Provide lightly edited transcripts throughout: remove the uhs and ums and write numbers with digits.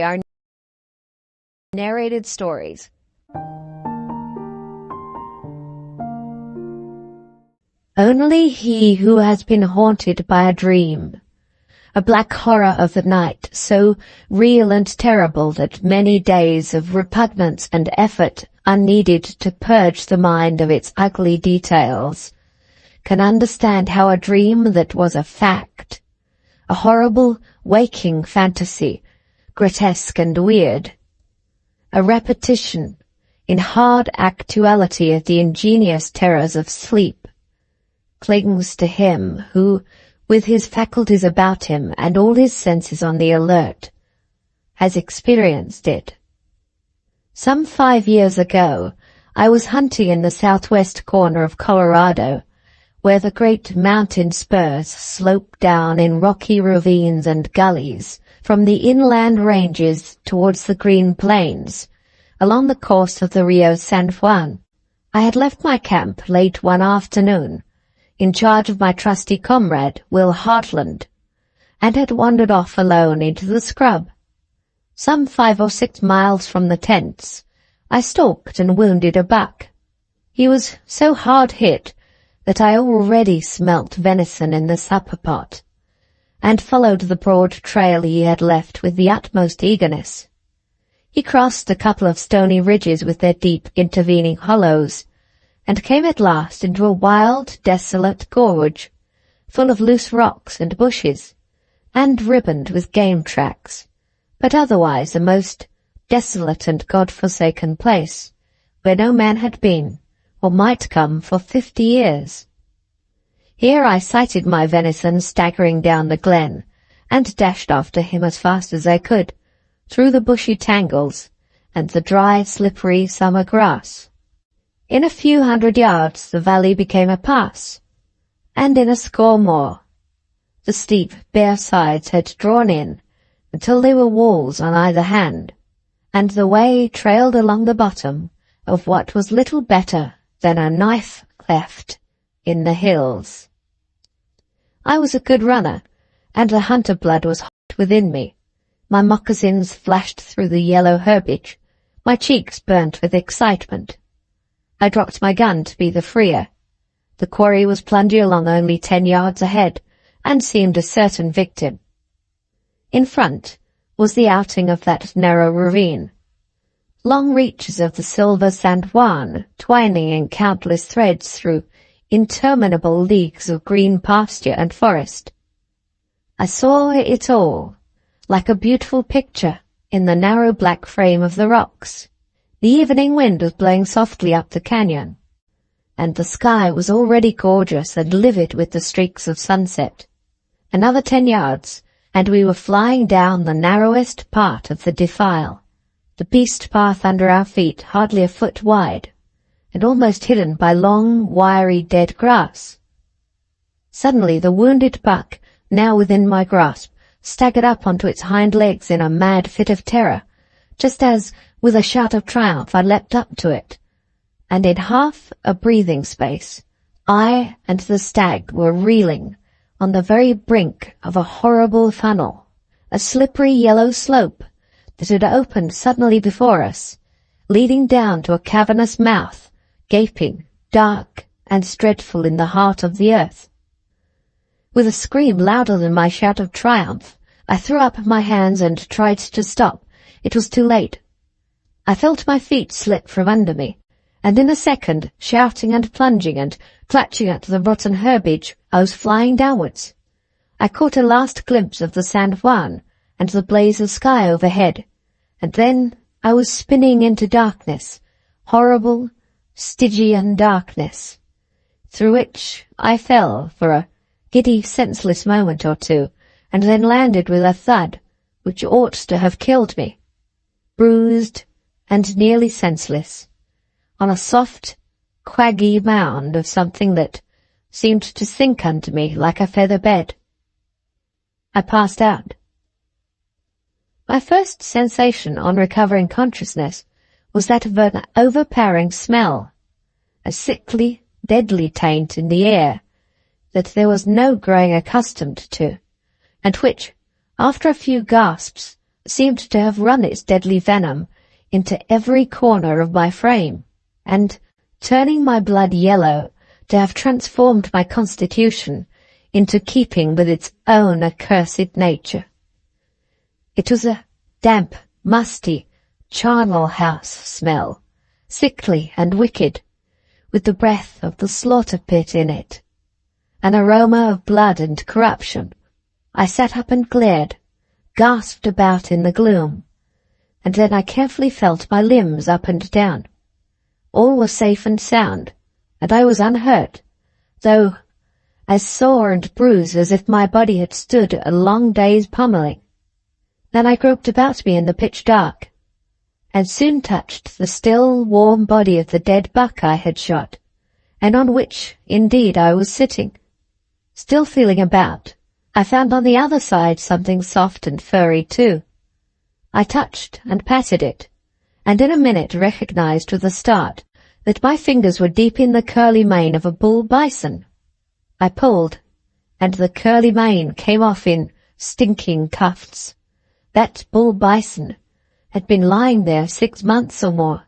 are narrated stories. Only he who has been haunted by a dream, a black horror of the night, so real and terrible that many days of repugnance and effort are needed to purge the mind of its ugly details, can understand how a dream that was a fact, a horrible waking fantasy, grotesque and weird, a repetition in hard actuality of the ingenious terrors of sleep, clings to him who, with his faculties about him and all his senses on the alert, has experienced it. Some 5 years ago, I was hunting in the southwest corner of Colorado, where the great mountain spurs slope down in rocky ravines and gullies from the inland ranges towards the green plains, along the course of the Rio San Juan. I had left my camp late one afternoon, in charge of my trusty comrade, Will Hartland, and had wandered off alone into the scrub. Some 5 or 6 miles from the tents, I stalked and wounded a buck. He was so hard hit that I already smelt venison in the supper pot, and followed the broad trail he had left with the utmost eagerness. He crossed a couple of stony ridges with their deep intervening hollows, and came at last into a wild, desolate gorge, full of loose rocks and bushes, and ribboned with game tracks, but otherwise a most desolate and God-forsaken place, where no man had been, or might come for 50 years. Here I sighted my venison staggering down the glen, and dashed after him as fast as I could, through the bushy tangles, and the dry, slippery summer grass. In a few 100 yards the valley became a pass, and in a score more, the steep, bare sides had drawn in until they were walls on either hand, and the way trailed along the bottom of what was little better than a knife cleft in the hills. I was a good runner, and the hunter blood was hot within me. My moccasins flashed through the yellow herbage, my cheeks burnt with excitement. I dropped my gun to be the freer. The quarry was plunging along only 10 yards ahead, and seemed a certain victim. In front was the outing of that narrow ravine. Long reaches of the silver San Juan, twining in countless threads through interminable leagues of green pasture and forest. I saw it all, like a beautiful picture, in the narrow black frame of the rocks. The evening wind was blowing softly up the canyon, and the sky was already gorgeous and livid with the streaks of sunset. Another 10 yards, and we were flying down the narrowest part of the defile, the beast path under our feet hardly a foot wide, and almost hidden by long, wiry, dead grass. Suddenly the wounded buck, now within my grasp, staggered up onto its hind legs in a mad fit of terror, just as, with a shout of triumph, I leapt up to it, and in half a breathing space, I and the stag were reeling on the very brink of a horrible funnel, a slippery yellow slope that had opened suddenly before us, leading down to a cavernous mouth, gaping, dark, and dreadful in the heart of the earth. With a scream louder than my shout of triumph, I threw up my hands and tried to stop. It was too late. I felt my feet slip from under me, and in a second, shouting and plunging and clutching at the rotten herbage, I was flying downwards. I caught a last glimpse of the San Juan and the blaze of sky overhead, and then I was spinning into darkness, horrible, Stygian darkness, through which I fell for a giddy, senseless moment or two, and then landed with a thud which ought to have killed me, bruised and nearly senseless, on a soft, quaggy mound of something that seemed to sink under me like a feather bed. I passed out. My first sensation on recovering consciousness was that of an overpowering smell, a sickly, deadly taint in the air that there was no growing accustomed to, and which, after a few gasps, seemed to have run its deadly venom into every corner of my frame, and, turning my blood yellow, to have transformed my constitution into keeping with its own accursed nature. It was a damp, musty, charnel house smell, sickly and wicked, with the breath of the slaughter pit in it, an aroma of blood and corruption. I sat up and glared, gasped about in the gloom, and then I carefully felt my limbs up and down. All was safe and sound, and I was unhurt, though as sore and bruised as if my body had stood a long day's pummeling. Then I groped about me in the pitch dark, and soon touched the still, warm body of the dead buck I had shot, and on which, indeed, I was sitting. Still feeling about, I found on the other side something soft and furry too. I touched and patted it, and in a minute recognized with a start that my fingers were deep in the curly mane of a bull bison. I pulled, and the curly mane came off in stinking tufts. That bull bison had been lying there 6 months or more.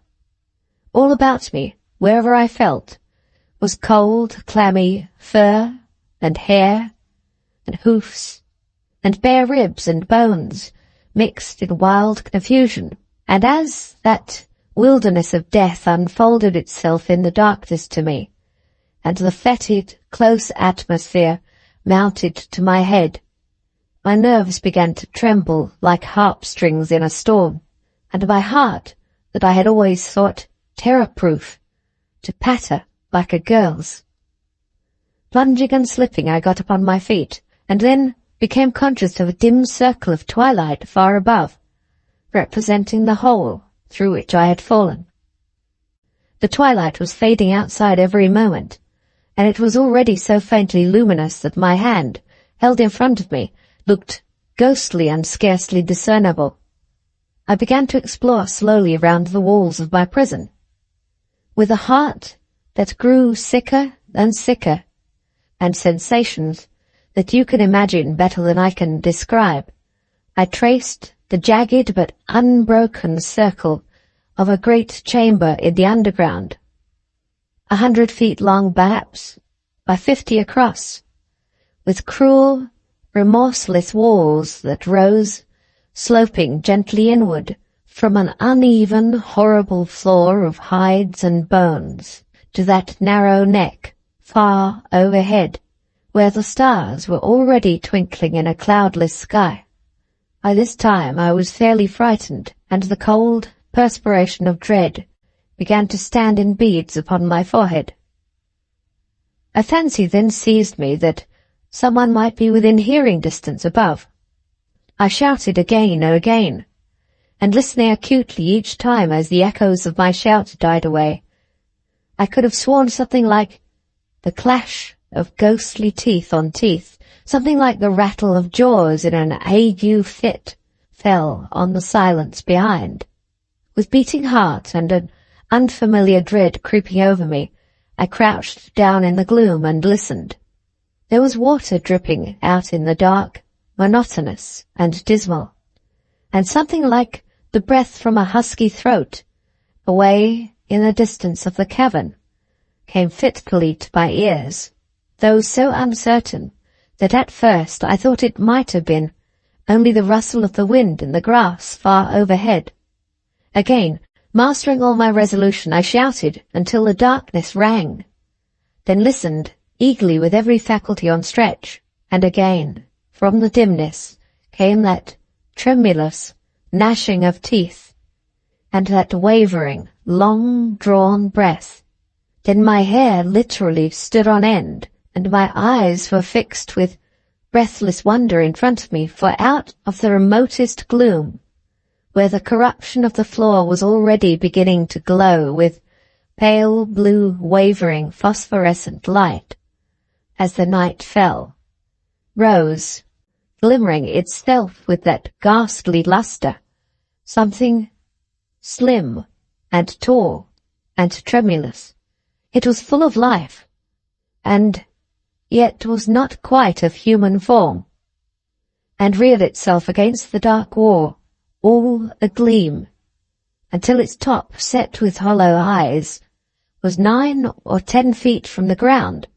All about me, wherever I felt, was cold, clammy fur and hair and hoofs and bare ribs and bones mixed in wild confusion, and as that wilderness of death unfolded itself in the darkness to me, and the fetid, close atmosphere mounted to my head, my nerves began to tremble like harp strings in a storm, and my heart, that I had always thought terror-proof, to patter like a girl's. Plunging and slipping, I got upon my feet, and then became conscious of a dim circle of twilight far above, representing the hole through which I had fallen. The twilight was fading outside every moment, and it was already so faintly luminous that my hand, held in front of me, looked ghostly and scarcely discernible. I began to explore slowly round the walls of my prison. With a heart that grew sicker and sicker, and sensations that you can imagine better than I can describe, I traced the jagged but unbroken circle of a great chamber in the underground, 100 feet long perhaps, by 50 across, with cruel, remorseless walls that rose, sloping gently inward from an uneven, horrible floor of hides and bones to that narrow neck far overhead, where the stars were already twinkling in a cloudless sky. By this time I was fairly frightened, and the cold perspiration of dread began to stand in beads upon my forehead. A fancy then seized me that someone might be within hearing distance above. I shouted again and again, and listening acutely each time as the echoes of my shout died away, I could have sworn something like the clash of ghostly teeth on teeth, something like the rattle of jaws in an ague fit, fell on the silence behind. With beating heart and an unfamiliar dread creeping over me, I crouched down in the gloom and listened. There was water dripping out in the dark, monotonous and dismal, and something like the breath from a husky throat, away in the distance of the cavern, came fitfully to my ears, though so uncertain that at first I thought it might have been only the rustle of the wind in the grass far overhead. Again, mastering all my resolution, I shouted until the darkness rang, then listened eagerly with every faculty on stretch, and again, from the dimness, came that tremulous gnashing of teeth, and that wavering, long-drawn breath. Then my hair literally stood on end, and my eyes were fixed with breathless wonder in front of me, for out of the remotest gloom, where the corruption of the floor was already beginning to glow with pale blue wavering phosphorescent light, as the night fell, rose, glimmering itself with that ghastly lustre, something slim and tall and tremulous. It was full of life, and yet was not quite of human form, and reared itself against the dark wall all agleam, until its top, set with hollow eyes, was 9 or 10 feet from the ground,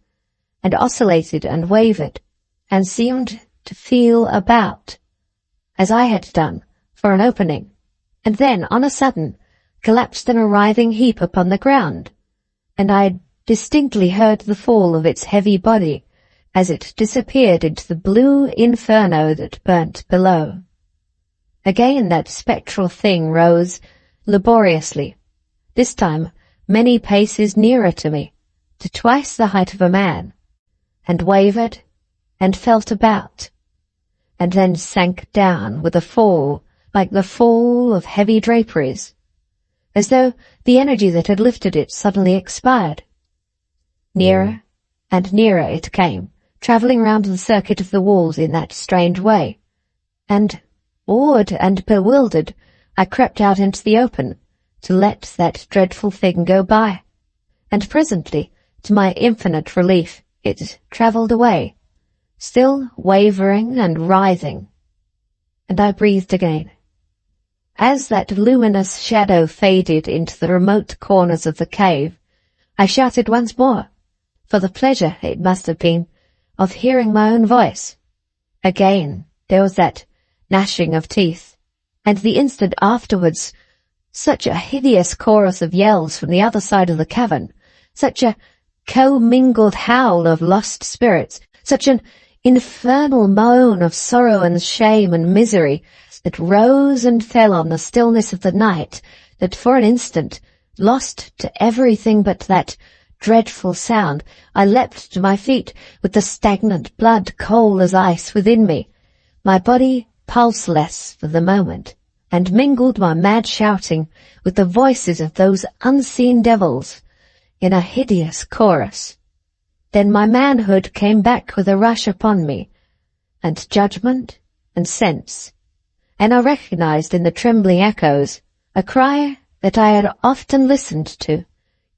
and oscillated and wavered, and seemed to feel about, as I had done, for an opening, and then, on a sudden, collapsed in a writhing heap upon the ground, and I distinctly heard the fall of its heavy body as it disappeared into the blue inferno that burnt below. Again that spectral thing rose laboriously, this time many paces nearer to me, to twice the height of a man, and wavered and felt about, and then sank down with a fall like the fall of heavy draperies, as though the energy that had lifted it suddenly expired. Nearer and nearer it came, travelling round the circuit of the walls in that strange way, and, awed and bewildered, I crept out into the open to let that dreadful thing go by, and presently, to my infinite relief, it travelled away, still wavering and writhing, and I breathed again. As that luminous shadow faded into the remote corners of the cave, I shouted once more, for the pleasure, it must have been, of hearing my own voice. Again there was that gnashing of teeth, and the instant afterwards such a hideous chorus of yells from the other side of the cavern, such a commingled howl of lost spirits, such an infernal moan of sorrow and shame and misery that rose and fell on the stillness of the night, that for an instant, lost to everything but that dreadful sound, I leapt to my feet with the stagnant blood cold as ice within me, my body pulseless for the moment, and mingled my mad shouting with the voices of those unseen devils in a hideous chorus. Then my manhood came back with a rush upon me, and judgment and sense, and I recognized in the trembling echoes a cry that I had often listened to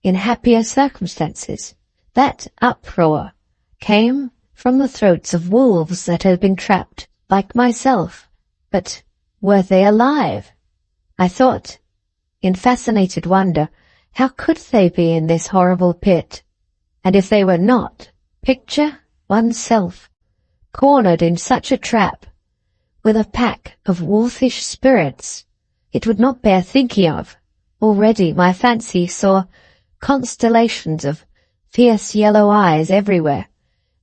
in happier circumstances. That uproar came from the throats of wolves that had been trapped like myself. But were they alive? I thought, in fascinated wonder, how could they be in this horrible pit? And if they were not, picture oneself cornered in such a trap, with a pack of wolfish spirits. It would not bear thinking of. Already my fancy saw constellations of fierce yellow eyes everywhere,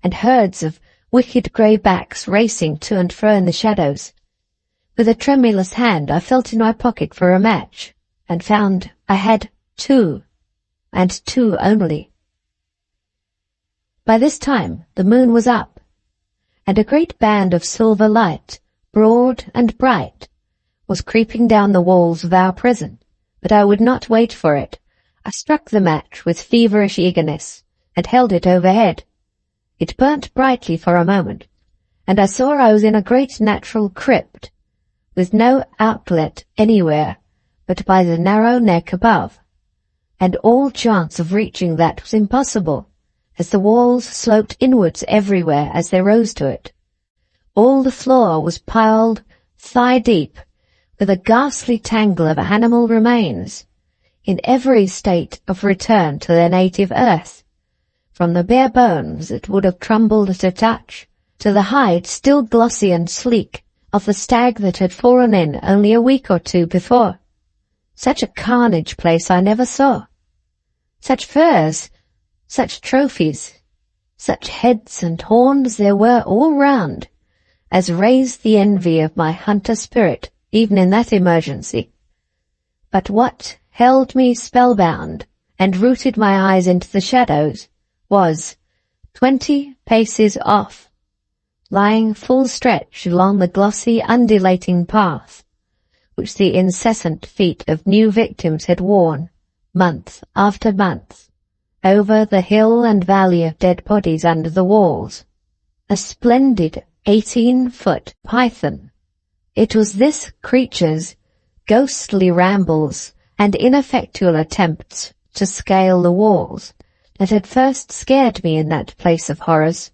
and herds of wicked grey backs racing to and fro in the shadows. With a tremulous hand I felt in my pocket for a match, and found I had 2, and 2 only. By this time the moon was up, and a great band of silver light, broad and bright, was creeping down the walls of our prison, but I would not wait for it. I struck the match with feverish eagerness, and held it overhead. It burnt brightly for a moment, and I saw I was in a great natural crypt, with no outlet anywhere but by the narrow neck above, and all chance of reaching that was impossible, as the walls sloped inwards everywhere as they rose to it. All the floor was piled thigh-deep with a ghastly tangle of animal remains, in every state of return to their native earth, from the bare bones that would have crumbled at a touch, to the hide still glossy and sleek of the stag that had fallen in only a week or 2 before. Such a carnage place I never saw. Such furs, such trophies, such heads and horns there were all round, as raised the envy of my hunter spirit even in that emergency. But what held me spellbound and rooted my eyes into the shadows was, 20 paces off, lying full stretch along the glossy undulating path, which the incessant feet of new victims had worn, month after month, over the hill and valley of dead bodies under the walls. A splendid 18-foot python. It was this creature's ghostly rambles and ineffectual attempts to scale the walls that had first scared me in that place of horrors.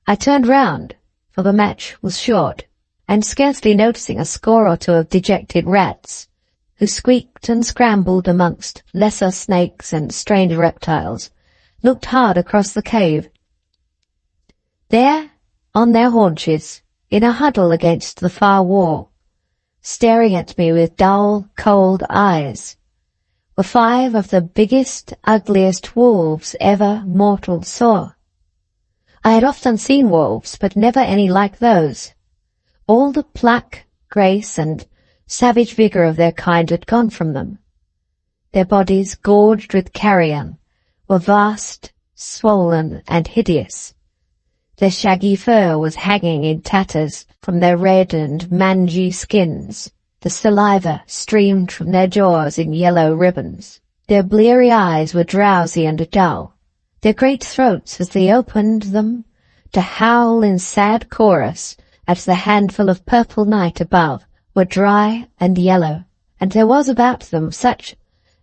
I turned round, for the match was short, and scarcely noticing a score or two of dejected rats, who squeaked and scrambled amongst lesser snakes and strange reptiles, looked hard across the cave. There, on their haunches, in a huddle against the far wall, staring at me with dull, cold eyes, were 5 of the biggest, ugliest wolves ever mortal saw. I had often seen wolves, but never any like those. All the pluck, grace, and savage vigor of their kind had gone from them. Their bodies, gorged with carrion, were vast, swollen, and hideous. Their shaggy fur was hanging in tatters from their red and mangy skins. The saliva streamed from their jaws in yellow ribbons. Their bleary eyes were drowsy and dull. Their great throats, as they opened them to howl in sad chorus at the handful of purple night above, were dry and yellow, and there was about them such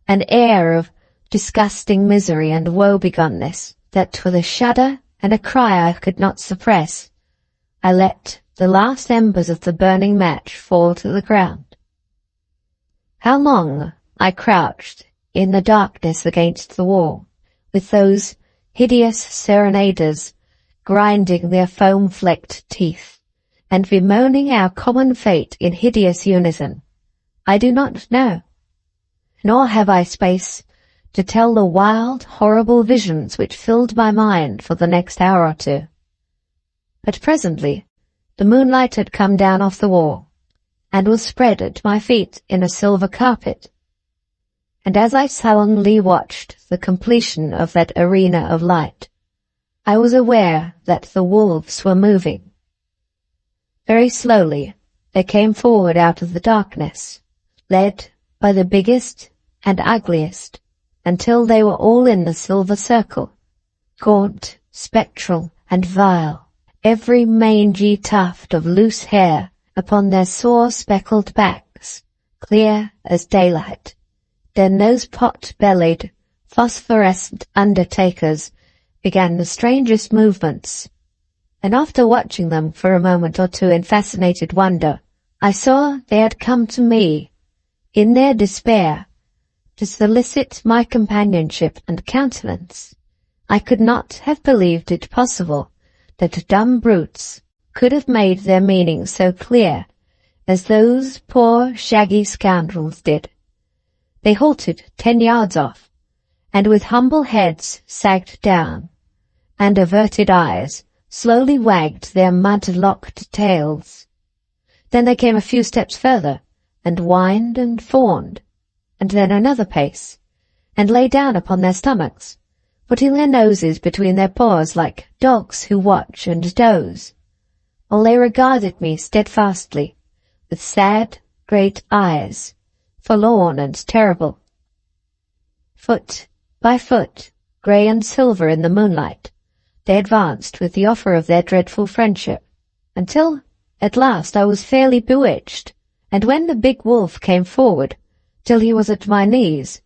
an air of disgusting misery and woebegonness that, with a shudder and a cry I could not suppress, I let the last embers of the burning match fall to the ground. How long I crouched in the darkness against the wall, with those hideous serenaders grinding their foam-flecked teeth, and bemoaning our common fate in hideous unison, I do not know, nor have I space to tell the wild, horrible visions which filled my mind for the next hour or two. But presently the moonlight had come down off the wall, and was spread at my feet in a silver carpet, and as I sullenly watched the completion of that arena of light, I was aware that the wolves were moving. Very slowly they came forward out of the darkness, led by the biggest and ugliest, until they were all in the silver circle, gaunt, spectral, and vile, every mangy tuft of loose hair upon their sore speckled backs, clear as daylight. Then those pot-bellied, phosphorescent undertakers began the strangest movements, and after watching them for a moment or two in fascinated wonder, I saw they had come to me, in their despair, to solicit my companionship and countenance. I could not have believed it possible that dumb brutes could have made their meaning so clear as those poor shaggy scoundrels did. They halted 10 yards off, and with humble heads sagged down, and averted eyes slowly wagged their mud-locked tails. Then they came a few steps further, and whined and fawned, and then another pace, and lay down upon their stomachs, putting their noses between their paws like dogs who watch and doze, while they regarded me steadfastly, with sad, great eyes, forlorn and terrible. Foot by foot, grey and silver in the moonlight, they advanced with the offer of their dreadful friendship, until at last I was fairly bewitched, and when the big wolf came forward, till he was at my knees,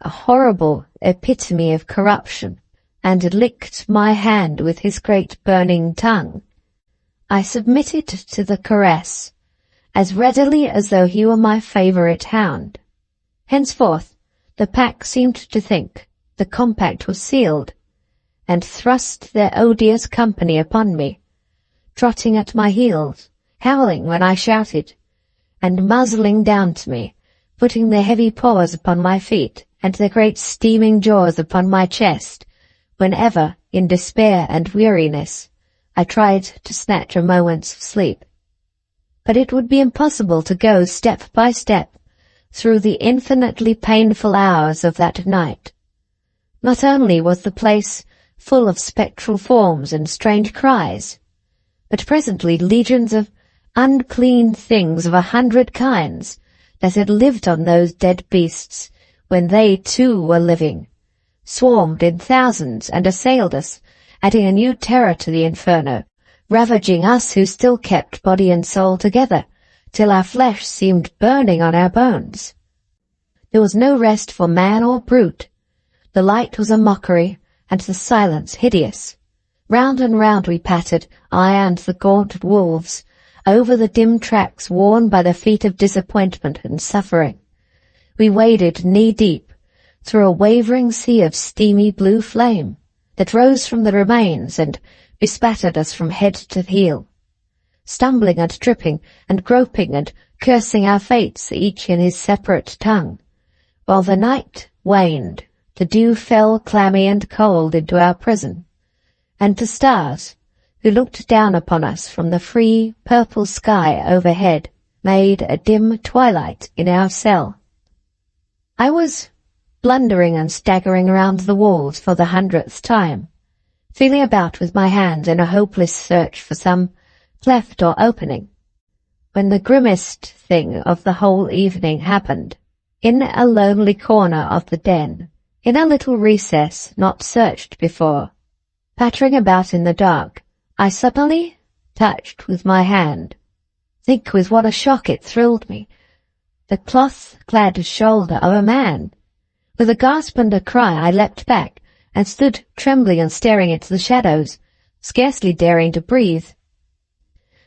a horrible epitome of corruption, and licked my hand with his great burning tongue, I submitted to the caress as readily as though he were my favourite hound. Henceforth the pack seemed to think the compact was sealed, and thrust their odious company upon me, trotting at my heels, howling when I shouted, and muzzling down to me, putting their heavy paws upon my feet and their great steaming jaws upon my chest, whenever, in despair and weariness, I tried to snatch a moment's sleep. But it would be impossible to go step by step through the infinitely painful hours of that night. Not only was the place full of spectral forms and strange cries, but presently legions of unclean things of 100 kinds that had lived on those dead beasts when they too were living, swarmed in thousands and assailed us, adding a new terror to the inferno, ravaging us who still kept body and soul together, till our flesh seemed burning on our bones. There was no rest for man or brute. The light was a mockery, and the silence hideous. Round and round we pattered, I and the gaunt wolves, over the dim tracks worn by the feet of disappointment and suffering. We waded knee-deep through a wavering sea of steamy blue flame that rose from the remains and bespattered us from head to heel, stumbling and tripping and groping and cursing our fates, each in his separate tongue. While the night waned, the dew fell clammy and cold into our prison, and the stars, who looked down upon us from the free purple sky overhead, made a dim twilight in our cell. I was blundering and staggering around the walls for the 100th time, feeling about with my hands in a hopeless search for some cleft or opening, when the grimmest thing of the whole evening happened. In a lonely corner of the den, in a little recess not searched before, pattering about in the dark, I suddenly touched with my hand, think with what a shock it thrilled me, the cloth-clad shoulder of a man. With a gasp and a cry I leapt back, and stood trembling and staring into the shadows, scarcely daring to breathe.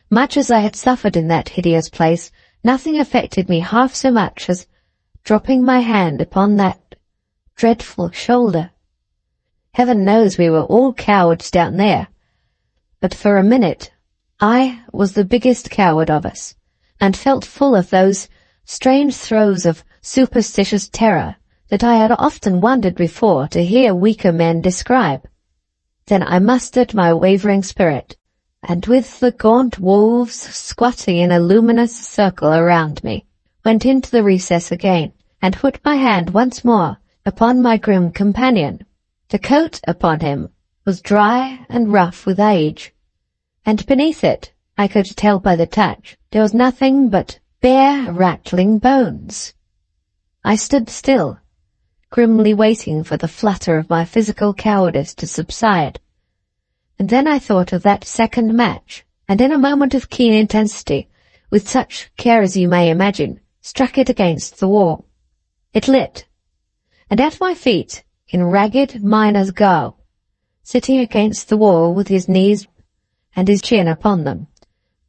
Much as I had suffered in that hideous place, nothing affected me half so much as dropping my hand upon that dreadful shoulder. Heaven knows we were all cowards down there, but for a minute I was the biggest coward of us, and felt full of those strange throes of superstitious terror that I had often wondered before to hear weaker men describe. Then I mustered my wavering spirit, and with the gaunt wolves squatting in a luminous circle around me, went into the recess again, and put my hand once more upon my grim companion. The coat upon him was dry and rough with age, and beneath it, I could tell by the touch, there was nothing but bare rattling bones. I stood still, grimly waiting for the flutter of my physical cowardice to subside. And then I thought of that second match, and in a moment of keen intensity, with such care as you may imagine, struck it against the wall. It lit, and at my feet, in ragged miner's garb, sitting against the wall with his knees and his chin upon them,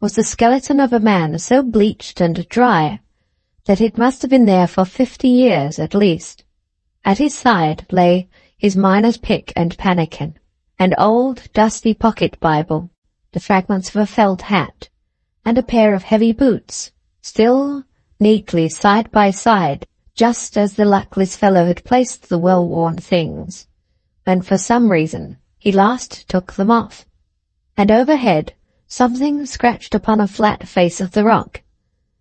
was the skeleton of a man so bleached and dry that it must have been there for 50 years at least. At his side lay his miner's pick and pannikin, an old dusty pocket Bible, the fragments of a felt hat, and a pair of heavy boots, still neatly side by side, just as the luckless fellow had placed the well-worn things, when for some reason he last took them off. And overhead something scratched upon a flat face of the rock.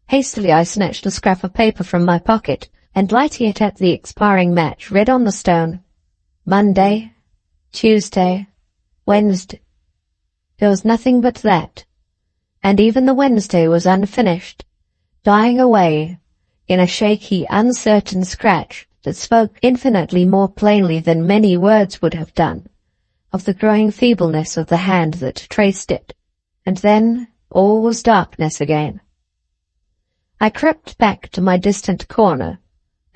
Hastily I snatched a scrap of paper from my pocket, and lighting it at the expiring match, read on the stone, Monday, Tuesday, Wednesday. There was nothing but that, and even the Wednesday was unfinished, dying away in a shaky, uncertain scratch that spoke infinitely more plainly than many words would have done, of the growing feebleness of the hand that traced it. And then all was darkness again. I crept back to my distant corner,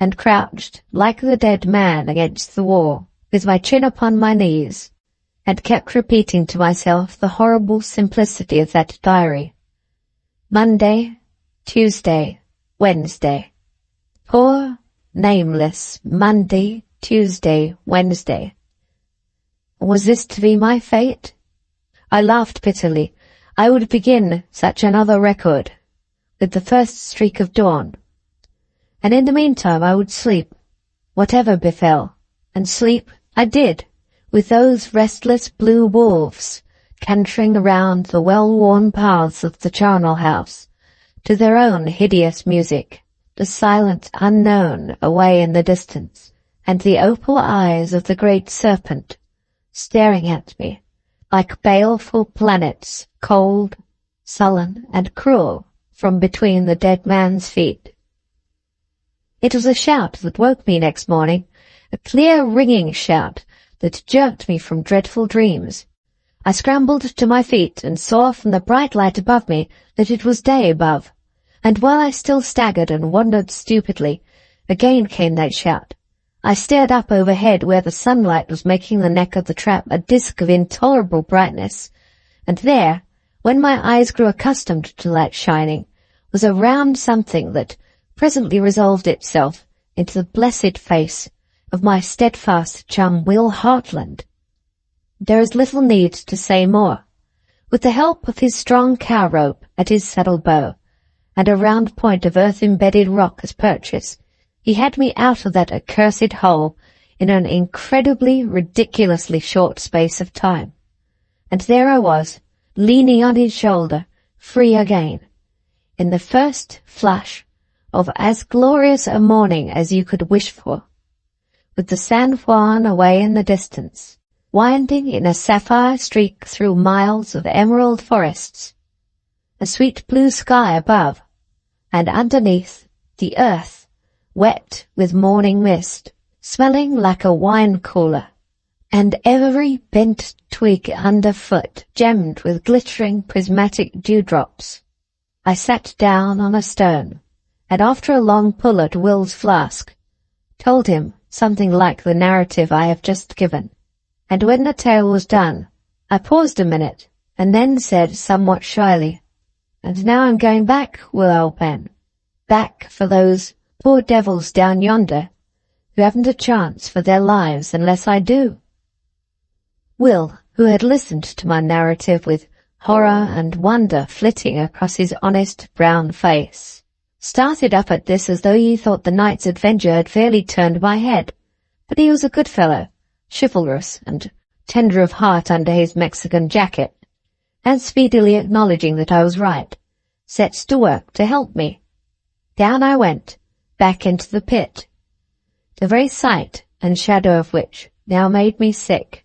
and crouched like the dead man against the wall, with my chin upon my knees, and kept repeating to myself the horrible simplicity of that diary. Monday, Tuesday, Wednesday. Poor, nameless Monday, Tuesday, Wednesday. Was this to be my fate? I laughed bitterly. I would begin such another record with the first streak of dawn. And in the meantime I would sleep, whatever befell, and sleep I did, with those restless blue wolves cantering around the well-worn paths of the charnel house, to their own hideous music, the silent unknown away in the distance, and the opal eyes of the great serpent staring at me, like baleful planets, cold, sullen, and cruel, from between the dead man's feet. It was a shout that woke me next morning, a clear ringing shout that jerked me from dreadful dreams. I scrambled to my feet and saw from the bright light above me that it was day above, and while I still staggered and wondered stupidly, again came that shout. I stared up overhead where the sunlight was making the neck of the trap a disk of intolerable brightness, and there, when my eyes grew accustomed to light shining, was a round something that presently resolved itself into the blessed face of my steadfast chum Will Hartland. There is little need to say more. With the help of his strong cow rope at his saddle bow, and a round point of earth-embedded rock as purchase, he had me out of that accursed hole in an incredibly, ridiculously short space of time. And there I was, leaning on his shoulder, free again, in the first flush of as glorious a morning as you could wish for, with the San Juan away in the distance, winding in a sapphire streak through miles of emerald forests, a sweet blue sky above, and underneath, the earth, wet with morning mist, smelling like a wine cooler, and every bent twig underfoot gemmed with glittering prismatic dewdrops. I sat down on a stone, and after a long pull at Will's flask, told him something like the narrative I have just given. And when the tale was done, I paused a minute, and then said somewhat shyly, "And now I'm going back, Will, old man. Back for those poor devils down yonder, who haven't a chance for their lives unless I do." Will, who had listened to my narrative with horror and wonder flitting across his honest brown face, started up at this as though he thought the night's adventure had fairly turned my head. But he was a good fellow, chivalrous and tender of heart under his Mexican jacket, and speedily acknowledging that I was right, sets to work to help me. Down I went, back into the pit, the very sight and shadow of which now made me sick.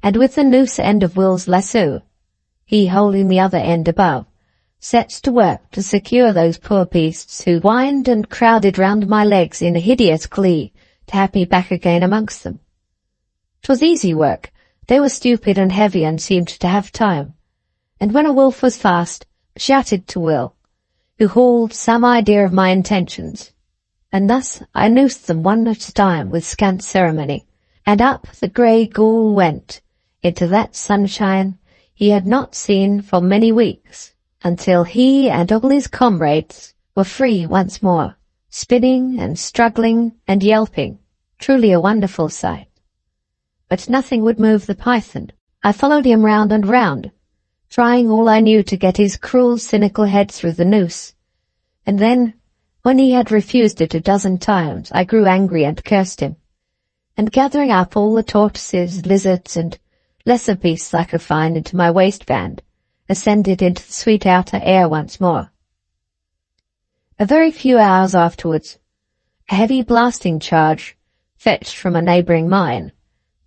And with the noose end of Will's lasso, he holding the other end above, sets to work to secure those poor beasts who whined and crowded round my legs in hideous glee to have me back again amongst them. 'Twas easy work. They were stupid and heavy and seemed to have time, and when a wolf was fast, shouted to Will, who hauled some idea of my intentions, and thus I noosed them one at a time with scant ceremony, and up the grey ghoul went into that sunshine he had not seen for many weeks, until he and all his comrades were free once more, spinning and struggling and yelping, truly a wonderful sight. But nothing would move the python. I followed him round and round, trying all I knew to get his cruel, cynical head through the noose. And then, when he had refused it a dozen times, I grew angry and cursed him, and gathering up all the tortoises, lizards, and lesser beasts I could find into my waistband, ascended into the sweet outer air once more. A very few hours afterwards, a heavy blasting charge, fetched from a neighbouring mine,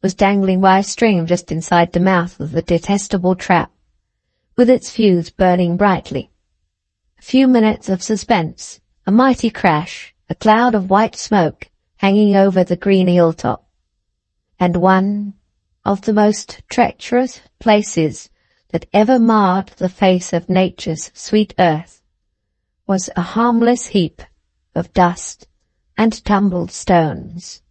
was dangling by a string just inside the mouth of the detestable trap, with its fuse burning brightly. A few minutes of suspense, a mighty crash, a cloud of white smoke hanging over the green hilltop, and one of the most treacherous places that ever marred the face of nature's sweet earth was a harmless heap of dust and tumbled stones.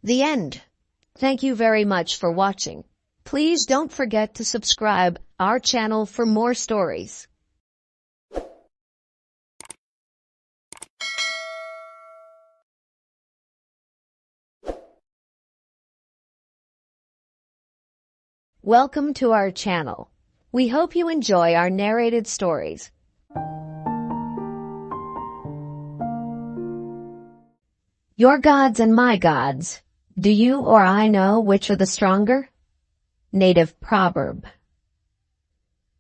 The end. Thank you very much for watching. Please don't forget to subscribe our channel for more stories. Welcome to our channel. We hope you enjoy our narrated stories. Your gods and my gods. Do you or I know which are the stronger? Native proverb.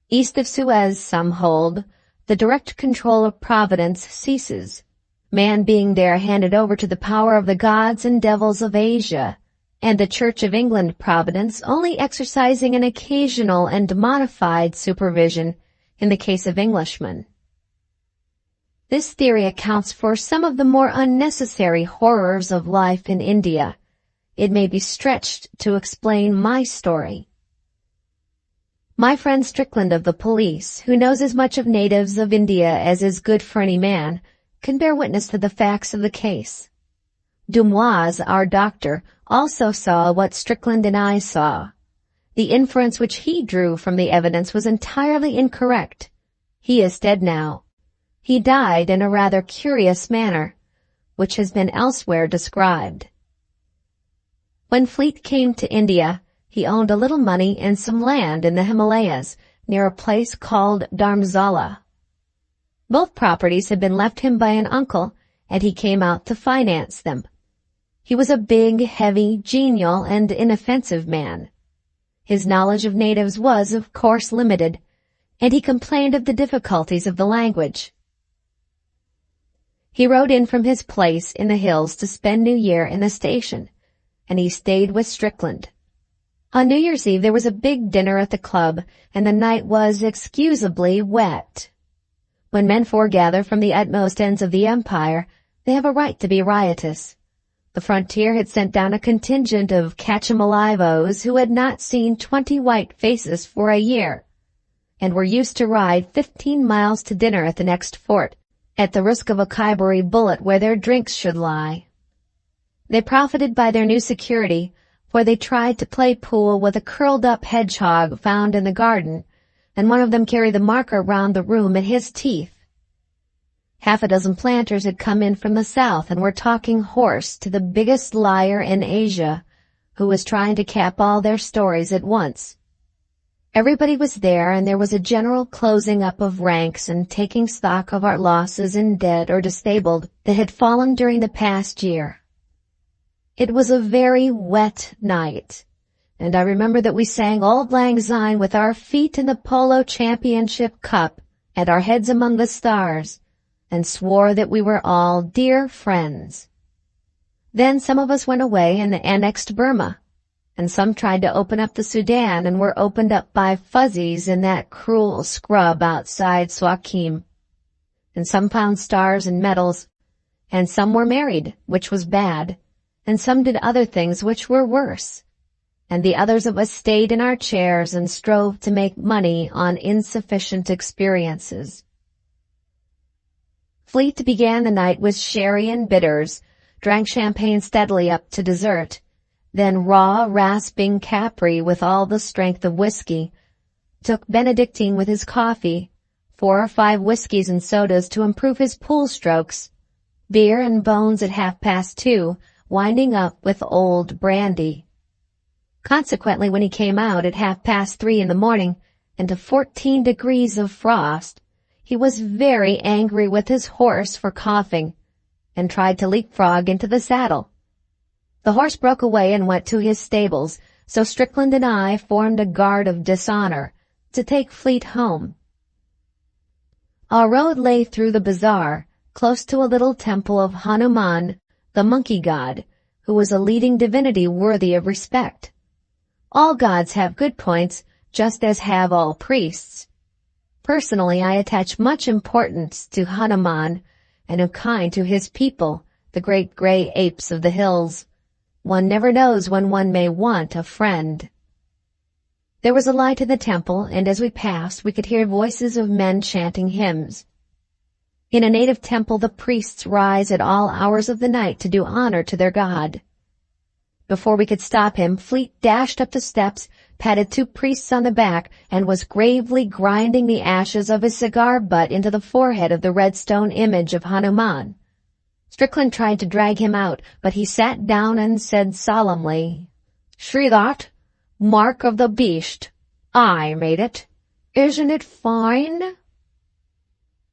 East of Suez, some hold, the direct control of providence ceases, man being there handed over to the power of the gods and devils of Asia, and the Church of England providence only exercising an occasional and modified supervision in the case of Englishmen. This theory accounts for some of the more unnecessary horrors of life in India. It may be stretched to explain my story. My friend Strickland of the police, who knows as much of natives of India as is good for any man, can bear witness to the facts of the case. Dumoise, our doctor, also saw what Strickland and I saw. The inference which he drew from the evidence was entirely incorrect. He is dead now. He died in a rather curious manner, which has been elsewhere described. When Fleet came to India, he owned a little money and some land in the Himalayas near a place called Dharamsala. Both properties had been left him by an uncle, and he came out to finance them. He was a big, heavy, genial, and inoffensive man. His knowledge of natives was, of course, limited, and he complained of the difficulties of the language. He rode in from his place in the hills to spend New Year in the station, and he stayed with Strickland. On New Year's Eve there was a big dinner at the club, and the night was excusably wet. When men foregather from the utmost ends of the empire, they have a right to be riotous. The frontier had sent down a contingent of catch-em-alive-os who had not seen 20 white faces for a year, and were used to ride 15 miles to dinner at the next fort, at the risk of a Khyberee bullet where their drinks should lie. They profited by their new security, for they tried to play pool with a curled-up hedgehog found in the garden, and one of them carried the marker round the room in his teeth. Half a dozen planters had come in from the south and were talking horse to the biggest liar in Asia, who was trying to cap all their stories at once. Everybody was there, and there was a general closing up of ranks and taking stock of our losses in dead or disabled that had fallen during the past year. It was a very wet night, and I remember that we sang Auld Lang Syne with our feet in the Polo Championship Cup and our heads among the stars, and swore that we were all dear friends. Then some of us went away and annexed Burma, and some tried to open up the Sudan and were opened up by fuzzies in that cruel scrub outside Suakim. And some found stars and medals, and some were married, which was bad, and some did other things which were worse, and the others of us stayed in our chairs and strove to make money on insufficient experiences. Fleet began the night with sherry and bitters, drank champagne steadily up to dessert, then raw, rasping Capri with all the strength of whiskey, took Benedictine with his coffee, 4 or 5 whiskeys and sodas to improve his pool strokes, beer and bones at 2:30, winding up with old brandy. Consequently, when he came out at 3:30 in the morning, and to 14 degrees of frost, he was very angry with his horse for coughing, and tried to leapfrog into the saddle. The horse broke away and went to his stables, so Strickland and I formed a guard of dishonor to take Fleet home. Our road lay through the bazaar, close to a little temple of Hanuman, the monkey god, who was a leading divinity worthy of respect. All gods have good points, just as have all priests. Personally, I attach much importance to Hanuman, and am kind to his people, the great gray apes of the hills. One never knows when one may want a friend. There was a light in the temple, and as we passed, we could hear voices of men chanting hymns. In a native temple, the priests rise at all hours of the night to do honor to their god. Before we could stop him, Fleet dashed up the steps, patted 2 priests on the back, and was gravely grinding the ashes of his cigar butt into the forehead of the red stone image of Hanuman. Strickland tried to drag him out, but he sat down and said solemnly, "See that? Mark of the beast. I made it. Isn't it fine?"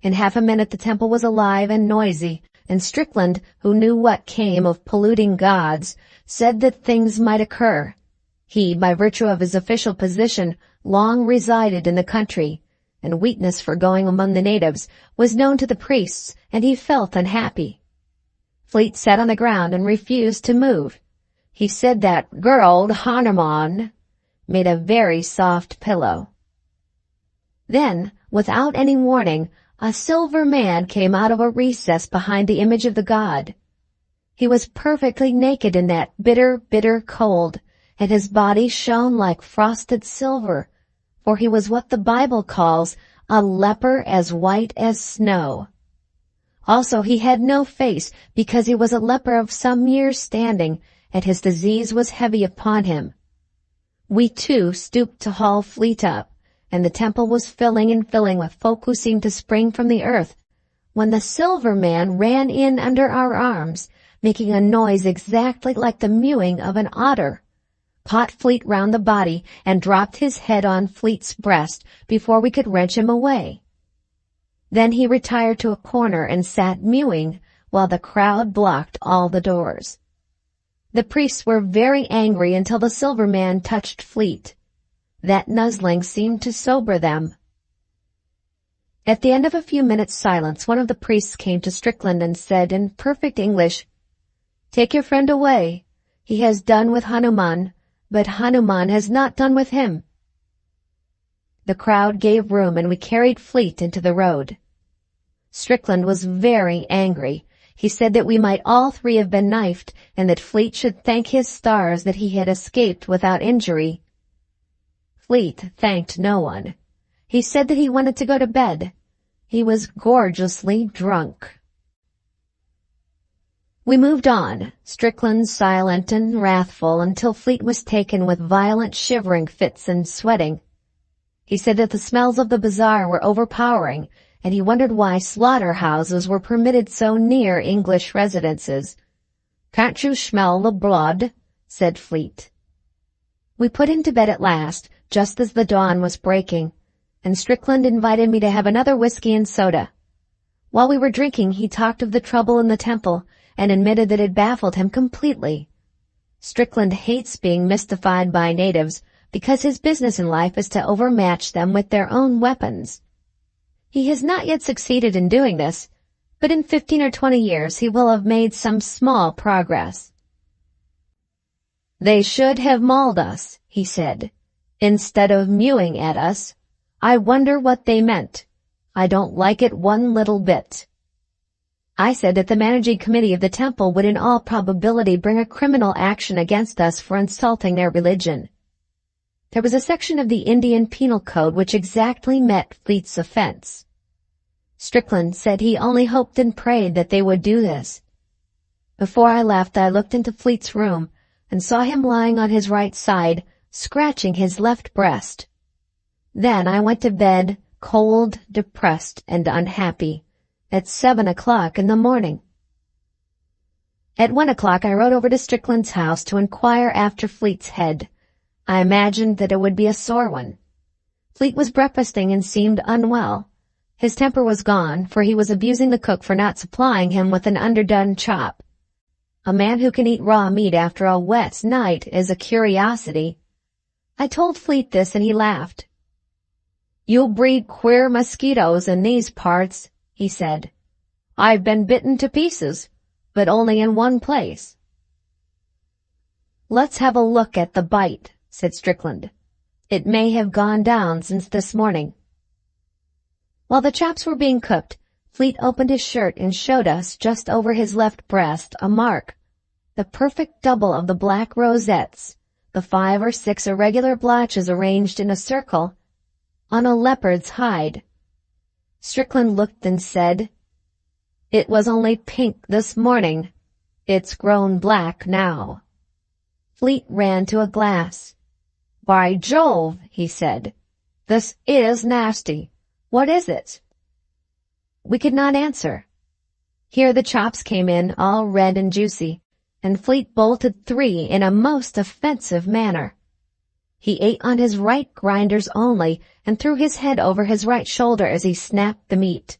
In half a minute the temple was alive and noisy, and Strickland, who knew what came of polluting gods, said that things might occur. He, by virtue of his official position, long resided in the country, and weakness for going among the natives was known to the priests, and he felt unhappy. Fleet sat on the ground and refused to move. He said that girl Hanuman made a very soft pillow. Then, without any warning, a silver man came out of a recess behind the image of the god. He was perfectly naked in that bitter, bitter cold, and his body shone like frosted silver, for he was what the Bible calls a leper as white as snow. Also, he had no face, because he was a leper of some years' standing, and his disease was heavy upon him. We too stooped to haul Fleet up, and the temple was filling and filling with folk who seemed to spring from the earth, when the silver man ran in under our arms, making a noise exactly like the mewing of an otter, caught Fleet round the body, and dropped his head on Fleet's breast before we could wrench him away. Then he retired to a corner and sat mewing, while the crowd blocked all the doors. The priests were very angry until the silver man touched Fleet. That nuzzling seemed to sober them. At the end of a few minutes' silence, one of the priests came to Strickland and said in perfect English, "Take your friend away. He has done with Hanuman, but Hanuman has not done with him." The crowd gave room, and we carried Fleet into the road. Strickland was very angry. He said that we might all three have been knifed, and that Fleet should thank his stars that he had escaped without injury. Fleet thanked no one. He said that he wanted to go to bed. He was gorgeously drunk. We moved on, Strickland silent and wrathful, until Fleet was taken with violent shivering fits and sweating. He said that the smells of the bazaar were overpowering, and he wondered why slaughterhouses were permitted so near English residences. "Can't you smell the blood?" said Fleet. We put him to bed at last, just as the dawn was breaking, and Strickland invited me to have another whiskey and soda. While we were drinking, he talked of the trouble in the temple, and admitted that it baffled him completely. Strickland hates being mystified by natives, because his business in life is to overmatch them with their own weapons. He has not yet succeeded in doing this, but in 15 or 20 years he will have made some small progress. "They should have mauled us," he said, "instead of mewing at us. I wonder what they meant. I don't like it one little bit." I said that the managing committee of the temple would in all probability bring a criminal action against us for insulting their religion. There was a section of the Indian Penal Code which exactly met Fleet's offense. Strickland said he only hoped and prayed that they would do this. Before I left, I looked into Fleet's room and saw him lying on his right side, scratching his left breast. Then I went to bed, cold, depressed, and unhappy, at 7 o'clock in the morning. At 1 o'clock I rode over to Strickland's house to inquire after Fleet's head. I imagined that it would be a sore one. Fleet was breakfasting and seemed unwell. His temper was gone, for he was abusing the cook for not supplying him with an underdone chop. A man who can eat raw meat after a wet night is a curiosity. I told Fleet this, and he laughed. "You'll breed queer mosquitoes in these parts," he said. "I've been bitten to pieces, but only in one place." "Let's have a look at the bite," said Strickland. "It may have gone down since this morning." While the chops were being cooked, Fleet opened his shirt and showed us, just over his left breast, a mark, the perfect double of the black rosettes, the 5 or 6 irregular blotches arranged in a circle, on a leopard's hide. Strickland looked and said, "It was only pink this morning. It's grown black now." Fleet ran to a glass. "By Jove," he said, "this is nasty. What is it?" We could not answer. Here the chops came in, all red and juicy, and Fleet bolted 3 in a most offensive manner. He ate on his right grinders only, and threw his head over his right shoulder as he snapped the meat.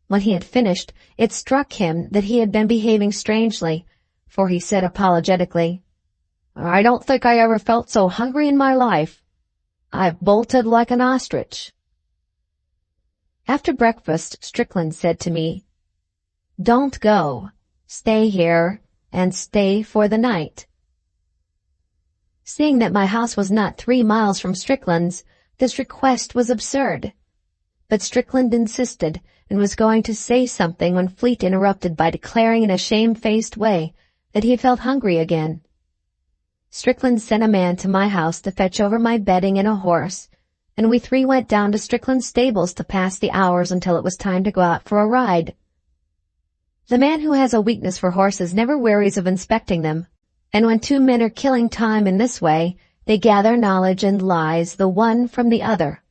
When he had finished, it struck him that he had been behaving strangely, for he said apologetically, "I don't think I ever felt so hungry in my life. I've bolted like an ostrich." After breakfast, Strickland said to me, "Don't go. Stay here, and stay for the night." Seeing that my house was not 3 miles from Strickland's, this request was absurd. But Strickland insisted, and was going to say something when Fleet interrupted by declaring in a shamefaced way that he felt hungry again. Strickland sent a man to my house to fetch over my bedding and a horse, and we 3 went down to Strickland's stables to pass the hours until it was time to go out for a ride. The man who has a weakness for horses never wearies of inspecting them, And when two men are killing time in this way, they gather knowledge and lies the one from the other.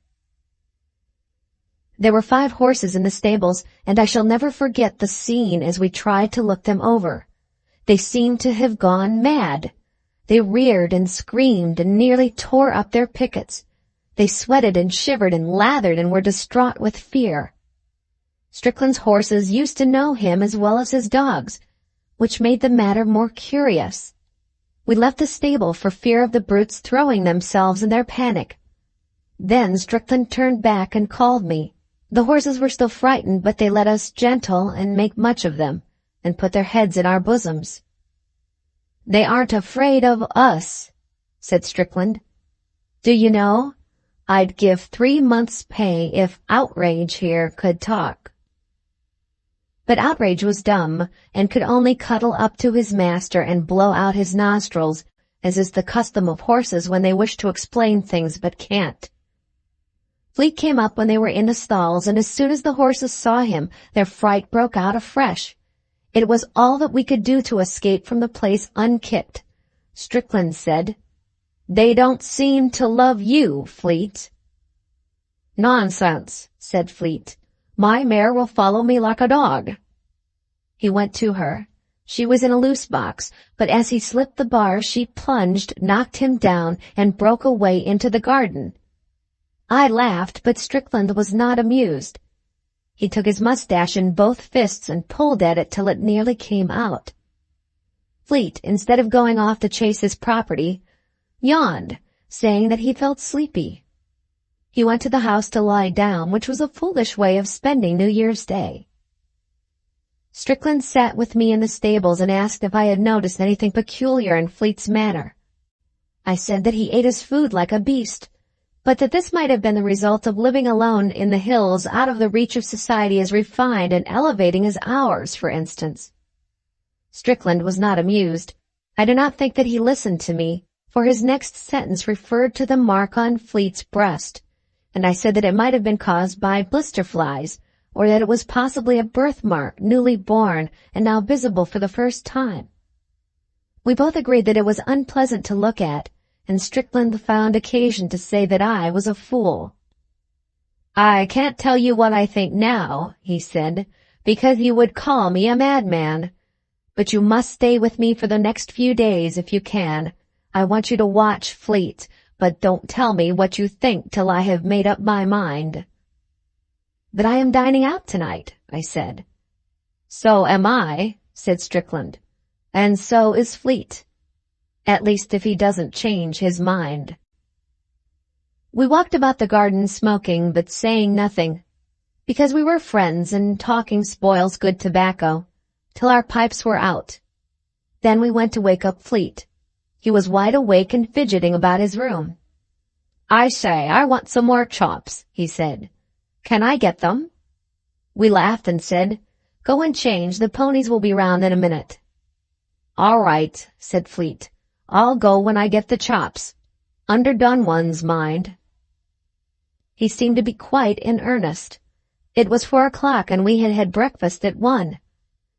There were 5 horses in the stables, and I shall never forget the scene as we tried to look them over. They seemed to have gone mad. They reared and screamed and nearly tore up their pickets. They sweated and shivered and lathered and were distraught with fear. Strickland's horses used to know him as well as his dogs, which made the matter more curious. We left the stable for fear of the brutes throwing themselves in their panic. Then Strickland turned back and called me. The horses were still frightened, but they let us gentle and make much of them, and put their heads in our bosoms. "They aren't afraid of us," said Strickland. "Do you know, I'd give 3 months' pay if Outrage here could talk." But Outrage was dumb, and could only cuddle up to his master and blow out his nostrils, as is the custom of horses when they wish to explain things but can't. Fleet came up when they were in the stalls, and as soon as the horses saw him, their fright broke out afresh. It was all that we could do to escape from the place unkicked. Strickland said, "They don't seem to love you, Fleet." "Nonsense," said Fleet. "My mare will follow me like a dog." He went to her. She was in a loose box, but as he slipped the bars, she plunged, knocked him down, and broke away into the garden. I laughed, but Strickland was not amused. He took his mustache in both fists and pulled at it till it nearly came out. Fleet, instead of going off to chase his property, yawned, saying that he felt sleepy. He went to the house to lie down, which was a foolish way of spending New Year's Day. Strickland sat with me in the stables and asked if I had noticed anything peculiar in Fleet's manner. I said that he ate his food like a beast, but that this might have been the result of living alone in the hills out of the reach of society as refined and elevating as ours, for instance. Strickland was not amused. I do not think that he listened to me, for his next sentence referred to the mark on Fleet's breast, and I said that it might have been caused by blister flies, or that it was possibly a birthmark, newly born, and now visible for the first time. We both agreed that it was unpleasant to look at, and Strickland found occasion to say that I was a fool. "I can't tell you what I think now," he said, "because you would call me a madman. But you must stay with me for the next few days if you can. I want you to watch Fleet, but don't tell me what you think till I have made up my mind." "But I am dining out tonight," I said. "So am I," said Strickland, "and so is Fleet. At least if he doesn't change his mind." We walked about the garden smoking but saying nothing, because we were friends and talking spoils good tobacco, till our pipes were out. Then we went to wake up Fleet. He was wide awake and fidgeting about his room. "I say, I want some more chops," he said. "Can I get them?" We laughed and said, "Go and change, the ponies will be round in a minute." "All right," said Fleet. "I'll go when I get the chops. Underdone ones, mind." He seemed to be quite in earnest. It was 4 o'clock and we had had breakfast at 1.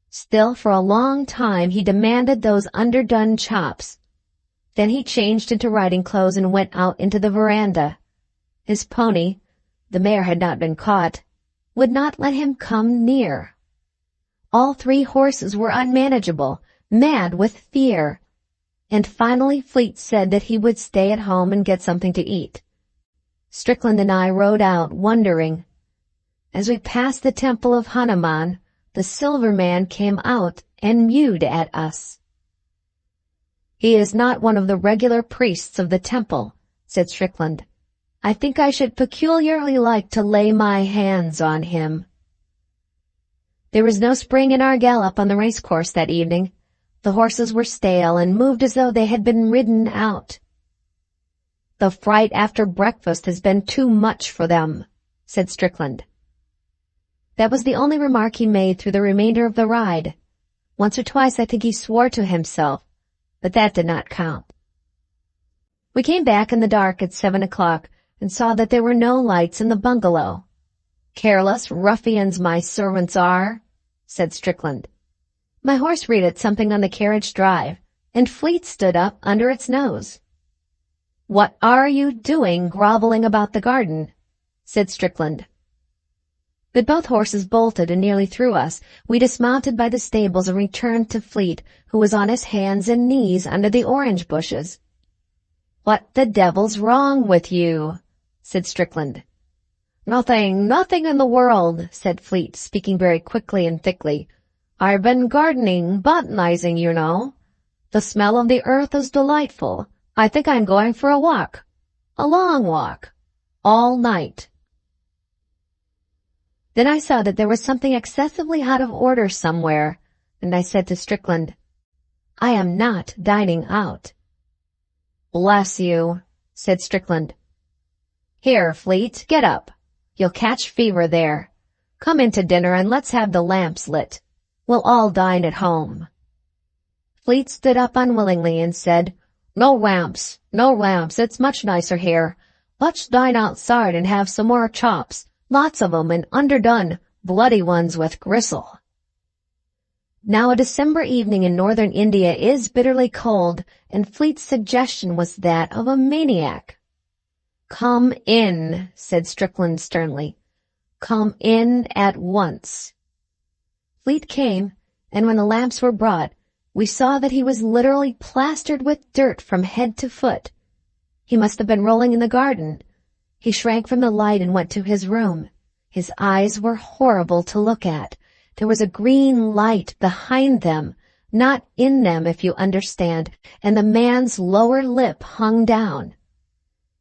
Still, for a long time he demanded those underdone chops. Then he changed into riding clothes and went out into the veranda. His pony, the mare had not been caught, would not let him come near. All 3 horses were unmanageable, mad with fear, and finally Fleet said that he would stay at home and get something to eat. Strickland and I rode out, wondering. As we passed the temple of Hanuman, the silver man came out and mewed at us. "He is not one of the regular priests of the temple," said Strickland. "I think I should peculiarly like to lay my hands on him." There was no spring in our gallop on the racecourse that evening. The horses were stale and moved as though they had been ridden out. "The fright after breakfast has been too much for them," said Strickland. That was the only remark he made through the remainder of the ride. Once or twice I think he swore to himself, but that did not count. We came back in the dark at 7 o'clock and saw that there were no lights in the bungalow. "Careless ruffians my servants are," said Strickland. My horse read something on the carriage drive, and Fleet stood up under its nose. "What are you doing groveling about the garden?" said Strickland. But both horses bolted and nearly threw us. We dismounted by the stables and returned to Fleet, who was on his hands and knees under the orange bushes. "What the devil's wrong with you?" said Strickland. Nothing in the world," said Fleet, speaking very quickly and thickly. "I've been gardening, botanizing, you know. The smell of the earth is delightful. I think I'm going for a walk. A long walk. All night." Then I saw that there was something excessively out of order somewhere, and I said to Strickland, "I am not dining out." "Bless you," said Strickland. "Here, Fleet, get up. You'll catch fever there. Come in to dinner and let's have the lamps lit. We'll all dine at home." Fleet stood up unwillingly and said, no lamps, it's much nicer here. Let's dine outside and have some more chops. Lots of 'em and underdone, bloody ones with gristle." Now a December evening in northern India is bitterly cold, and Fleet's suggestion was that of a maniac. "Come in," said Strickland sternly. "Come in at once." Fleet came, and when the lamps were brought, we saw that he was literally plastered with dirt from head to foot. He must have been rolling in the garden. He shrank from the light and went to his room. His eyes were horrible to look at. There was a green light behind them, not in them if you understand, and the man's lower lip hung down.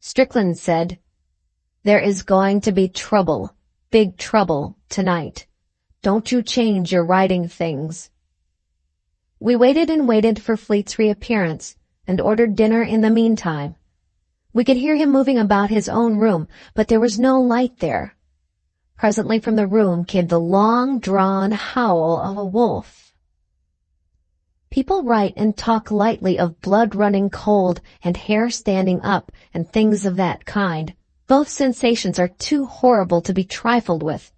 Strickland said, "There is going to be trouble, big trouble, tonight. Don't you change your writing things." We waited and waited for Fleet's reappearance, and ordered dinner in the meantime. We could hear him moving about his own room, but there was no light there. Presently from the room came the long-drawn howl of a wolf. People write and talk lightly of blood running cold and hair standing up and things of that kind. Both sensations are too horrible to be trifled with.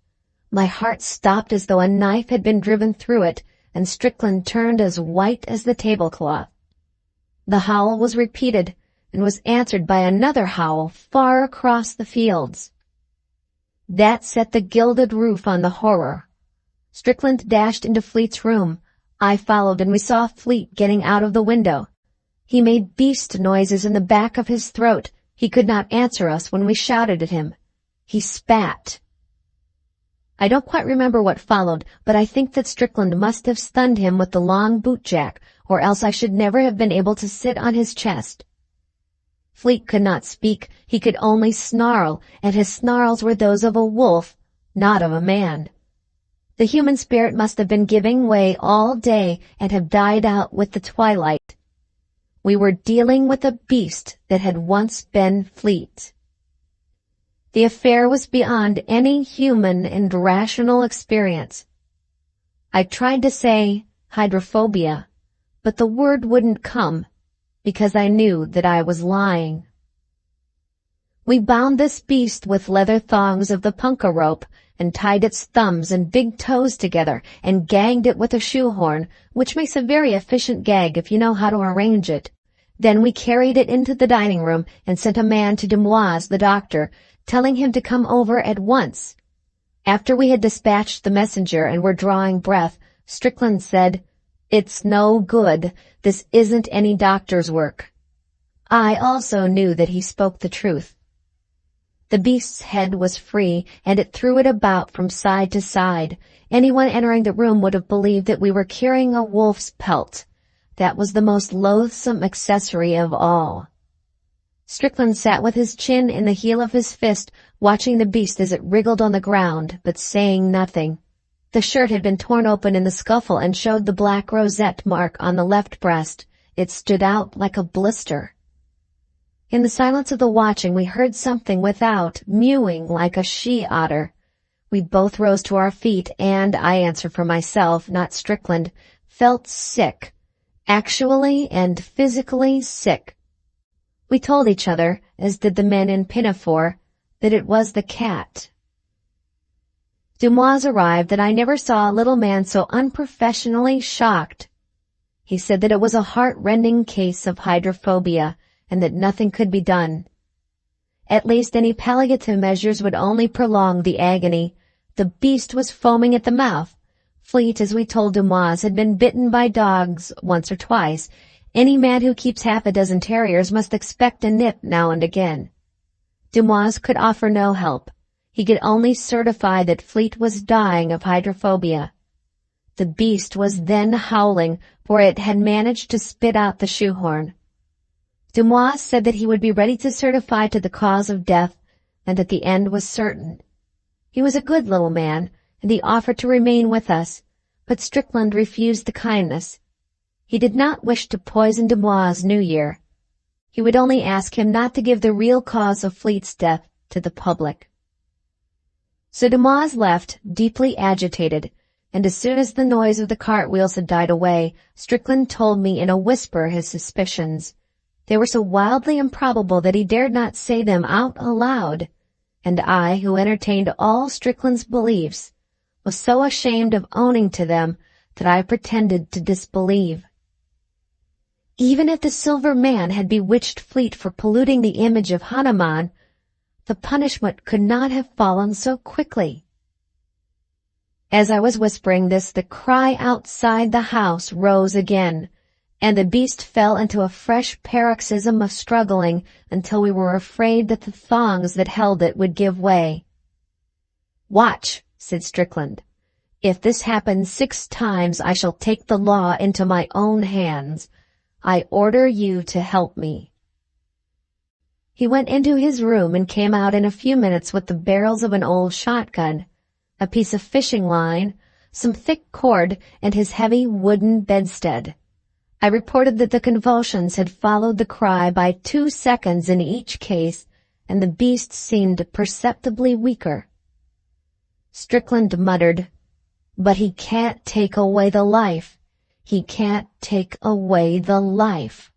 My heart stopped as though a knife had been driven through it, and Strickland turned as white as the tablecloth. The howl was repeated, and was answered by another howl far across the fields. That set the gilded roof on the horror. Strickland dashed into Fleet's room. I followed, and we saw Fleet getting out of the window. He made beast noises in the back of his throat. He could not answer us when we shouted at him. He spat. I don't quite remember what followed, but I think that Strickland must have stunned him with the long bootjack, or else I should never have been able to sit on his chest. Fleet could not speak, he could only snarl, and his snarls were those of a wolf, not of a man. The human spirit must have been giving way all day and have died out with the twilight. We were dealing with a beast that had once been Fleet. The affair was beyond any human and rational experience. I tried to say hydrophobia, but the word wouldn't come, because I knew that I was lying. We bound this beast with leather thongs of the punka rope, and tied its thumbs and big toes together, and gagged it with a shoehorn, which makes a very efficient gag if you know how to arrange it. Then we carried it into the dining room, and sent a man to Demoise, the doctor, telling him to come over at once. After we had dispatched the messenger and were drawing breath, Strickland said, "It's no good. This isn't any doctor's work." I also knew that he spoke the truth. The beast's head was free, and it threw it about from side to side. Anyone entering the room would have believed that we were carrying a wolf's pelt. That was the most loathsome accessory of all. Strickland sat with his chin in the heel of his fist, watching the beast as it wriggled on the ground, but saying nothing. The shirt had been torn open in the scuffle and showed the black rosette mark on the left breast. It stood out like a blister. In the silence of the watching, we heard something without, mewing like a she-otter. We both rose to our feet, and, I answer for myself, not Strickland, felt sick. Actually and physically sick. We told each other, as did the men in Pinafore, that it was the cat. Demoise arrived, and I never saw a little man so unprofessionally shocked. He said that it was a heart-rending case of hydrophobia and that nothing could be done. At least any palliative measures would only prolong the agony. The beast was foaming at the mouth. Fleet, as we told Dumoise, had been bitten by dogs once or twice. Any man who keeps half a dozen terriers must expect a nip now and again. Dumoise could offer no help. He could only certify that Fleet was dying of hydrophobia. The beast was then howling, for it had managed to spit out the shoehorn. Dumoise said that he would be ready to certify to the cause of death, and that the end was certain. He was a good little man, and he offered to remain with us, but Strickland refused the kindness. He did not wish to poison Dumoise' New Year. He would only ask him not to give the real cause of Fleet's death to the public. So Dumoise left, deeply agitated, and as soon as the noise of the cartwheels had died away, Strickland told me in a whisper his suspicions. They were so wildly improbable that he dared not say them out aloud, and I, who entertained all Strickland's beliefs, was so ashamed of owning to them that I pretended to disbelieve. Even if the Silver Man had bewitched Fleet for polluting the image of Hanuman, the punishment could not have fallen so quickly. As I was whispering this, the cry outside the house rose again, and the beast fell into a fresh paroxysm of struggling until we were afraid that the thongs that held it would give way. "Watch," said Strickland. "If this happens 6 times, I shall take the law into my own hands. I order you to help me." He went into his room and came out in a few minutes with the barrels of an old shotgun, a piece of fishing line, some thick cord, and his heavy wooden bedstead. I reported that the convulsions had followed the cry by 2 seconds in each case, and the beast seemed perceptibly weaker. Strickland muttered, "But he can't take away the life. He can't take away the life."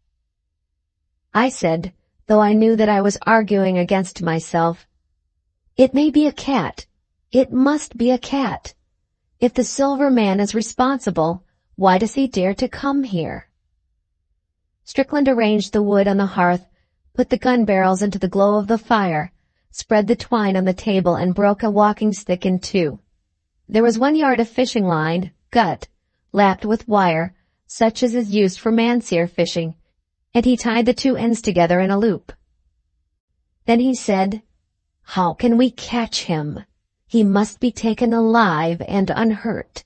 I said, though I knew that I was arguing against myself, "It may be a cat. It must be a cat. If the Silver Man is responsible, why does he dare to come here?" Strickland arranged the wood on the hearth, put the gun barrels into the glow of the fire, spread the twine on the table, and broke a walking stick in 2. There was 1 yard of fishing line, gut, lapped with wire, such as is used for manseer fishing, and he tied the 2 ends together in a loop. Then he said, "How can we catch him? He must be taken alive and unhurt."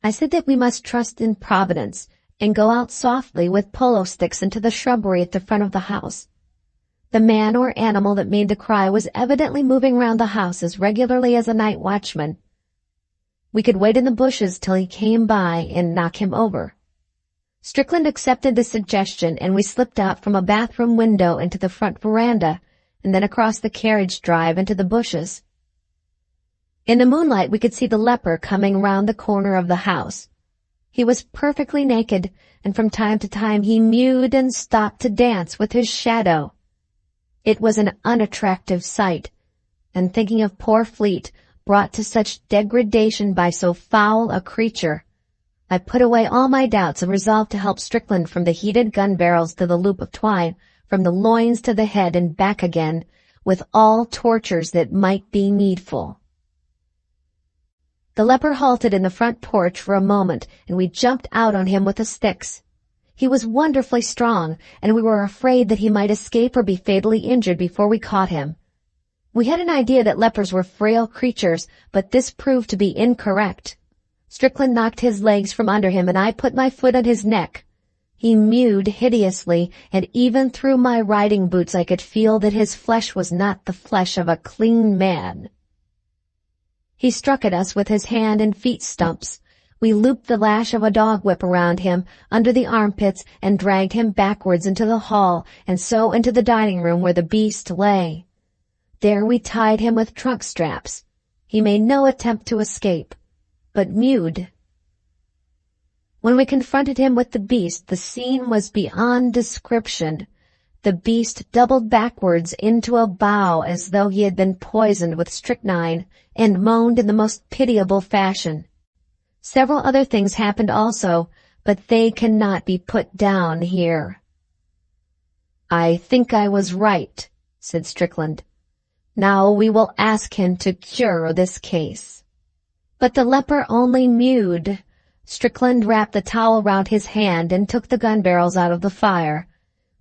I said that we must trust in Providence and go out softly with polo sticks into the shrubbery at the front of the house. The man or animal that made the cry was evidently moving round the house as regularly as a night watchman. We could wait in the bushes till he came by and knock him over. Strickland accepted the suggestion, and we slipped out from a bathroom window into the front veranda, and then across the carriage drive into the bushes. In the moonlight we could see the leper coming round the corner of the house. He was perfectly naked, and from time to time he mewed and stopped to dance with his shadow. It was an unattractive sight, and thinking of poor Fleet, brought to such degradation by so foul a creature, I put away all my doubts and resolved to help Strickland from the heated gun barrels to the loop of twine, from the loins to the head and back again, with all tortures that might be needful. The leper halted in the front porch for a moment, and we jumped out on him with the sticks. He was wonderfully strong, and we were afraid that he might escape or be fatally injured before we caught him. We had an idea that lepers were frail creatures, but this proved to be incorrect. Strickland knocked his legs from under him, and I put my foot on his neck. He mewed hideously, and even through my riding boots I could feel that his flesh was not the flesh of a clean man. He struck at us with his hand and feet stumps. We looped the lash of a dog whip around him, under the armpits, and dragged him backwards into the hall, and so into the dining room where the beast lay. There we tied him with trunk straps. He made no attempt to escape, but mewed. When we confronted him with the beast, the scene was beyond description. The beast doubled backwards into a bow as though he had been poisoned with strychnine, and moaned in the most pitiable fashion. Several other things happened also, but they cannot be put down here." "I think I was right," said Strickland. "Now we will ask him to cure this case." But the leper only mewed. Strickland wrapped the towel round his hand and took the gun barrels out of the fire.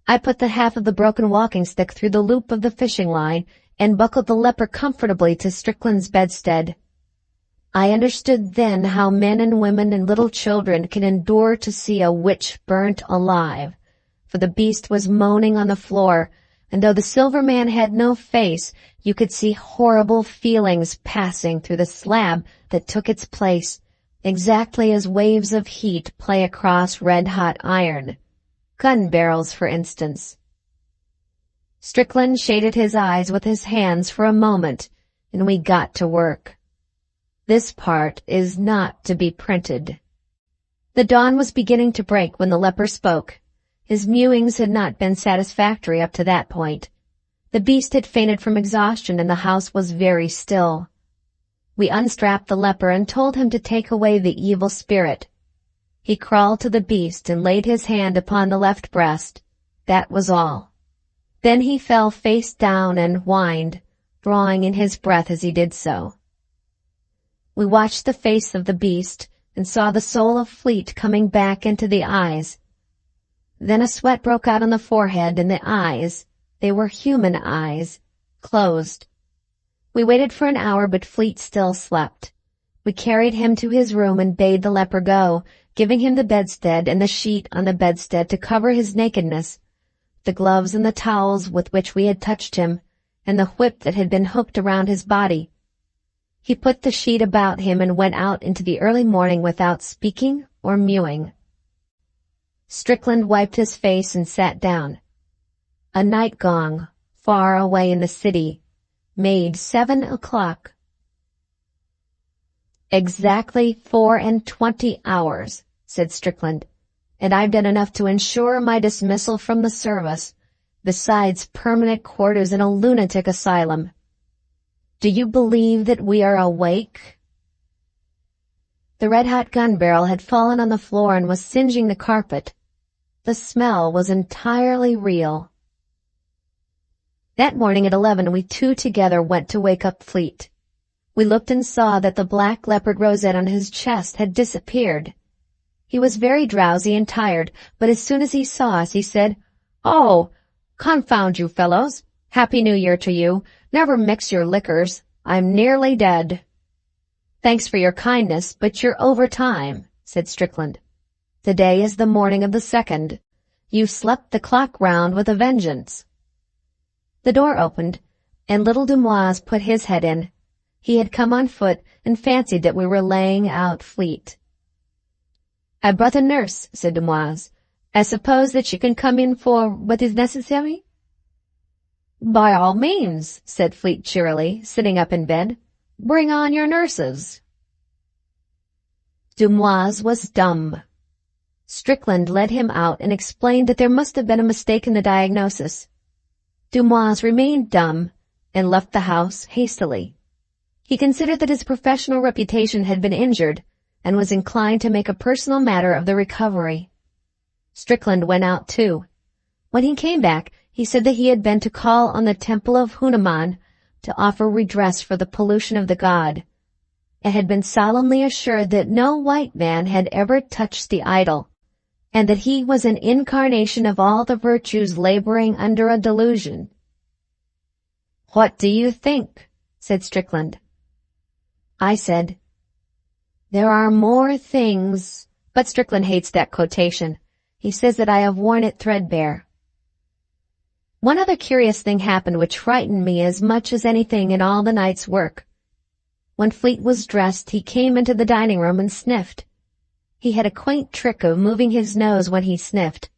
I put the half of the broken walking stick through the loop of the fishing line and buckled the leper comfortably to Strickland's bedstead. I understood then how men and women and little children can endure to see a witch burnt alive, for the beast was moaning on the floor, and though the silver man had no face, you could see horrible feelings passing through the slab that took its place, exactly as waves of heat play across red-hot iron. Gun barrels, for instance. Strickland shaded his eyes with his hands for a moment, and we got to work. This part is not to be printed. The dawn was beginning to break when the leper spoke. His mewings had not been satisfactory up to that point. The beast had fainted from exhaustion and the house was very still. We unstrapped the leper and told him to take away the evil spirit. He crawled to the beast and laid his hand upon the left breast. That was all. Then he fell face down and whined, drawing in his breath as he did so. We watched the face of the beast and saw the soul of Fleet coming back into the eyes. Then a sweat broke out on the forehead, and the eyes, they were human eyes, closed. We waited for an hour, but Fleet still slept. We carried him to his room and bade the leper go, giving him the bedstead and the sheet on the bedstead to cover his nakedness, the gloves and the towels with which we had touched him, and the whip that had been hooked around his body. He put the sheet about him and went out into the early morning without speaking or mewing. Strickland wiped his face and sat down. A night gong, far away in the city, made 7 o'clock. "Exactly 24 hours, said Strickland, "and I've done enough to ensure my dismissal from the service, besides permanent quarters in a lunatic asylum. Do you believe that we are awake?" The red-hot gun barrel had fallen on the floor and was singeing the carpet. The smell was entirely real. That morning at 11 we two together went to wake up Fleet. We looked and saw that the black leopard rosette on his chest had disappeared. He was very drowsy and tired, but as soon as he saw us he said, "Oh, confound you fellows! Happy New Year to you! Never mix your liquors. I'm nearly dead." "Thanks for your kindness, but you're over time," said Strickland. "Today is the morning of the 2nd. You've slept the clock round with a vengeance." The door opened, and little Dumoise put his head in. He had come on foot and fancied that we were laying out Fleet. "I brought a nurse," said Dumoise. "I suppose that she can come in for what is necessary?" "By all means," said Fleet cheerily, sitting up in bed. "Bring on your nurses." Dumoise was dumb. Strickland led him out and explained that there must have been a mistake in the diagnosis. Dumoise remained dumb and left the house hastily. He considered that his professional reputation had been injured and was inclined to make a personal matter of the recovery. Strickland went out too. When he came back, he said that he had been to call on the temple of Hanuman to offer redress for the pollution of the god, and had been solemnly assured that no white man had ever touched the idol, and that he was an incarnation of all the virtues laboring under a delusion. "What do you think?" said Strickland. I said, "There are more things," but Strickland hates that quotation. He says that I have worn it threadbare. One other curious thing happened which frightened me as much as anything in all the night's work. When Fleet was dressed, he came into the dining room and sniffed. He had a quaint trick of moving his nose when he sniffed.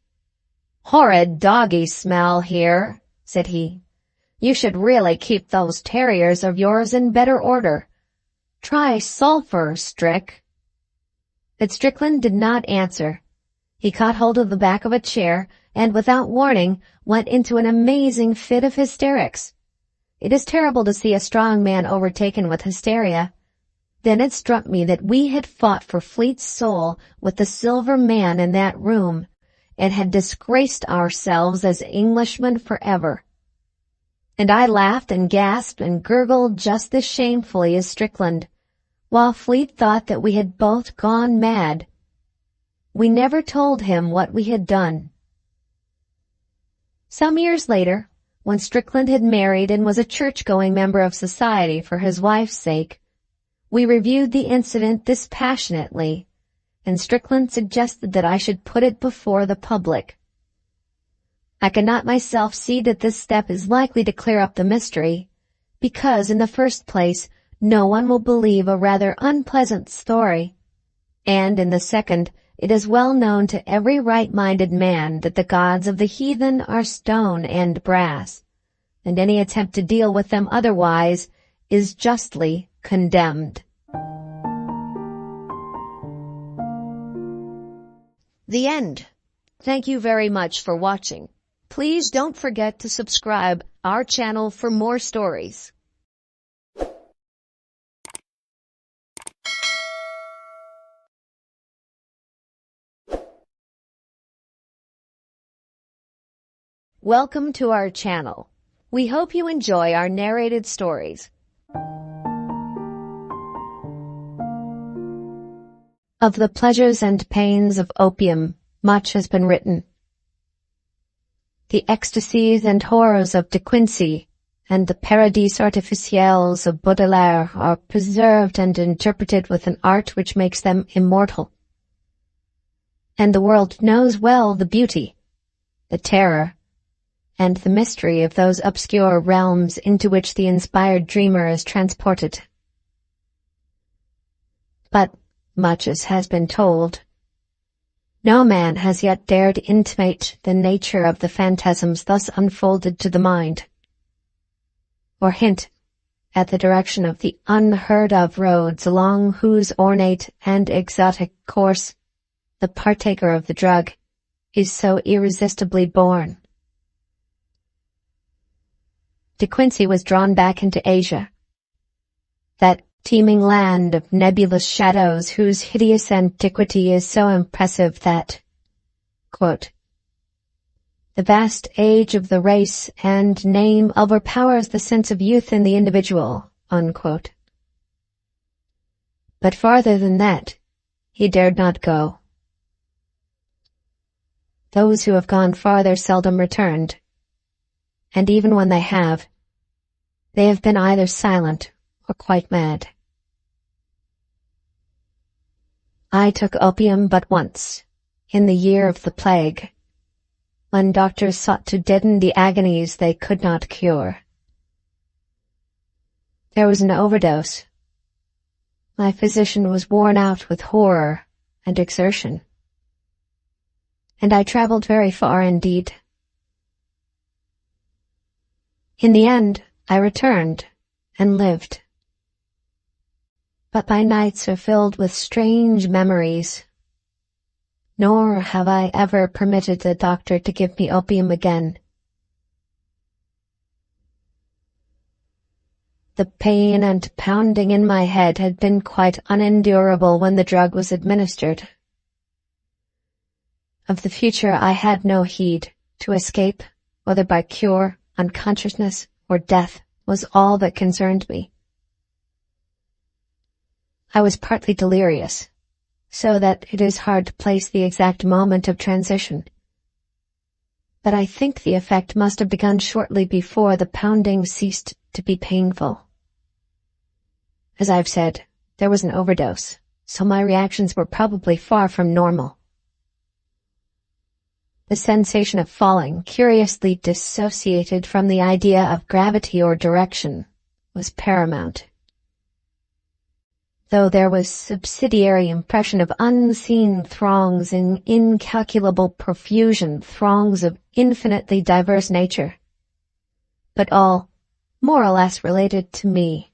"Horrid doggy smell here," said he. "You should really keep those terriers of yours in better order. Try sulphur, Strick." But Strickland did not answer. He caught hold of the back of a chair and, without warning, went into an amazing fit of hysterics. It is terrible to see a strong man overtaken with hysteria. Then it struck me that we had fought for Fleet's soul with the silver man in that room, and had disgraced ourselves as Englishmen forever. And I laughed and gasped and gurgled just as shamefully as Strickland, while Fleet thought that we had both gone mad. We never told him what we had done. Some years later, when Strickland had married and was a church-going member of society for his wife's sake, we reviewed the incident dispassionately, and Strickland suggested that I should put it before the public. I cannot myself see that this step is likely to clear up the mystery, because in the first place, no one will believe a rather unpleasant story, and in the second, it is well known to every right-minded man that the gods of the heathen are stone and brass, and any attempt to deal with them otherwise is justly condemned. The end. Thank you very much for watching. Please don't forget to subscribe our channel for more stories. Welcome to our channel. We hope you enjoy our narrated stories. Of the pleasures and pains of opium, much has been written. The ecstasies and horrors of De Quincey and the paradis artificiels of Baudelaire are preserved and interpreted with an art which makes them immortal. And the world knows well the beauty, the terror, and the mystery of those obscure realms into which the inspired dreamer is transported. But, much as has been told, no man has yet dared intimate the nature of the phantasms thus unfolded to the mind, or hint at the direction of the unheard-of roads along whose ornate and exotic course the partaker of the drug is so irresistibly borne. De Quincey was drawn back into Asia, that teeming land of nebulous shadows whose hideous antiquity is so impressive that, quote, the vast age of the race and name overpowers the sense of youth in the individual, unquote. But farther than that, he dared not go. Those who have gone farther seldom returned, and even when they have been either silent or quite mad. I took opium but once, in the year of the plague, when doctors sought to deaden the agonies they could not cure. There was an overdose. My physician was worn out with horror and exertion, and I traveled very far indeed. In the end, I returned and lived. But my nights are filled with strange memories, nor have I ever permitted the doctor to give me opium again. The pain and pounding in my head had been quite unendurable when the drug was administered. Of the future I had no heed. To escape, whether by cure, unconsciousness, or death, was all that concerned me. I was partly delirious, so that it is hard to place the exact moment of transition. But I think the effect must have begun shortly before the pounding ceased to be painful. As I've said, there was an overdose, so my reactions were probably far from normal. The sensation of falling, curiously dissociated from the idea of gravity or direction, was paramount. Though there was subsidiary impression of unseen throngs in incalculable profusion, throngs of infinitely diverse nature, but all more or less related to me.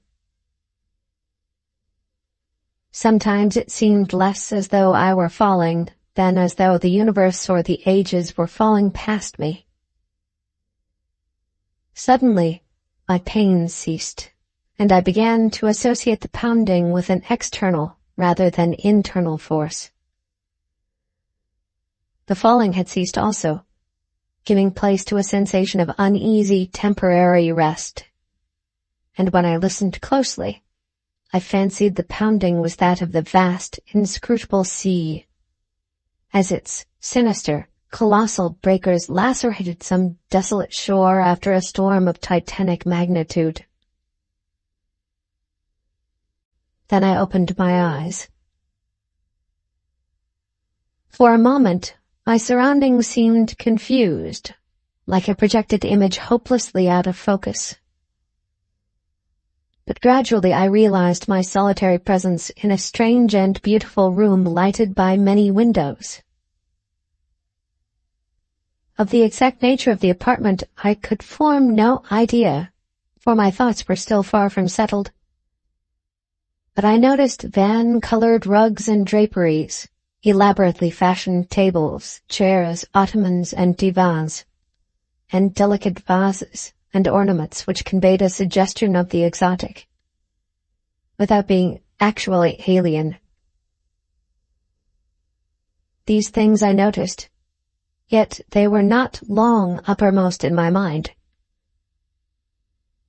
Sometimes it seemed less as though I were falling than as though the universe or the ages were falling past me. Suddenly, my pain ceased, and I began to associate the pounding with an external rather than internal force. The falling had ceased also, giving place to a sensation of uneasy, temporary rest. And when I listened closely, I fancied the pounding was that of the vast, inscrutable sea, as its sinister, colossal breakers lacerated some desolate shore after a storm of titanic magnitude. Then I opened my eyes. For a moment, my surroundings seemed confused, like a projected image hopelessly out of focus. But gradually I realized my solitary presence in a strange and beautiful room lighted by many windows. Of the exact nature of the apartment I could form no idea, for my thoughts were still far from settled. But I noticed van-colored rugs and draperies, elaborately fashioned tables, chairs, ottomans, and divans, and delicate vases and ornaments which conveyed a suggestion of the exotic, without being actually alien. These things I noticed, yet they were not long uppermost in my mind.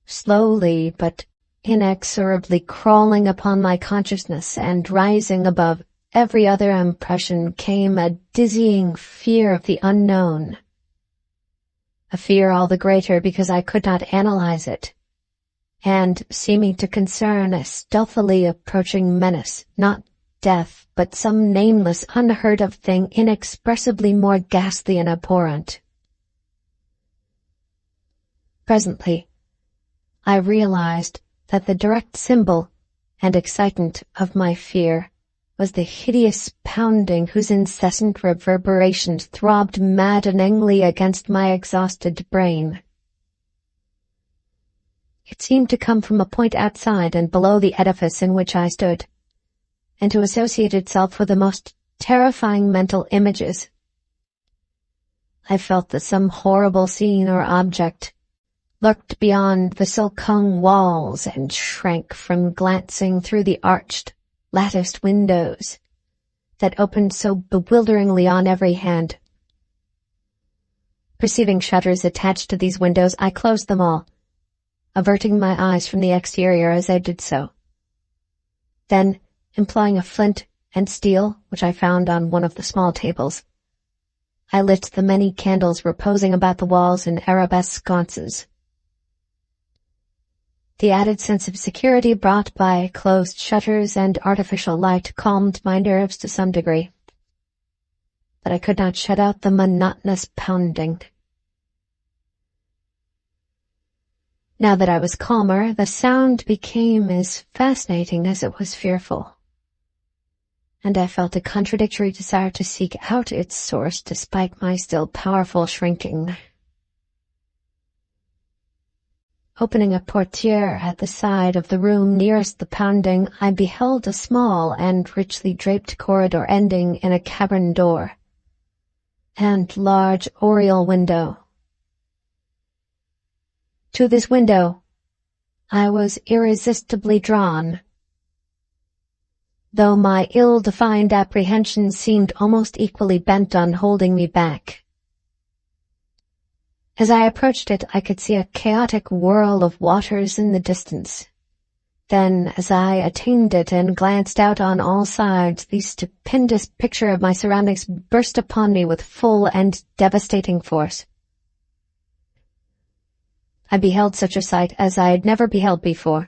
Slowly but inexorably crawling upon my consciousness and rising above every other impression came a dizzying fear of the unknown. A fear all the greater because I could not analyze it, and seeming to concern a stealthily approaching menace, not death, but some nameless, unheard-of thing inexpressibly more ghastly and abhorrent. Presently, I realized that the direct symbol and excitant of my fear was the hideous pounding whose incessant reverberations throbbed maddeningly against my exhausted brain. It seemed to come from a point outside and below the edifice in which I stood, and to associate itself with the most terrifying mental images. I felt that some horrible scene or object lurked beyond the silk-hung walls and shrank from glancing through the arched, latticed windows that opened so bewilderingly on every hand. Perceiving shutters attached to these windows, I closed them all, averting my eyes from the exterior as I did so. Then, employing a flint and steel which I found on one of the small tables, I lit the many candles reposing about the walls in arabesque sconces. The added sense of security brought by closed shutters and artificial light calmed my nerves to some degree, but I could not shut out the monotonous pounding. Now that I was calmer, the sound became as fascinating as it was fearful, and I felt a contradictory desire to seek out its source despite my still powerful shrinking. Opening a portiere at the side of the room nearest the pounding, I beheld a small and richly draped corridor ending in a cavern door and large oriel window. To this window I was irresistibly drawn, though my ill-defined apprehensions seemed almost equally bent on holding me back. As I approached it, I could see a chaotic whirl of waters in the distance. Then, as I attained it and glanced out on all sides, the stupendous picture of my surroundings burst upon me with full and devastating force. I beheld such a sight as I had never beheld before,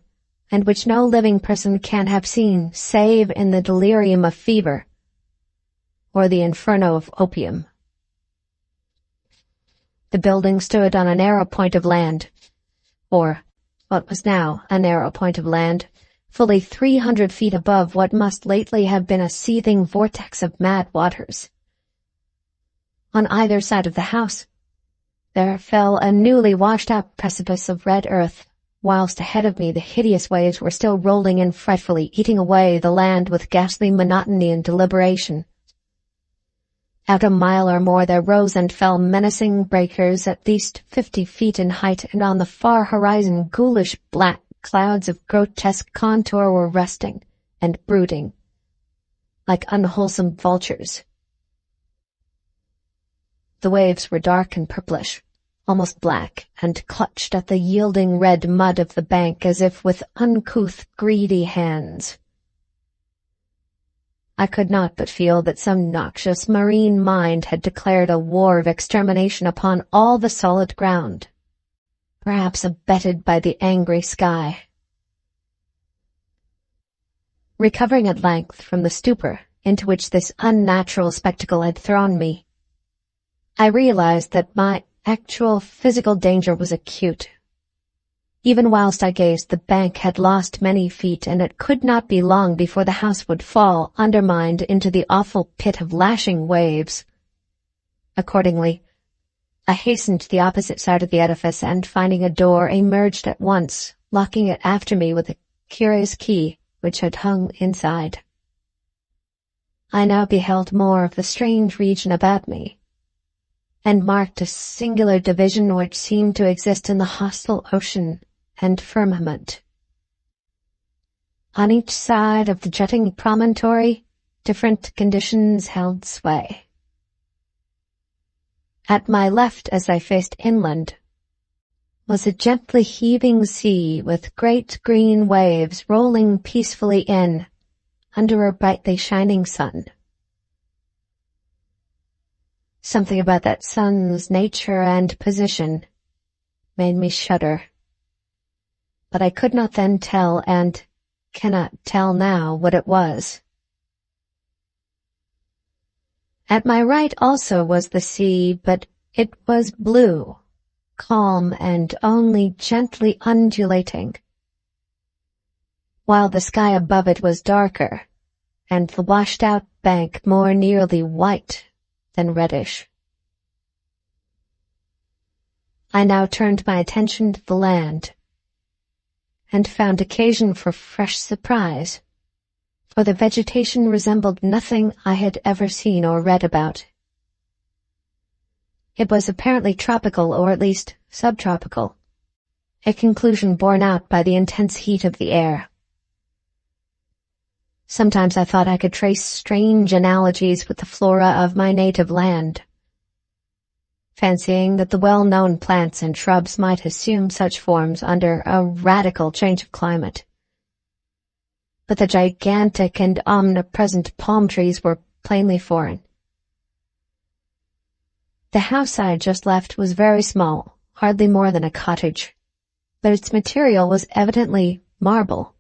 and which no living person can have seen save in the delirium of fever or the inferno of opium. The building stood on a narrow point of land, or what was now a narrow point of land, fully 300 feet above what must lately have been a seething vortex of mad waters. On either side of the house, there fell a newly washed-out precipice of red earth, whilst ahead of me the hideous waves were still rolling in frightfully, eating away the land with ghastly monotony and deliberation. Out a mile or more there rose and fell menacing breakers at least 50 feet in height, and on the far horizon ghoulish black clouds of grotesque contour were resting and brooding, like unwholesome vultures. The waves were dark and purplish, almost black, and clutched at the yielding red mud of the bank as if with uncouth, greedy hands. I could not but feel that some noxious marine mind had declared a war of extermination upon all the solid ground, perhaps abetted by the angry sky. Recovering at length from the stupor into which this unnatural spectacle had thrown me, I realized that my actual physical danger was acute. Even whilst I gazed, the bank had lost many feet, and it could not be long before the house would fall, undermined, into the awful pit of lashing waves. Accordingly, I hastened to the opposite side of the edifice, and finding a door, emerged at once, locking it after me with a curious key which had hung inside. I now beheld more of the strange region about me, and marked a singular division which seemed to exist in the hostile ocean and firmament. On each side of the jutting promontory, different conditions held sway. At my left, as I faced inland, was a gently heaving sea with great green waves rolling peacefully in under a brightly shining sun. Something about that sun's nature and position made me shudder, but I could not then tell, and cannot tell now, what it was. At my right also was the sea, but it was blue, calm, and only gently undulating, while the sky above it was darker, and the washed-out bank more nearly white than reddish. I now turned my attention to the land, and found occasion for fresh surprise, for the vegetation resembled nothing I had ever seen or read about. It was apparently tropical, or at least subtropical, a conclusion borne out by the intense heat of the air. Sometimes I thought I could trace strange analogies with the flora of my native land, fancying that the well-known plants and shrubs might assume such forms under a radical change of climate. But the gigantic and omnipresent palm trees were plainly foreign. The house I had just left was very small, hardly more than a cottage, but its material was evidently marble,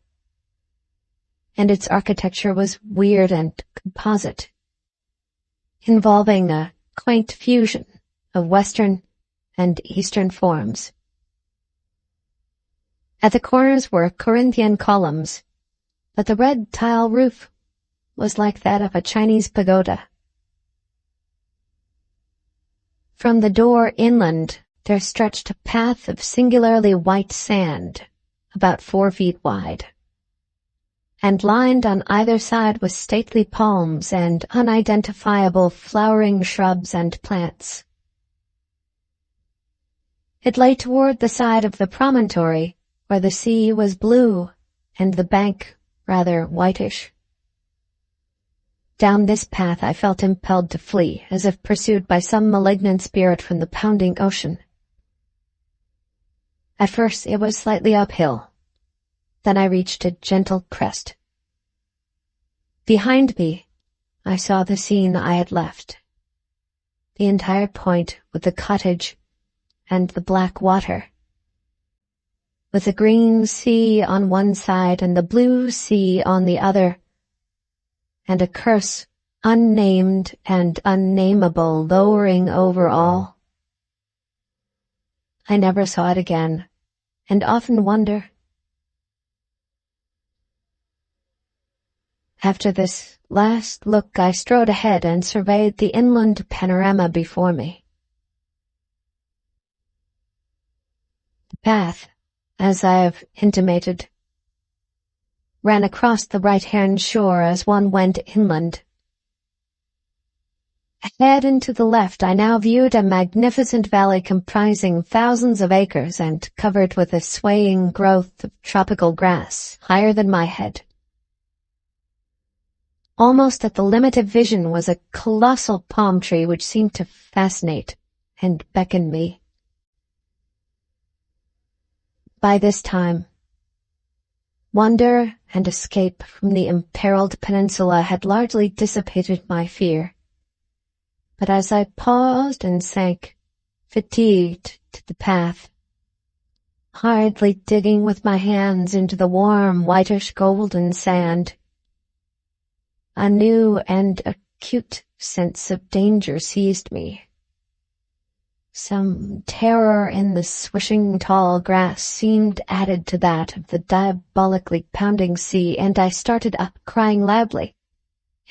and its architecture was weird and composite, involving a quaint fusion of Western and Eastern forms. At the corners were Corinthian columns, but the red tile roof was like that of a Chinese pagoda. From the door inland there stretched a path of singularly white sand, about 4 feet wide, and lined on either side with stately palms and unidentifiable flowering shrubs and plants. It lay toward the side of the promontory, where the sea was blue and the bank rather whitish. Down this path I felt impelled to flee, as if pursued by some malignant spirit from the pounding ocean. At first it was slightly uphill. Then I reached a gentle crest. Behind me, I saw the scene I had left. The entire point with the cottage and the black water, with the green sea on one side and the blue sea on the other, and a curse unnamed and unnameable lowering over all. I never saw it again, and often wonder. After this last look, I strode ahead and surveyed the inland panorama before me. The path, as I have intimated, ran across the right-hand shore as one went inland. Ahead and to the left I now viewed a magnificent valley comprising thousands of acres and covered with a swaying growth of tropical grass higher than my head. Almost at the limit of vision was a colossal palm tree which seemed to fascinate and beckon me. By this time, wonder and escape from the imperiled peninsula had largely dissipated my fear. But as I paused and sank, fatigued, to the path, hardly digging with my hands into the warm, whitish golden sand, a new and acute sense of danger seized me. Some terror in the swishing tall grass seemed added to that of the diabolically pounding sea, and I started up, crying loudly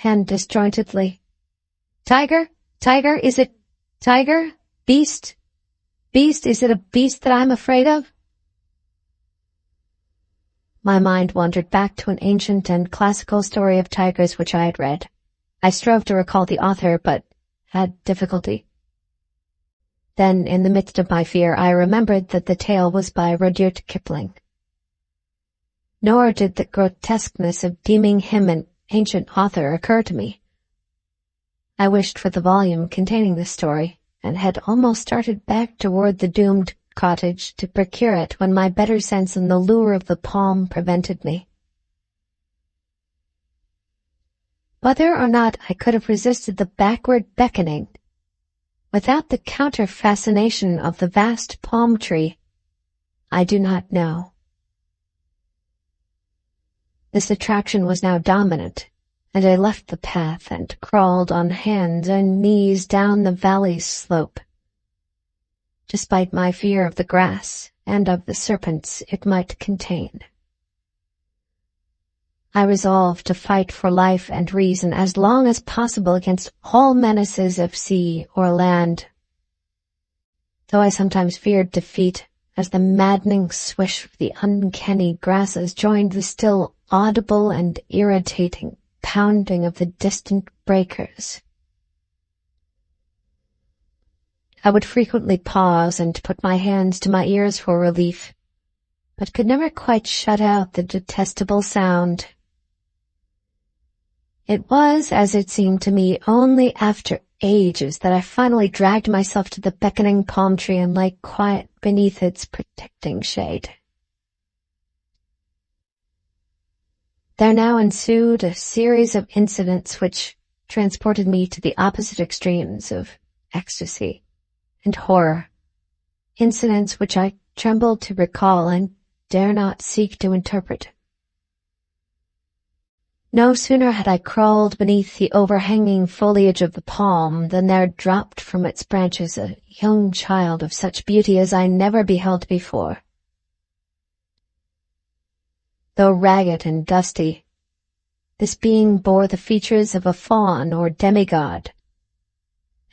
and disjointedly, "Tiger! Tiger, is it tiger? Beast? Beast, is it a beast that I'm afraid of?" My mind wandered back to an ancient and classical story of tigers which I had read. I strove to recall the author, but had difficulty. Then, in the midst of my fear, I remembered that the tale was by Rudyard Kipling. Nor did the grotesqueness of deeming him an ancient author occur to me. I wished for the volume containing the story, and had almost started back toward the doomed cottage to procure it when my better sense and the lure of the palm prevented me. Whether or not I could have resisted the backward beckoning, without the counter-fascination of the vast palm tree, I do not know. This attraction was now dominant, and I left the path and crawled on hands and knees down the valley's slope. Despite my fear of the grass and of the serpents it might contain, I resolved to fight for life and reason as long as possible against all menaces of sea or land, though I sometimes feared defeat as the maddening swish of the uncanny grasses joined the still audible and irritating pounding of the distant breakers. I would frequently pause and put my hands to my ears for relief, but could never quite shut out the detestable sound. It was, as it seemed to me, only after ages that I finally dragged myself to the beckoning palm tree and lay quiet beneath its protecting shade. There now ensued a series of incidents which transported me to the opposite extremes of ecstasy and horror, incidents which I trembled to recall and dare not seek to interpret. No sooner had I crawled beneath the overhanging foliage of the palm than there dropped from its branches a young child of such beauty as I never beheld before. Though ragged and dusty, this being bore the features of a faun or demigod,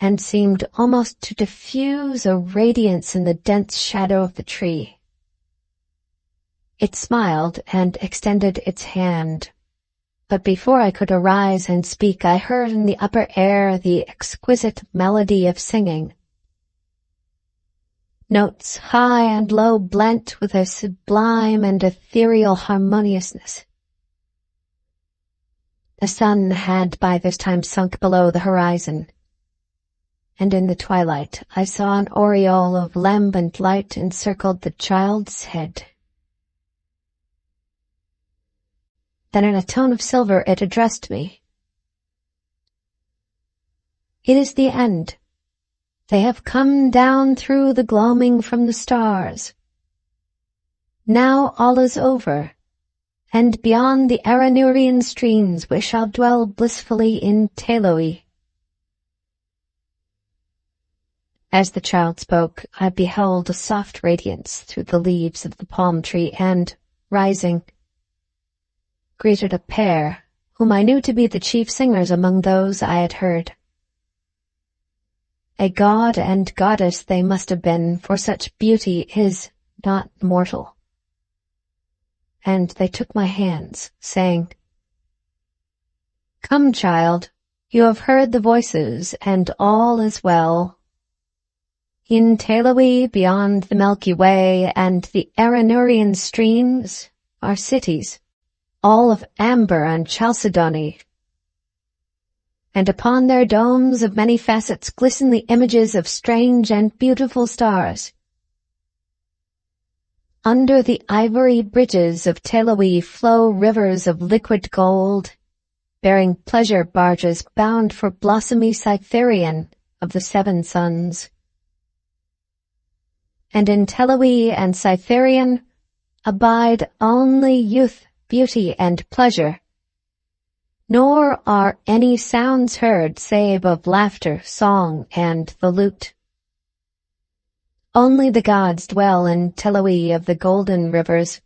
and seemed almost to diffuse a radiance in the dense shadow of the tree. It smiled and extended its hand, but before I could arise and speak, I heard in the upper air the exquisite melody of singing. Notes high and low blent with a sublime and ethereal harmoniousness. The sun had by this time sunk below the horizon, and in the twilight I saw an aureole of lambent light encircled the child's head. Then in a tone of silver it addressed me. "It is the end. They have come down through the gloaming from the stars. Now all is over, and beyond the Aranurian streams we shall dwell blissfully in Teloi." As the child spoke, I beheld a soft radiance through the leaves of the palm tree and, rising, greeted a pair whom I knew to be the chief singers among those I had heard. A god and goddess they must have been, for such beauty is not mortal. And they took my hands, saying, "Come, child, You have heard the voices, and all is well. In Teloe, beyond the Milky Way and the Aranurian streams, are cities, all of amber and chalcedony. And upon their domes of many facets glisten the images of strange and beautiful stars. Under the ivory bridges of Teloe flow rivers of liquid gold, bearing pleasure barges bound for blossomy Cytherean of the seven suns. And in Teloe and Cytherean abide only youth, beauty, and pleasure, nor are any sounds heard save of laughter, song, and the lute. Only the gods dwell in Teloe of the golden rivers,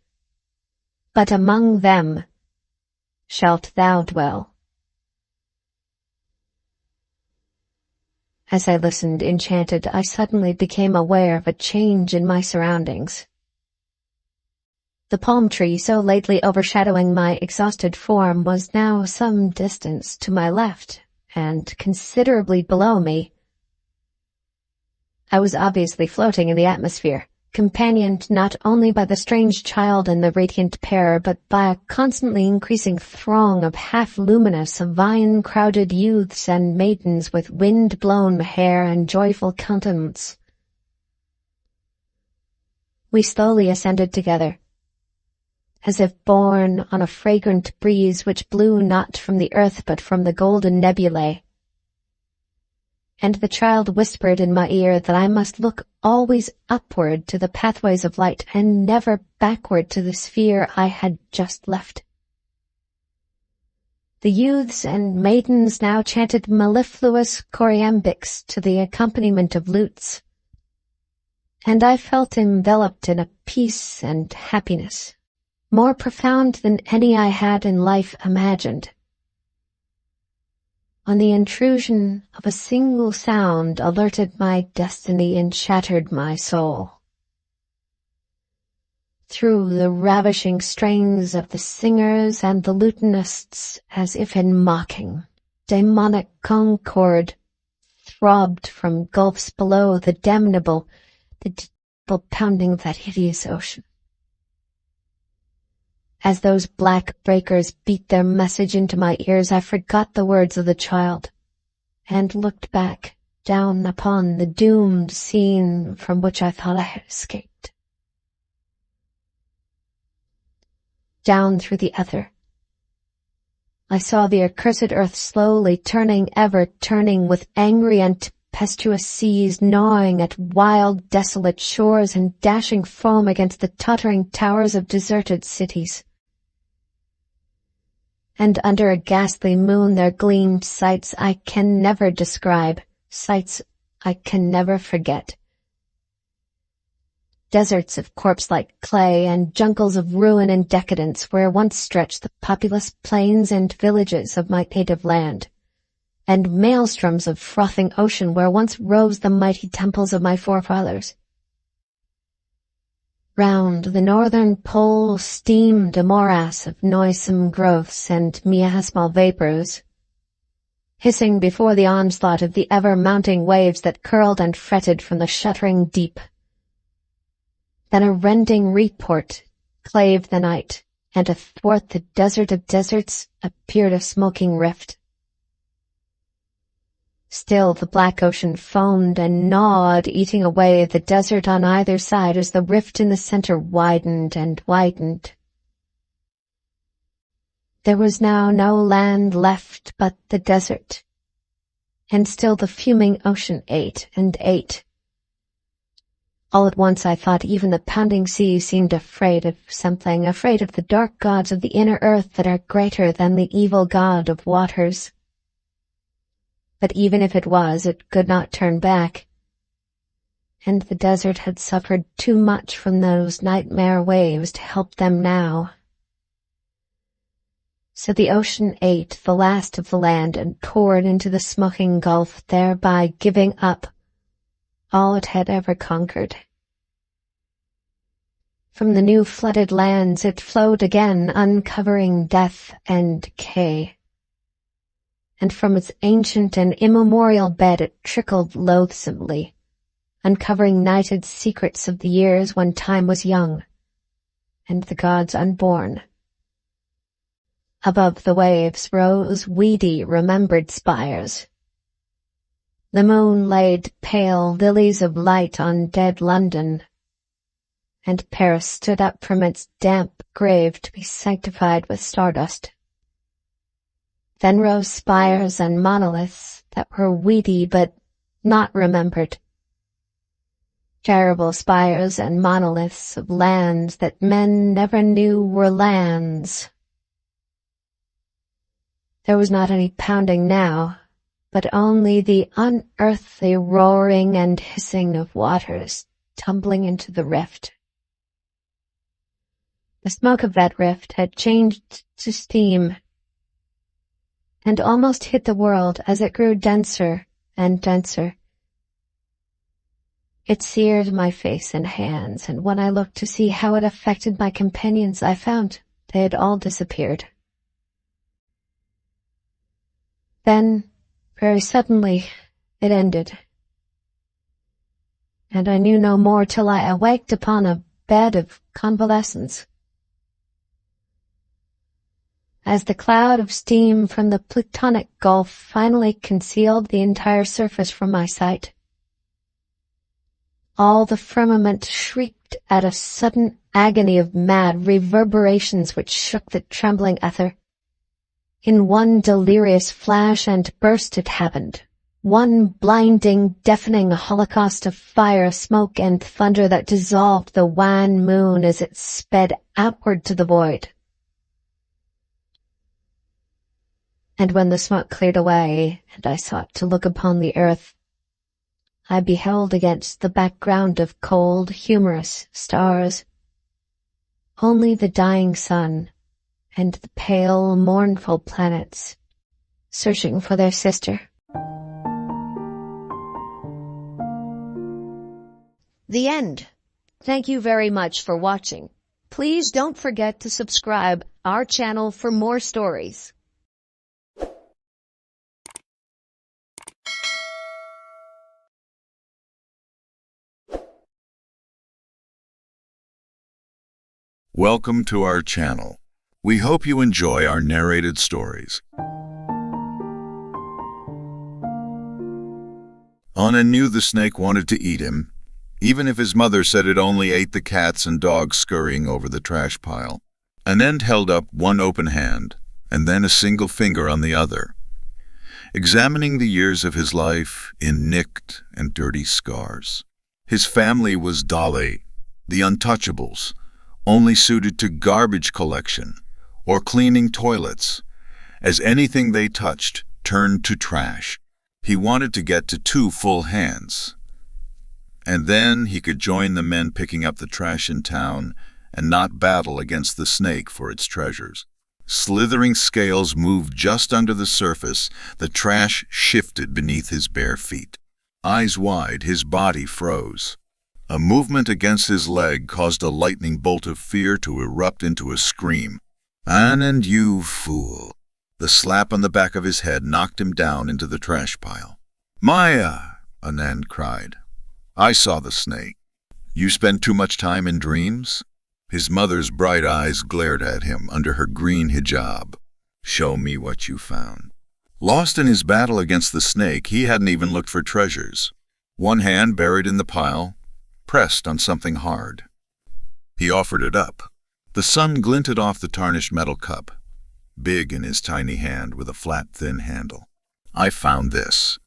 but among them shalt thou dwell. As I listened enchanted, I suddenly became aware of a change in my surroundings. The palm tree so lately overshadowing my exhausted form was now some distance to my left and considerably below me. I was obviously floating in the atmosphere, companioned not only by the strange child and the radiant pair, but by a constantly increasing throng of half-luminous, vine-crowded youths and maidens with wind-blown hair and joyful countenance. We slowly ascended together, as if borne on a fragrant breeze which blew not from the earth but from the golden nebulae. And the child whispered in my ear that I must look always upward to the pathways of light and never backward to the sphere I had just left. The youths and maidens now chanted mellifluous choriambics to the accompaniment of lutes, and I felt enveloped in a peace and happiness more profound than any I had in life imagined. On the intrusion of a single sound alerted my destiny and shattered my soul. Through the ravishing strains of the singers and the lutanists, as if in mocking, demonic concord throbbed from gulfs below the damnable pounding of that hideous ocean. As those black breakers beat their message into my ears, I forgot the words of the child, and looked back down upon the doomed scene from which I thought I had escaped. Down through the other, I saw the accursed earth slowly turning, ever turning, with angry and tempestuous seas gnawing at wild, desolate shores and dashing foam against the tottering towers of deserted cities. And under a ghastly moon there gleamed sights I can never describe, sights I can never forget. Deserts of corpse-like clay and jungles of ruin and decadence where once stretched the populous plains and villages of my native land, and maelstroms of frothing ocean where once rose the mighty temples of my forefathers. Round the northern pole steamed a morass of noisome growths and miasmal vapors, hissing before the onslaught of the ever-mounting waves that curled and fretted from the shuddering deep. Then a rending report clave the night, and athwart the desert of deserts appeared a smoking rift. Still the black ocean foamed and gnawed, eating away the desert on either side as the rift in the center widened and widened. There was now no land left but the desert, and still the fuming ocean ate and ate. All at once I thought even the pounding sea seemed afraid of something, afraid of the dark gods of the inner earth that are greater than the evil god of waters. But even if it was, it could not turn back, and the desert had suffered too much from those nightmare waves to help them now. So the ocean ate the last of the land and poured into the smoking gulf, thereby giving up all it had ever conquered. From the new flooded lands it flowed again, uncovering death and decay. and from its ancient and immemorial bed it trickled loathsomely, uncovering nighted secrets of the years when time was young, and the gods unborn. Above the waves rose weedy, remembered spires. The moon laid pale lilies of light on dead London, and Paris stood up from its damp grave to be sanctified with stardust. Then rose spires and monoliths that were weedy but not remembered. Terrible spires and monoliths of lands that men never knew were lands. There was not any pounding now, but only the unearthly roaring and hissing of waters tumbling into the rift. The smoke of that rift had changed to steam, and almost hid the world as it grew denser and denser. It seared my face and hands, and when I looked to see how it affected my companions, I found they had all disappeared. Then, very suddenly, it ended, and I knew no more till I awaked upon a bed of convalescence. As the cloud of steam from the Plutonic Gulf finally concealed the entire surface from my sight, all the firmament shrieked at a sudden agony of mad reverberations which shook the trembling ether. In one delirious flash and burst it happened, one blinding, deafening holocaust of fire, smoke, and thunder that dissolved the wan moon as it sped outward to the void. And when the smoke cleared away, and I sought to look upon the earth, I beheld against the background of cold, humorous stars only the dying sun and the pale, mournful planets searching for their sister. The end. Thank you very much for watching. Please don't forget to subscribe our channel for more stories. Welcome to our channel. We hope you enjoy our narrated stories. Anna knew the snake wanted to eat him, even if his mother said it only ate the cats and dogs scurrying over the trash pile. Anand held up one open hand, and then a single finger on the other, examining the years of his life in nicked and dirty scars. His family was Dale, the untouchables, only suited to garbage collection or cleaning toilets, as anything they touched turned to trash. He wanted to get to 2 full hands, and then he could join the men picking up the trash in town and not battle against the snake for its treasures. Slithering scales moved just under the surface. The trash shifted beneath his bare feet. Eyes wide, his body froze. A movement against his leg caused a lightning bolt of fear to erupt into a scream. "Anand, you fool!" The slap on the back of his head knocked him down into the trash pile. "Maya!" Anand cried. "I saw the snake. You spend too much time in dreams?" His mother's bright eyes glared at him under her green hijab. "Show me what you found." Lost in his battle against the snake, he hadn't even looked for treasures. One hand buried in the pile, pressed on something hard. He offered it up. The sun glinted off the tarnished metal cup, big in his tiny hand with a flat, thin handle. "I found this."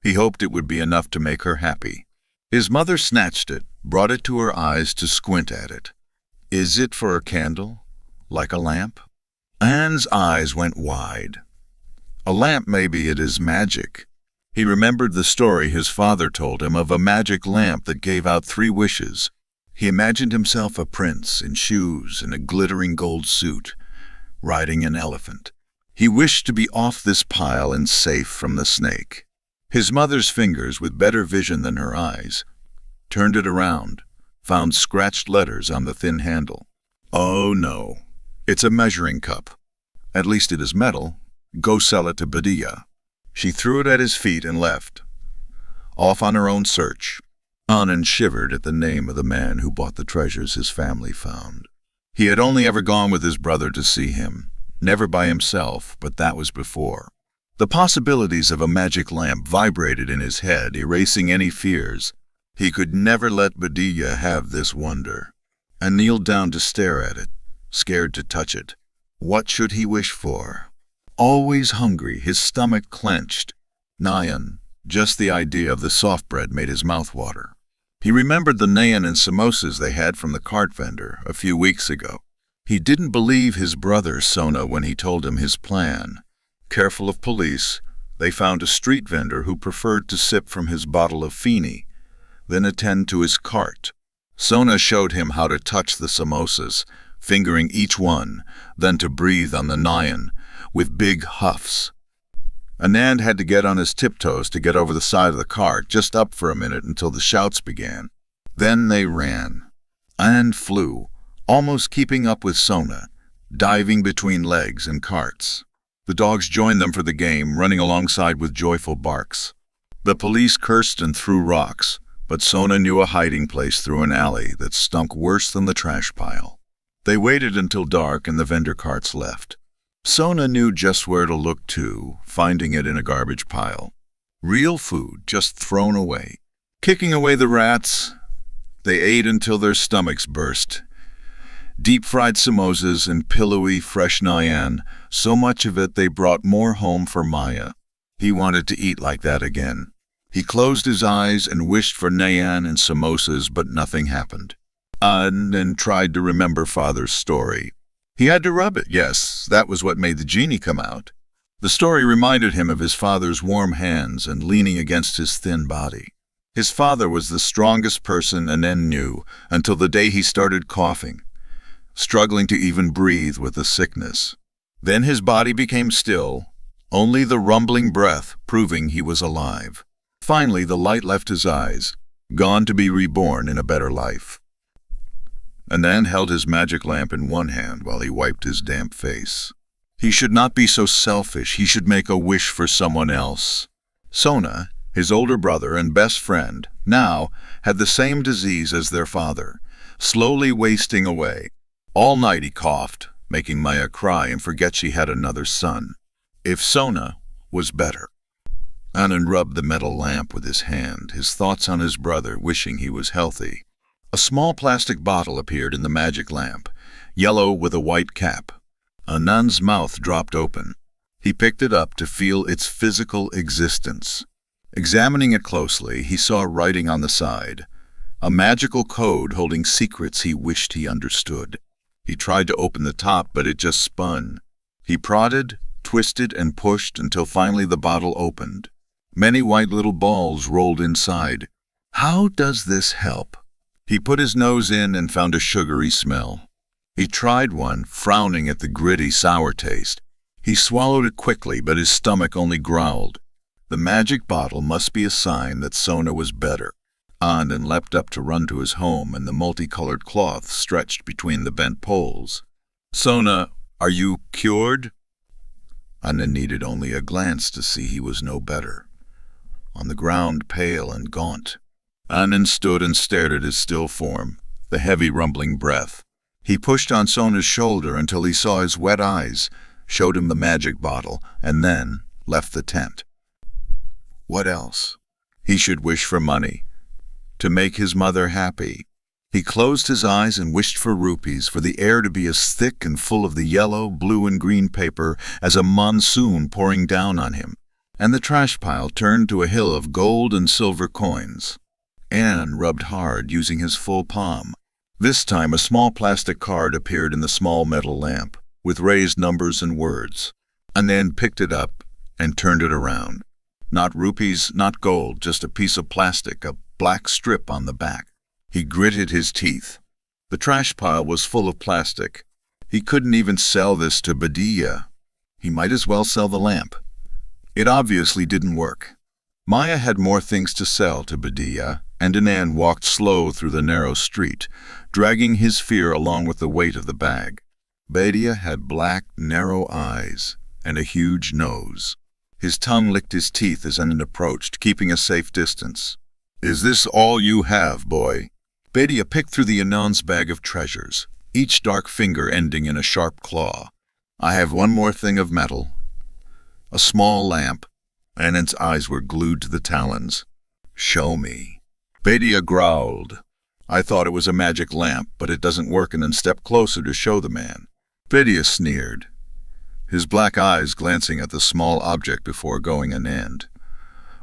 He hoped it would be enough to make her happy. His mother snatched it, brought it to her eyes to squint at it. "Is it for a candle? Like a lamp?" Anne's eyes went wide. A lamp, maybe it is magic. He remembered the story his father told him of a magic lamp that gave out 3 wishes. He imagined himself a prince in shoes and a glittering gold suit, riding an elephant. He wished to be off this pile and safe from the snake. His mother's fingers, with better vision than her eyes, turned it around, found scratched letters on the thin handle. "Oh no, it's a measuring cup. At least it is metal. Go sell it to Badia." She threw it at his feet and left, off on her own search. Anand shivered at the name of the man who bought the treasures his family found. He had only ever gone with his brother to see him, never by himself, but that was before. The possibilities of a magic lamp vibrated in his head, erasing any fears. He could never let Badiya have this wonder, and kneeled down to stare at it, scared to touch it. What should he wish for? Always hungry, his stomach clenched. Nayan, just the idea of the soft bread made his mouth water. He remembered the nayan and samosas they had from the cart vendor a few weeks ago. He didn't believe his brother Sona when he told him his plan. Careful of police, they found a street vendor who preferred to sip from his bottle of feeny, then attend to his cart. Sona showed him how to touch the samosas, fingering each one, then to breathe on the nayan, with big huffs. Anand had to get on his tiptoes to get over the side of the cart, just up for a minute until the shouts began. Then they ran. Anand flew, almost keeping up with Sona, diving between legs and carts. The dogs joined them for the game, running alongside with joyful barks. The police cursed and threw rocks, but Sona knew a hiding place through an alley that stunk worse than the trash pile. They waited until dark and the vendor carts left. Sona knew just where to look too, finding it in a garbage pile. Real food, just thrown away. Kicking away the rats, they ate until their stomachs burst. Deep-fried samosas and pillowy, fresh nayan, so much of it they brought more home for Maya. He wanted to eat like that again. He closed his eyes and wished for nayan and samosas, but nothing happened. Anand tried to remember father's story. He had to rub it, yes, that was what made the genie come out. The story reminded him of his father's warm hands and leaning against his thin body. His father was the strongest person Anand knew until the day he started coughing, struggling to even breathe with the sickness. Then his body became still, only the rumbling breath proving he was alive. Finally, the light left his eyes, gone to be reborn in a better life. Anand held his magic lamp in one hand while he wiped his damp face. He should not be so selfish. He should make a wish for someone else. Sona, his older brother and best friend, now had the same disease as their father, slowly wasting away. All night he coughed, making Maya cry and forget she had another son. If Sona was better. Anand rubbed the metal lamp with his hand, his thoughts on his brother, wishing he was healthy. A small plastic bottle appeared in the magic lamp, yellow with a white cap. Anand's mouth dropped open. He picked it up to feel its physical existence. Examining it closely, he saw writing on the side, a magical code holding secrets he wished he understood. He tried to open the top, but it just spun. He prodded, twisted, and pushed until finally the bottle opened. Many white little balls rolled inside. How does this help? He put his nose in and found a sugary smell. He tried one, frowning at the gritty, sour taste. He swallowed it quickly, but his stomach only growled. The magic bottle must be a sign that Sona was better. Anand leapt up to run to his home and the multicolored cloth stretched between the bent poles. "Sona, are you cured?" Anand needed only a glance to see he was no better. On the ground, pale and gaunt, Anand stood and stared at his still form, the heavy rumbling breath. He pushed on Sona's shoulder until he saw his wet eyes, showed him the magic bottle, and then left the tent. What else? He should wish for money, to make his mother happy. He closed his eyes and wished for rupees, for the air to be as thick and full of the yellow, blue, and green paper as a monsoon pouring down on him, and the trash pile turned to a hill of gold and silver coins. Anand rubbed hard, using his full palm. This time a small plastic card appeared in the small metal lamp, with raised numbers and words. Anand picked it up and turned it around. Not rupees, not gold, just a piece of plastic, a black strip on the back. He gritted his teeth. The trash pile was full of plastic. He couldn't even sell this to Badiya. He might as well sell the lamp. It obviously didn't work. Maya had more things to sell to Badiya, and Anand walked slow through the narrow street, dragging his fear along with the weight of the bag. Badiya had black, narrow eyes and a huge nose. His tongue licked his teeth as Anand approached, keeping a safe distance. "Is this all you have, boy?" Bedia picked through the Anand's bag of treasures, each dark finger ending in a sharp claw. "I have one more thing of metal. A small lamp." Anand's eyes were glued to the talons. "Show me." Bedia growled. "I thought it was a magic lamp, but it doesn't work," and then stepped closer to show the man. Bedia sneered, his black eyes glancing at the small object before going Anand,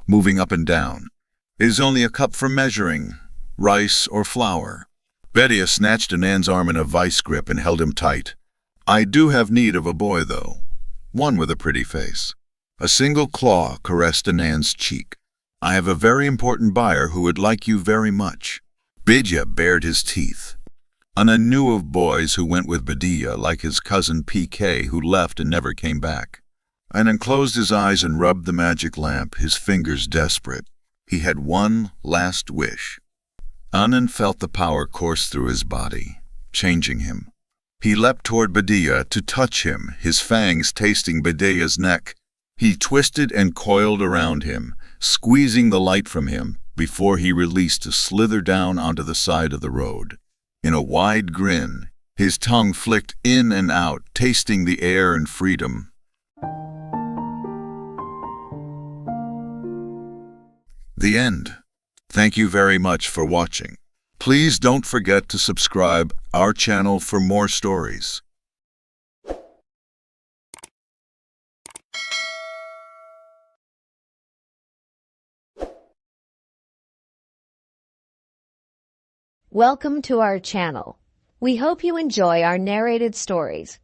moving up and down. "It is only a cup for measuring rice or flour." Bedia snatched Anand's arm in a vice grip and held him tight. "I do have need of a boy, though. One with a pretty face." A single claw caressed Anand's cheek. "I have a very important buyer who would like you very much." Bedia bared his teeth. Anand knew of boys who went with Bedia, like his cousin PK, who left and never came back. Anand closed his eyes and rubbed the magic lamp, his fingers desperate. He had one last wish. Anand felt the power course through his body, changing him. He leapt toward Bedia to touch him, his fangs tasting Bedia's neck. He twisted and coiled around him, squeezing the light from him, before he released to slither down onto the side of the road. In a wide grin, his tongue flicked in and out, tasting the air and freedom. The end. Thank you very much for watching. Please don't forget to subscribe our channel for more stories. Welcome to our channel. We hope you enjoy our narrated stories.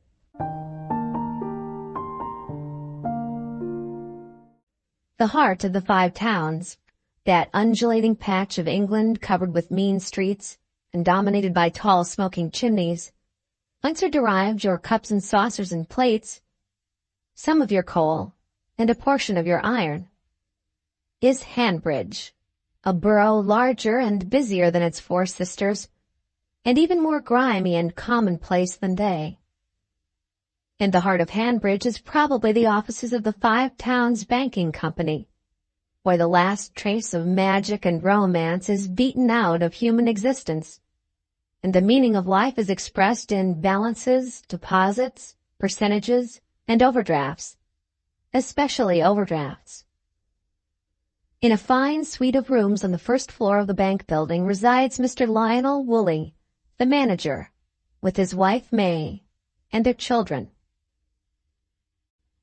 The heart of the Five Towns, that undulating patch of England covered with mean streets and dominated by tall smoking chimneys, whence are derived your cups and saucers and plates, some of your coal, and a portion of your iron, is Hanbridge, a borough larger and busier than its four sisters, and even more grimy and commonplace than they. In the heart of Hanbridge is probably the offices of the Five Towns Banking Company, where the last trace of magic and romance is beaten out of human existence, and the meaning of life is expressed in balances, deposits, percentages, and overdrafts, especially overdrafts. In a fine suite of rooms on the first floor of the bank building resides Mr. Lionel Woolley, the manager, with his wife May and their children.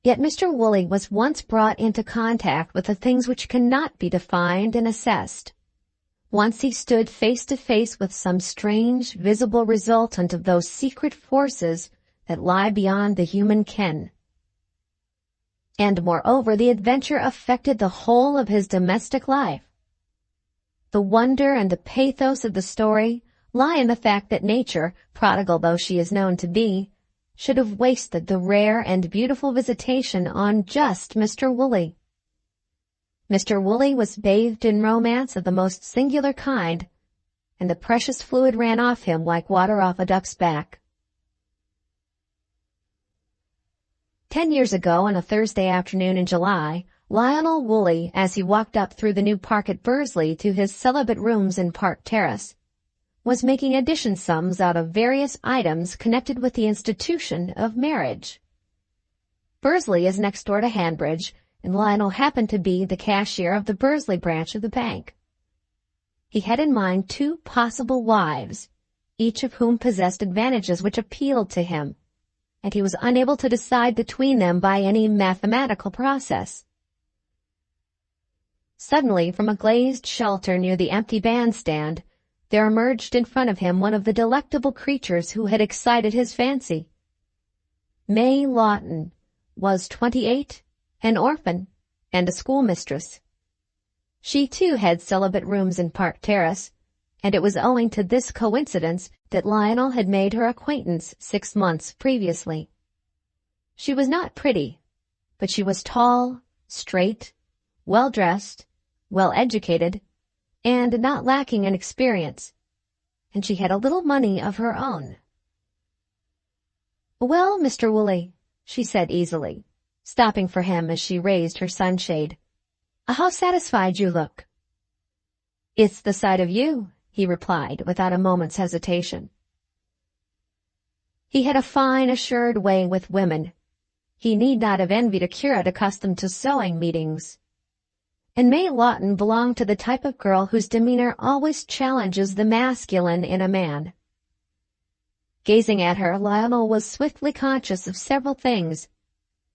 Yet Mr. Woolley was once brought into contact with the things which cannot be defined and assessed. Once he stood face to face with some strange, visible resultant of those secret forces that lie beyond the human ken. And moreover, the adventure affected the whole of his domestic life. The wonder and the pathos of the story lie in the fact that nature, prodigal though she is known to be, should have wasted the rare and beautiful visitation on just Mr. Woolley. Mr. Woolley was bathed in romance of the most singular kind, and the precious fluid ran off him like water off a duck's back. 10 years ago, on a Thursday afternoon in July, Lionel Woolley, as he walked up through the new park at Bursley to his celibate rooms in Park Terrace, was making addition sums out of various items connected with the institution of marriage. Bursley is next door to Hanbridge, and Lionel happened to be the cashier of the Bursley branch of the bank. He had in mind 2 possible wives, each of whom possessed advantages which appealed to him, and he was unable to decide between them by any mathematical process. Suddenly, from a glazed shelter near the empty bandstand, there emerged in front of him one of the delectable creatures who had excited his fancy. May Lawton was 28, an orphan, and a schoolmistress. She too had celibate rooms in Park Terrace, and it was owing to this coincidence that Lionel had made her acquaintance 6 months previously. She was not pretty, but she was tall, straight, well-dressed, well-educated, and not lacking in experience, and she had a little money of her own. "Well, Mr. Woolley," she said easily, stopping for him as she raised her sunshade. "How satisfied you look." "It's the sight of you," he replied without a moment's hesitation. He had a fine, assured way with women. He need not have envied a curate accustomed to sewing meetings. And May Lawton belonged to the type of girl whose demeanor always challenges the masculine in a man. Gazing at her, Lionel was swiftly conscious of several things: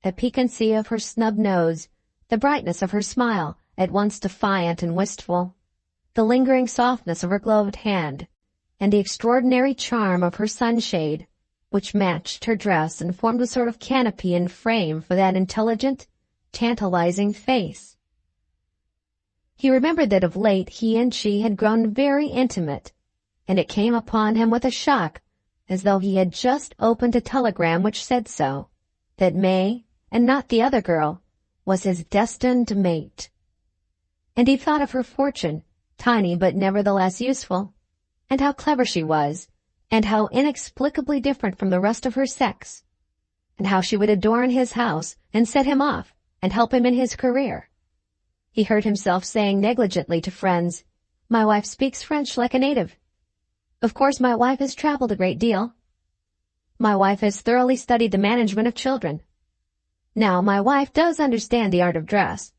the piquancy of her snub nose, the brightness of her smile, at once defiant and wistful, the lingering softness of her gloved hand, and the extraordinary charm of her sunshade, which matched her dress and formed a sort of canopy and frame for that intelligent, tantalizing face. He remembered that of late he and she had grown very intimate, and it came upon him with a shock, as though he had just opened a telegram which said so, that May, and not the other girl, was his destined mate. And he thought of her fortune, tiny but nevertheless useful, and how clever she was, and how inexplicably different from the rest of her sex, and how she would adorn his house and set him off and help him in his career. He heard himself saying negligently to friends, "My wife speaks French like a native. Of course my wife has traveled a great deal. My wife has thoroughly studied the management of children. Now my wife does understand the art of dress.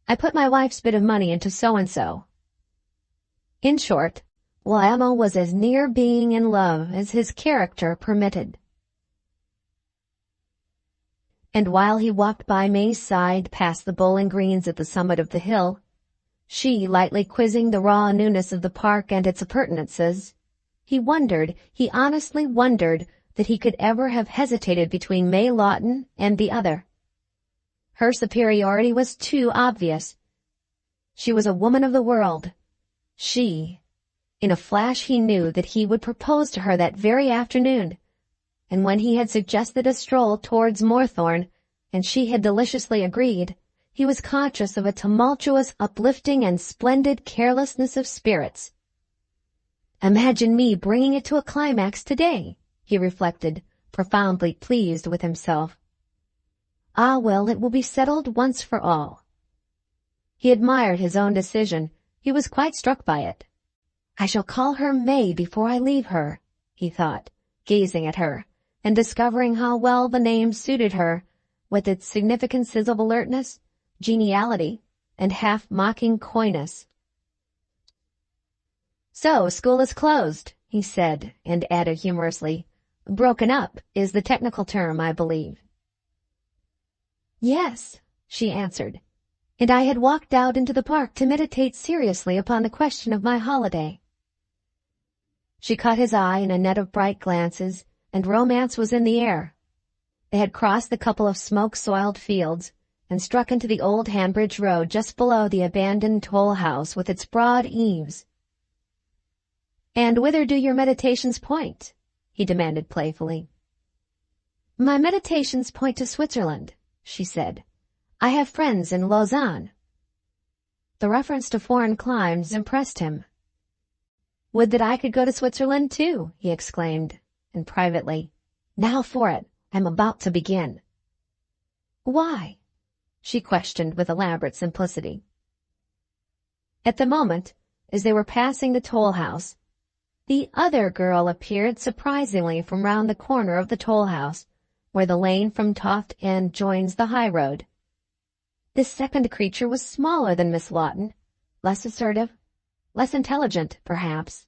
I put my wife's bit of money into so-and-so." In short, Lionel was as near being in love as his character permitted. And while he walked by May's side past the bowling greens at the summit of the hill, she lightly quizzing the raw newness of the park and its appurtenances, he honestly wondered that he could ever have hesitated between May Lawton and the other. Her superiority was too obvious. She was a woman of the world. In a flash he knew that he would propose to her that very afternoon, and when he had suggested a stroll towards Moorthorne, and she had deliciously agreed, he was conscious of a tumultuous, uplifting, and splendid carelessness of spirits. "Imagine me bringing it to a climax today," he reflected, profoundly pleased with himself. "Ah, well, it will be settled once for all." He admired his own decision. He was quite struck by it. "I shall call her May before I leave her," he thought, gazing at her, and discovering how well the name suited her, with its significances of alertness, geniality, and half-mocking coyness. "So, school is closed," he said, and added humorously, "Broken up is the technical term, I believe." "Yes," she answered, "and I had walked out into the park to meditate seriously upon the question of my holiday." She caught his eye in a net of bright glances, and romance was in the air. They had crossed the couple of smoke-soiled fields, and struck into the old Hanbridge Road just below the abandoned toll house with its broad eaves. "And whither do your meditations point?" he demanded playfully. "My meditations point to Switzerland," she said. "I have friends in Lausanne." The reference to foreign climes impressed him. "Would that I could go to Switzerland too," he exclaimed, and privately, "Now for it, I'm about to begin." "Why?" she questioned with elaborate simplicity. At the moment, as they were passing the toll house, the other girl appeared surprisingly from round the corner of the toll house, where the lane from Toft End joins the high road. This second creature was smaller than Miss Lawton, less assertive, less intelligent, perhaps,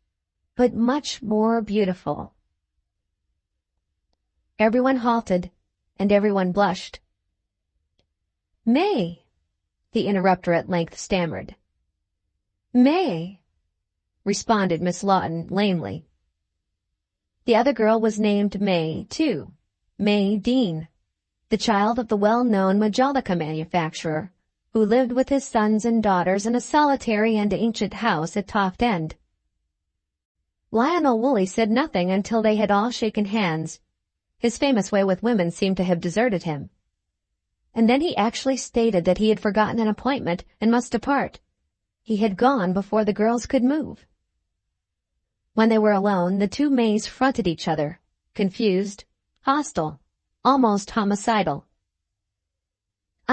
but much more beautiful. Everyone halted, and everyone blushed. "May," the interrupter at length stammered. "May," responded Miss Lawton lamely. The other girl was named May, too, May Dean, the child of the well-known Majolica manufacturer, who lived with his sons and daughters in a solitary and ancient house at Toft End. Lionel Woolley said nothing until they had all shaken hands. His famous way with women seemed to have deserted him. And then he actually stated that he had forgotten an appointment and must depart. He had gone before the girls could move. When they were alone, the two Mays fronted each other, confused, hostile, almost homicidal.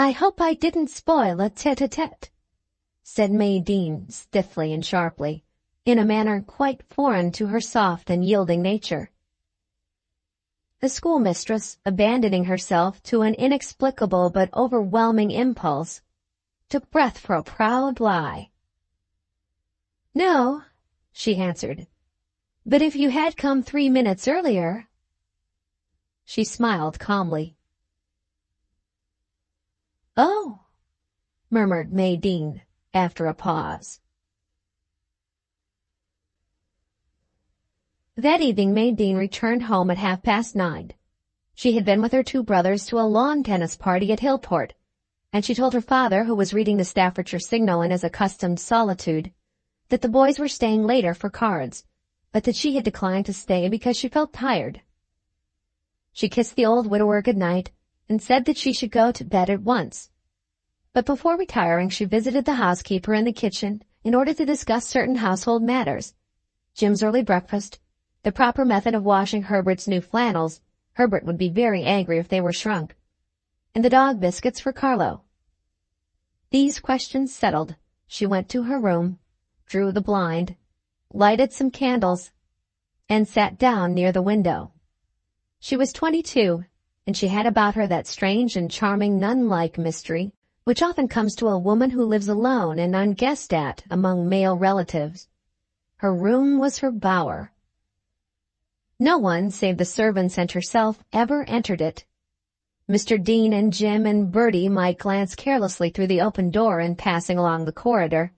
"I hope I didn't spoil a tete-a-tete," said May Dean stiffly and sharply, in a manner quite foreign to her soft and yielding nature. The schoolmistress, abandoning herself to an inexplicable but overwhelming impulse, took breath for a proud lie. "No," she answered, "but if you had come 3 minutes earlier—" She smiled calmly. "Oh," murmured May Dean after a pause. That evening May Dean returned home at 9:30. She had been with her 2 brothers to a lawn tennis party at Hillport, and she told her father, who was reading the Staffordshire Signal in his accustomed solitude, that the boys were staying later for cards, but that she had declined to stay because she felt tired. She kissed the old widower good night and said that she should go to bed at once. But before retiring she visited the housekeeper in the kitchen in order to discuss certain household matters: Jim's early breakfast, the proper method of washing Herbert's new flannels — Herbert would be very angry if they were shrunk — and the dog biscuits for Carlo. These questions settled, she went to her room, drew the blind, lighted some candles, and sat down near the window. She was 22, and she had about her that strange and charming nun-like mystery which often comes to a woman who lives alone and unguessed at among male relatives. Her room was her bower. No one, save the servants and herself, ever entered it. Mr. Dean and Jim and Bertie might glance carelessly through the open door in passing along the corridor.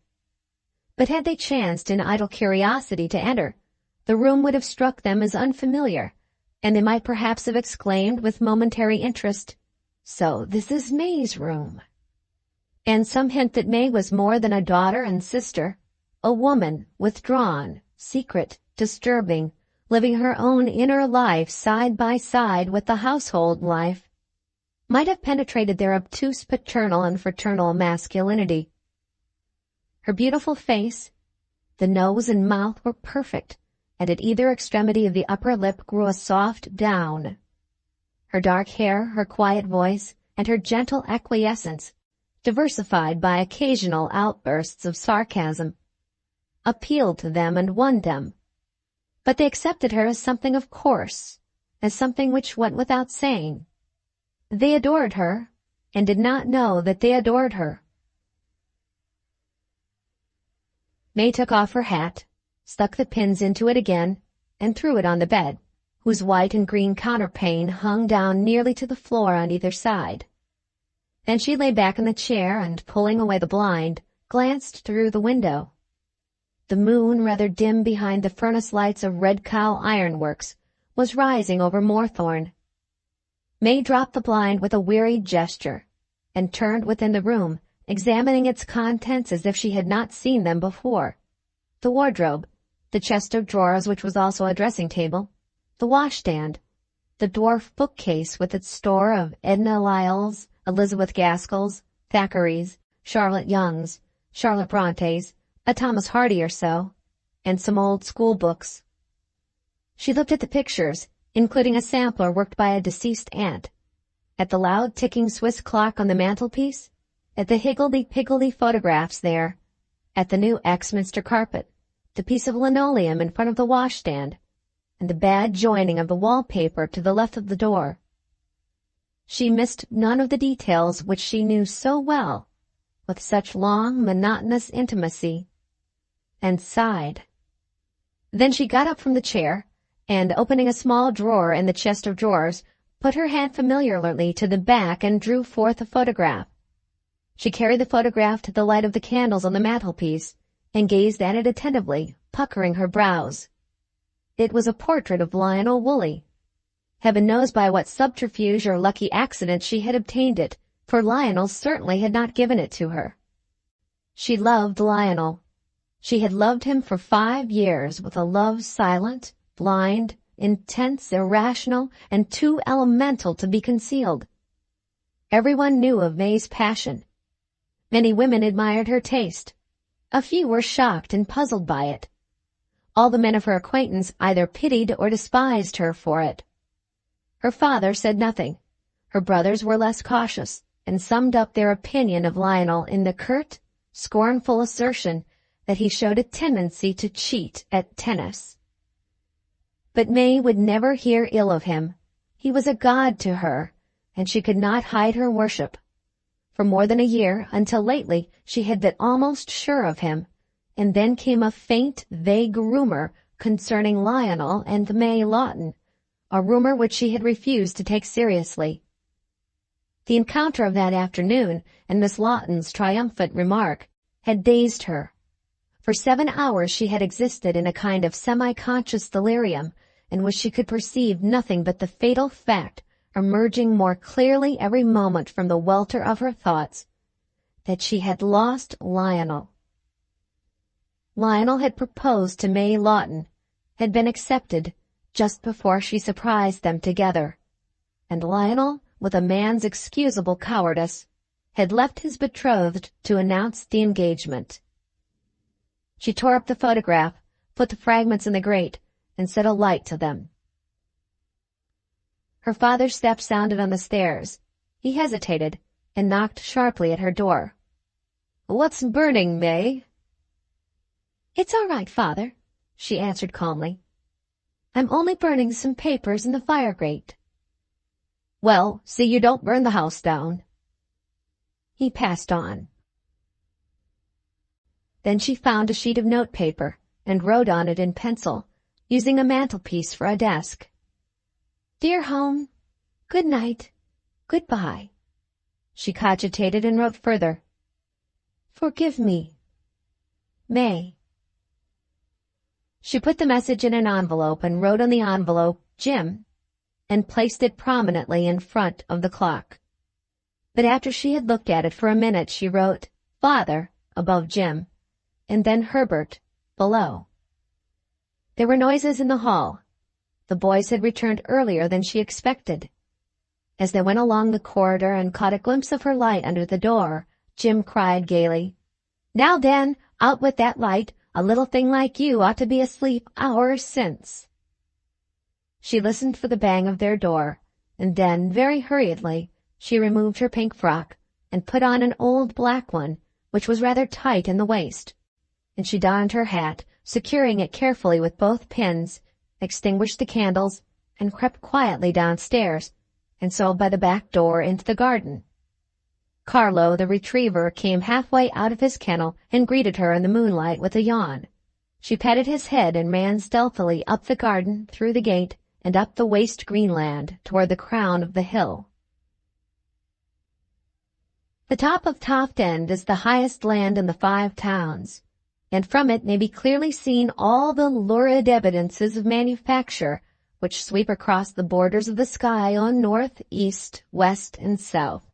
But had they chanced in idle curiosity to enter, the room would have struck them as unfamiliar, and they might perhaps have exclaimed with momentary interest, "So this is May's room," and some hint that May was more than a daughter and sister, a woman, withdrawn, secret, disturbing, living her own inner life side by side with the household life, might have penetrated their obtuse paternal and fraternal masculinity. Her beautiful face, the nose and mouth were perfect, and at either extremity of the upper lip grew a soft down. Her dark hair, her quiet voice, and her gentle acquiescence, diversified by occasional outbursts of sarcasm, appealed to them and won them. But they accepted her as something of course, as something which went without saying. They adored her, and did not know that they adored her. May took off her hat, stuck the pins into it again, and threw it on the bed, whose white and green counterpane hung down nearly to the floor on either side. Then she lay back in the chair and, pulling away the blind, glanced through the window. The moon, rather dim behind the furnace lights of Red Cow Ironworks, was rising over Moorthorne. May dropped the blind with a wearied gesture, and turned within the room, examining its contents as if she had not seen them before. The wardrobe, the chest of drawers which was also a dressing-table, the washstand, the dwarf bookcase with its store of Edna Lyalls, Elizabeth Gaskells, Thackeray's, Charlotte Young's, Charlotte Bronte's, a Thomas Hardy or so, and some old school books. She looked at the pictures, including a sampler worked by a deceased aunt, at the loud ticking Swiss clock on the mantelpiece, at the higgledy-piggledy photographs there, at the new Axminster carpet, the piece of linoleum in front of the washstand, and the bad joining of the wallpaper to the left of the door. She missed none of the details which she knew so well, with such long, monotonous intimacy, and sighed. Then she got up from the chair, and, opening a small drawer in the chest of drawers, put her hand familiarly to the back and drew forth a photograph. She carried the photograph to the light of the candles on the mantelpiece, and gazed at it attentively, puckering her brows. It was a portrait of Lionel Woolley. Heaven knows by what subterfuge or lucky accident she had obtained it, for Lionel certainly had not given it to her. She loved Lionel. She had loved him for 5 years with a love silent, blind, intense, irrational, and too elemental to be concealed. Everyone knew of May's passion. Many women admired her taste. A few were shocked and puzzled by it. All the men of her acquaintance either pitied or despised her for it. Her father said nothing. Her brothers were less cautious, and summed up their opinion of Lionel in the curt, scornful assertion that he showed a tendency to cheat at tennis. But May would never hear ill of him. He was a god to her, and she could not hide her worship. For more than a year, until lately, she had been almost sure of him, and then came a faint, vague rumor concerning Lionel and May Lawton, a rumor which she had refused to take seriously. The encounter of that afternoon and Miss Lawton's triumphant remark had dazed her. For 7 hours she had existed in a kind of semi-conscious delirium, in which she could perceive nothing but the fatal fact, emerging more clearly every moment from the welter of her thoughts, that she had lost Lionel. Lionel had proposed to May Lawton, had been accepted just before she surprised them together, and Lionel, with a man's excusable cowardice, had left his betrothed to announce the engagement. She tore up the photograph, put the fragments in the grate, and set a light to them. Her father's step sounded on the stairs. He hesitated and knocked sharply at her door. "What's burning, May?" "It's all right, Father," she answered calmly. "I'm only burning some papers in the fire grate." "Well, see you don't burn the house down." He passed on. Then she found a sheet of notepaper and wrote on it in pencil, using a mantelpiece for a desk. "Dear home, good night, goodbye." She cogitated and wrote further. "Forgive me, May." She put the message in an envelope and wrote on the envelope, "Jim," and placed it prominently in front of the clock. But after she had looked at it for a minute, she wrote, "Father," above Jim, and then "Herbert," below. There were noises in the hall. The boys had returned earlier than she expected. As they went along the corridor and caught a glimpse of her light under the door, Jim cried gaily, "Now then, out with that light. A little thing like you ought to be asleep hours since." She listened for the bang of their door, and then, very hurriedly, she removed her pink frock and put on an old black one, which was rather tight in the waist, and she donned her hat, securing it carefully with both pins, extinguished the candles, and crept quietly downstairs, and so by the back door into the garden. Carlo, the retriever, came halfway out of his kennel and greeted her in the moonlight with a yawn. She patted his head and ran stealthily up the garden, through the gate, and up the waste greenland toward the crown of the hill. The top of Toft End is the highest land in the 5 towns, and from it may be clearly seen all the lurid evidences of manufacture which sweep across the borders of the sky on north, east, west, and south.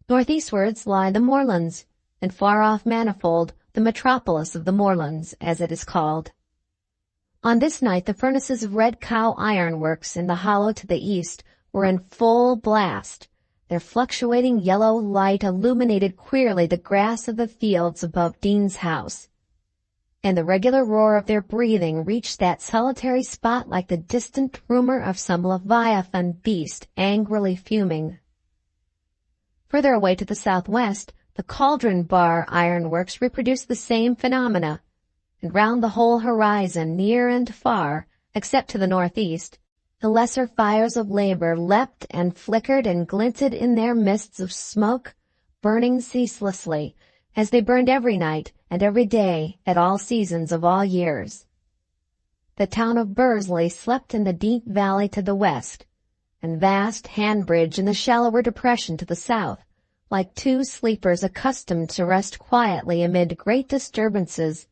Northeastwards lie the moorlands, and far off Manifold, the metropolis of the moorlands, as it is called. On this night the furnaces of Red Cow Ironworks in the hollow to the east were in full blast. Their fluctuating yellow light illuminated queerly the grass of the fields above Dean's house, and the regular roar of their breathing reached that solitary spot like the distant rumor of some leviathan beast angrily fuming. Further away to the southwest, the Cauldron Bar Ironworks reproduced the same phenomena, and round the whole horizon, near and far, except to the northeast, the lesser fires of labor leapt and flickered and glinted in their mists of smoke, burning ceaselessly, as they burned every night and every day at all seasons of all years. The town of Bursley slept in the deep valley to the west, and vast Hanbridge in the shallower depression to the south, like two sleepers accustomed to rest quietly amid great disturbances.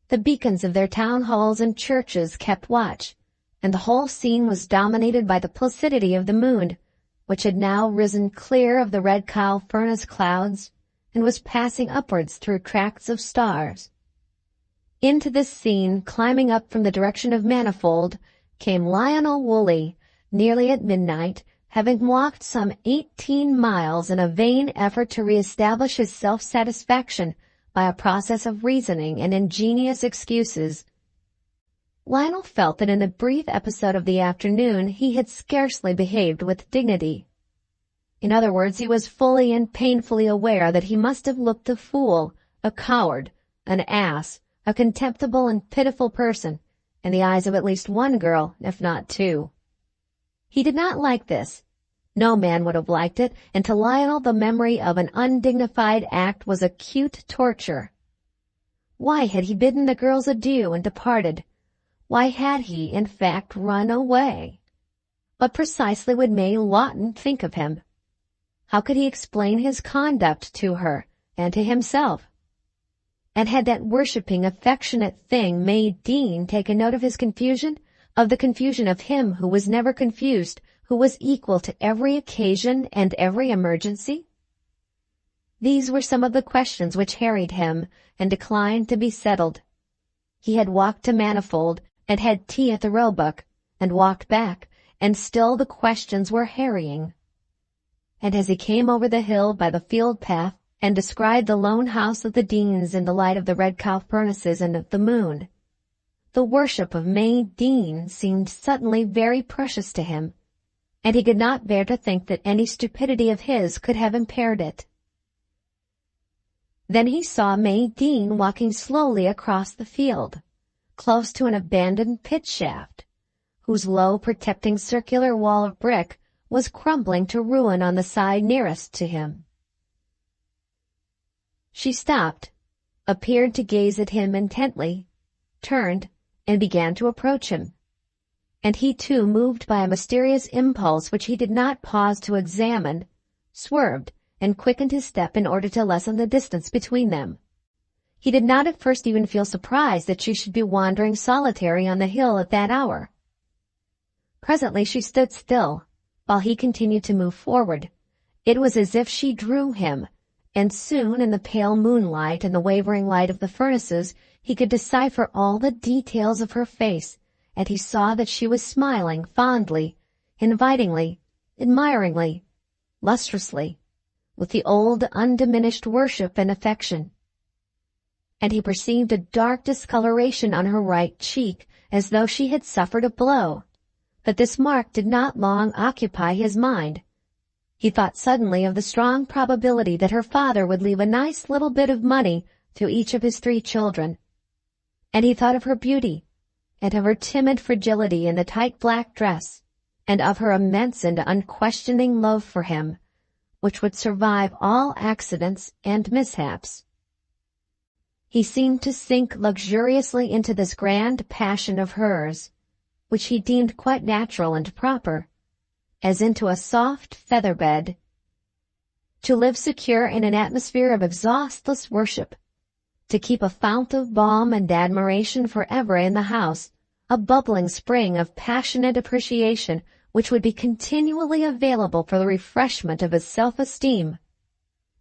The beacons of their town halls and churches kept watch, and the whole scene was dominated by the placidity of the moon, which had now risen clear of the Red Cow furnace clouds, and was passing upwards through tracts of stars. Into this scene, climbing up from the direction of Manifold, came Lionel Woolley, nearly at midnight, having walked some 18 miles in a vain effort to re-establish his self-satisfaction by a process of reasoning and ingenious excuses. Lionel felt that in the brief episode of the afternoon he had scarcely behaved with dignity. In other words, he was fully and painfully aware that he must have looked a fool, a coward, an ass, a contemptible and pitiful person, in the eyes of at least one girl, if not two. He did not like this. No man would have liked it, and to Lionel the memory of an undignified act was acute torture. Why had he bidden the girls adieu and departed? Why had he, in fact, run away? What precisely would May Lawton think of him? How could he explain his conduct to her and to himself? And had that worshipping, affectionate thing, May Dean, taken note of his confusion, of the confusion of him who was never confused, who was equal to every occasion and every emergency? These were some of the questions which harried him and declined to be settled. He had walked to Manifold and had tea at the Roebuck, and walked back, and still the questions were harrying. And as he came over the hill by the field path and descried the lone house of the Deans in the light of the red cow furnaces and of the moon, the worship of May Dean seemed suddenly very precious to him, and he could not bear to think that any stupidity of his could have impaired it. Then he saw May Dean walking slowly across the field, close to an abandoned pit shaft, whose low protecting circular wall of brick was crumbling to ruin on the side nearest to him. She stopped, appeared to gaze at him intently, turned, and began to approach him. And he too, moved by a mysterious impulse which he did not pause to examine, swerved and quickened his step in order to lessen the distance between them. He did not at first even feel surprised that she should be wandering solitary on the hill at that hour. Presently she stood still, while he continued to move forward. It was as if she drew him, and soon in the pale moonlight and the wavering light of the furnaces he could decipher all the details of her face, and he saw that she was smiling fondly, invitingly, admiringly, lustrously, with the old undiminished worship and affection. And he perceived a dark discoloration on her right cheek, as though she had suffered a blow. But this mark did not long occupy his mind. He thought suddenly of the strong probability that her father would leave a nice little bit of money to each of his 3 children. And he thought of her beauty, and of her timid fragility in the tight black dress, and of her immense and unquestioning love for him, which would survive all accidents and mishaps. He seemed to sink luxuriously into this grand passion of hers, which he deemed quite natural and proper, as into a soft feather bed, to live secure in an atmosphere of exhaustless worship, to keep a fount of balm and admiration forever in the house, a bubbling spring of passionate appreciation which would be continually available for the refreshment of his self-esteem,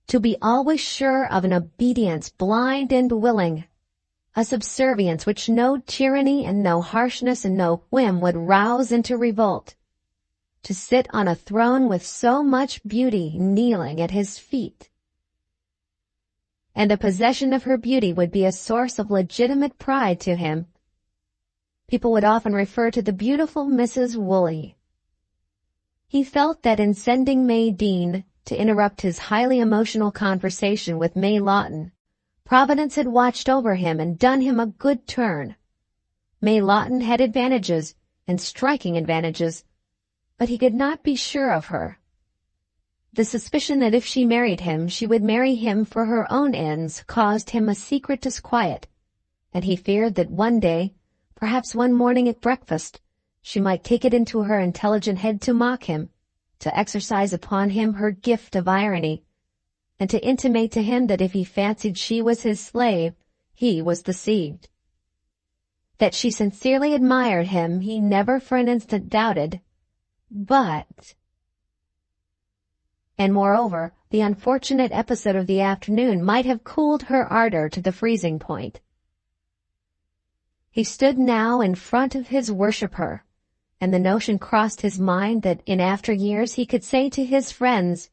to be always sure of an obedience blind and willing, a subservience which no tyranny and no harshness and no whim would rouse into revolt, to sit on a throne with so much beauty kneeling at his feet. And the possession of her beauty would be a source of legitimate pride to him. People would often refer to the beautiful Mrs. Woolley. He felt that in sending May Dean to interrupt his highly emotional conversation with May Lawton, Providence had watched over him and done him a good turn. May Lawton had advantages, and striking advantages, but he could not be sure of her. The suspicion that if she married him, she would marry him for her own ends caused him a secret disquiet, and he feared that one day, perhaps one morning at breakfast, she might take it into her intelligent head to mock him, to exercise upon him her gift of irony, and to intimate to him that if he fancied she was his slave, he was deceived. That she sincerely admired him he never for an instant doubted, but... And moreover, the unfortunate episode of the afternoon might have cooled her ardor to the freezing point. He stood now in front of his worshipper, and the notion crossed his mind that in after years he could say to his friends,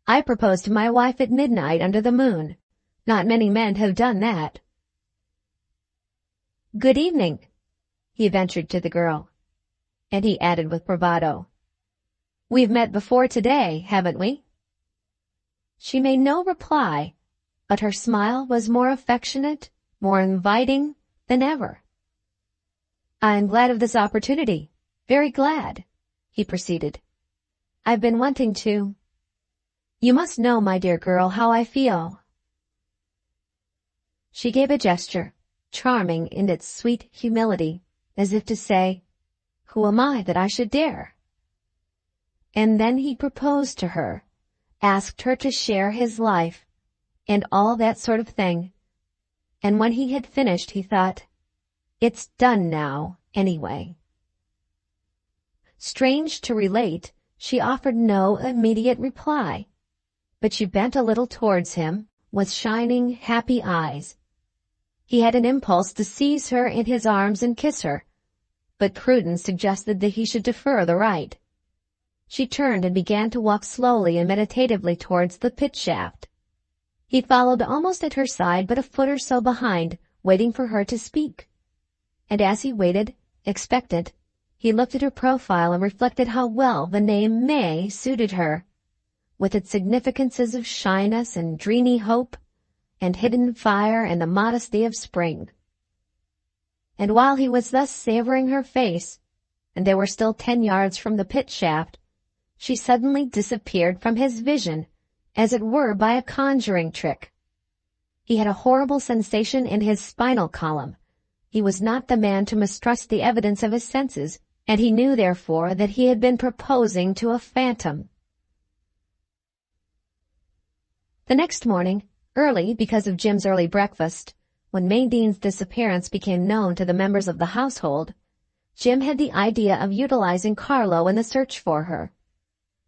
"I proposed to my wife at midnight under the moon. Not many men have done that." "Good evening," he ventured to the girl, and he added with bravado, We've met before today, haven't we?" She made no reply, but her smile was more affectionate, more inviting than ever. "I'm glad of this opportunity, very glad," he proceeded. "I've been wanting to. You must know, my dear girl, how I feel." She gave a gesture, charming in its sweet humility, as if to say, "Who am I that I should dare?" And then he proposed to her, asked her to share his life, and all that sort of thing. And when he had finished, he thought, "It's done now, anyway." Strange to relate, she offered no immediate reply, but she bent a little towards him with shining, happy eyes. He had an impulse to seize her in his arms and kiss her, but prudence suggested that he should defer the right. She turned and began to walk slowly and meditatively towards the pit shaft. He followed almost at her side, but a foot or so behind, waiting for her to speak. And as he waited, expectant, he looked at her profile and reflected how well the name May suited her, with its significances of shyness and dreamy hope, and hidden fire and the modesty of spring. And while he was thus savoring her face, and they were still 10 yards from the pit shaft, she suddenly disappeared from his vision, as it were by a conjuring trick. He had a horrible sensation in his spinal column. He was not the man to mistrust the evidence of his senses, and he knew, therefore, that he had been proposing to a phantom. The next morning, early because of Jim's early breakfast, when Madine's disappearance became known to the members of the household, Jim had the idea of utilizing Carlo in the search for her.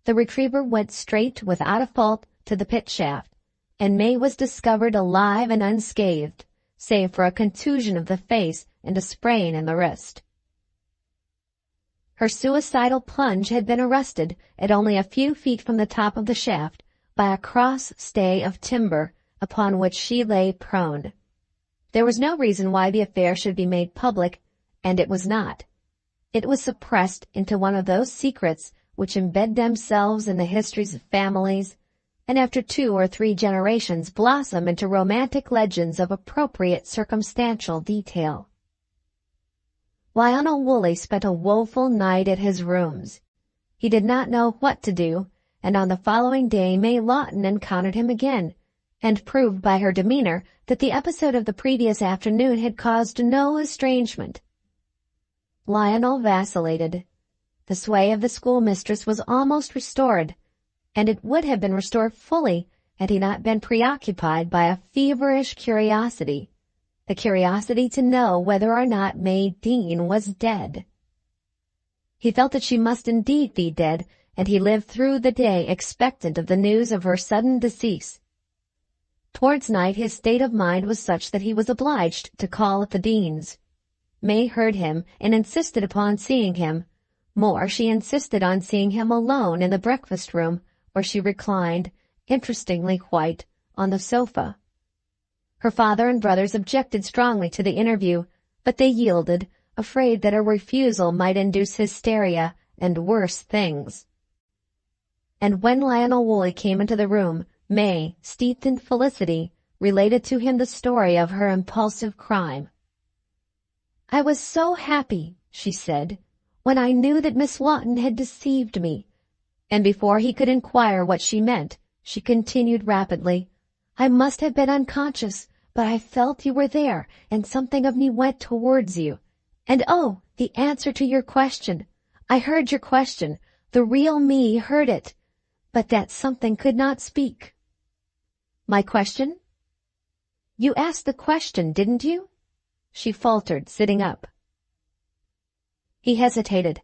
The retriever went straight, without a fault, to the pit shaft, and May was discovered alive and unscathed, save for a contusion of the face and a sprain in the wrist. Her suicidal plunge had been arrested at only a few feet from the top of the shaft by a cross stay of timber upon which she lay prone. There was no reason why the affair should be made public, and it was not. It was suppressed into one of those secrets which embed themselves in the histories of families, and after 2 or 3 generations blossom into romantic legends of appropriate circumstantial detail. Lionel Woolley spent a woeful night at his rooms. He did not know what to do, and on the following day May Lawton encountered him again, and proved by her demeanor that the episode of the previous afternoon had caused no estrangement. Lionel vacillated. The sway of the schoolmistress was almost restored, and it would have been restored fully had he not been preoccupied by a feverish curiosity, the curiosity to know whether or not May Dean was dead. He felt that she must indeed be dead, and he lived through the day expectant of the news of her sudden decease. Towards night his state of mind was such that he was obliged to call at the Deans. May heard him and insisted upon seeing him. More, she insisted on seeing him alone in the breakfast-room, where she reclined, interestingly white, on the sofa. Her father and brothers objected strongly to the interview, but they yielded, afraid that a refusal might induce hysteria and worse things. And when Lionel Woolley came into the room, May, steeped in felicity, related to him the story of her impulsive crime. "I was so happy," she said, "when I knew that Miss Lawton had deceived me." And before he could inquire what she meant, she continued rapidly, "I must have been unconscious, but I felt you were there, and something of me went towards you. And oh, the answer to your question! I heard your question. The real me heard it, but that something could not speak." "My question?" "You asked the question, didn't you?" she faltered, sitting up. He hesitated,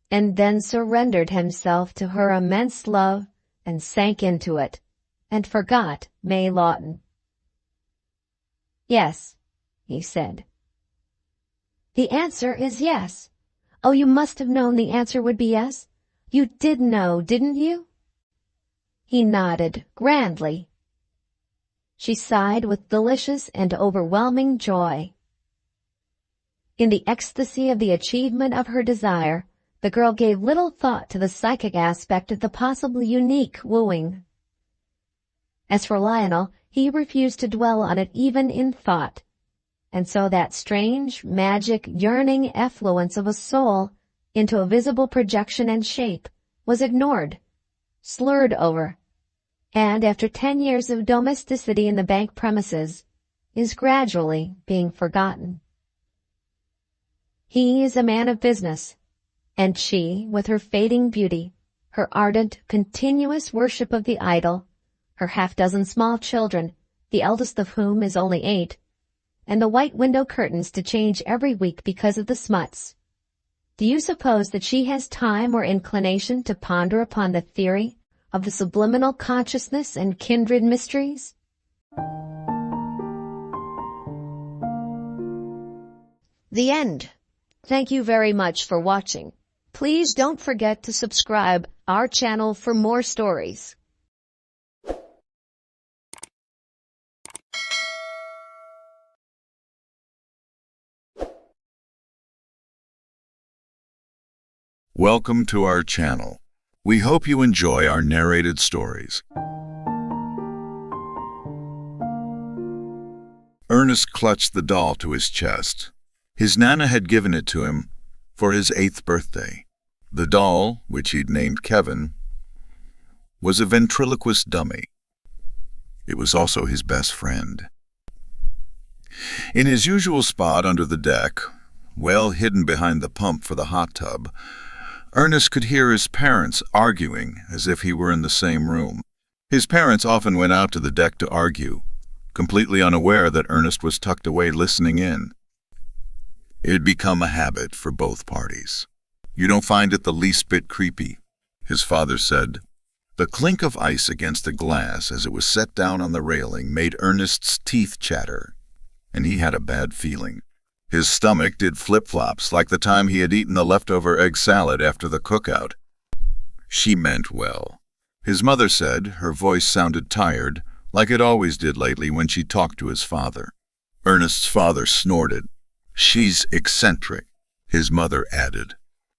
and then surrendered himself to her immense love and sank into it, and forgot May Lawton. "Yes," he said. "The answer is yes. Oh, you must have known the answer would be yes. You did know, didn't you?" He nodded grandly. She sighed with delicious and overwhelming joy. In the ecstasy of the achievement of her desire, the girl gave little thought to the psychic aspect of the possibly unique wooing. As for Lionel, he refused to dwell on it even in thought, and so that strange, magic, yearning effluence of a soul into a visible projection and shape was ignored, slurred over, and after 10 years of domesticity in the bank premises, is gradually being forgotten. He is a man of business, and she, with her fading beauty, her ardent, continuous worship of the idol, her half-dozen small children, the eldest of whom is only 8, and the white window curtains to change every week because of the smuts. Do you suppose that she has time or inclination to ponder upon the theory of the subliminal consciousness and kindred mysteries? The end. Thank you very much for watching. Please don't forget to subscribe our channel for more stories. Welcome to our channel. We hope you enjoy our narrated stories. Ernest clutched the doll to his chest. His Nana had given it to him for his 8th birthday. The doll, which he'd named Kevin, was a ventriloquist dummy. It was also his best friend. In his usual spot under the deck, well hidden behind the pump for the hot tub, Ernest could hear his parents arguing as if he were in the same room. His parents often went out to the deck to argue, completely unaware that Ernest was tucked away listening in. It had become a habit for both parties. "You don't find it the least bit creepy," his father said. The clink of ice against a glass as it was set down on the railing made Ernest's teeth chatter, and he had a bad feeling. His stomach did flip-flops like the time he had eaten the leftover egg salad after the cookout. She meant well. His mother said, her voice sounded tired, like it always did lately when she talked to his father. Ernest's father snorted. "She's eccentric," his mother added.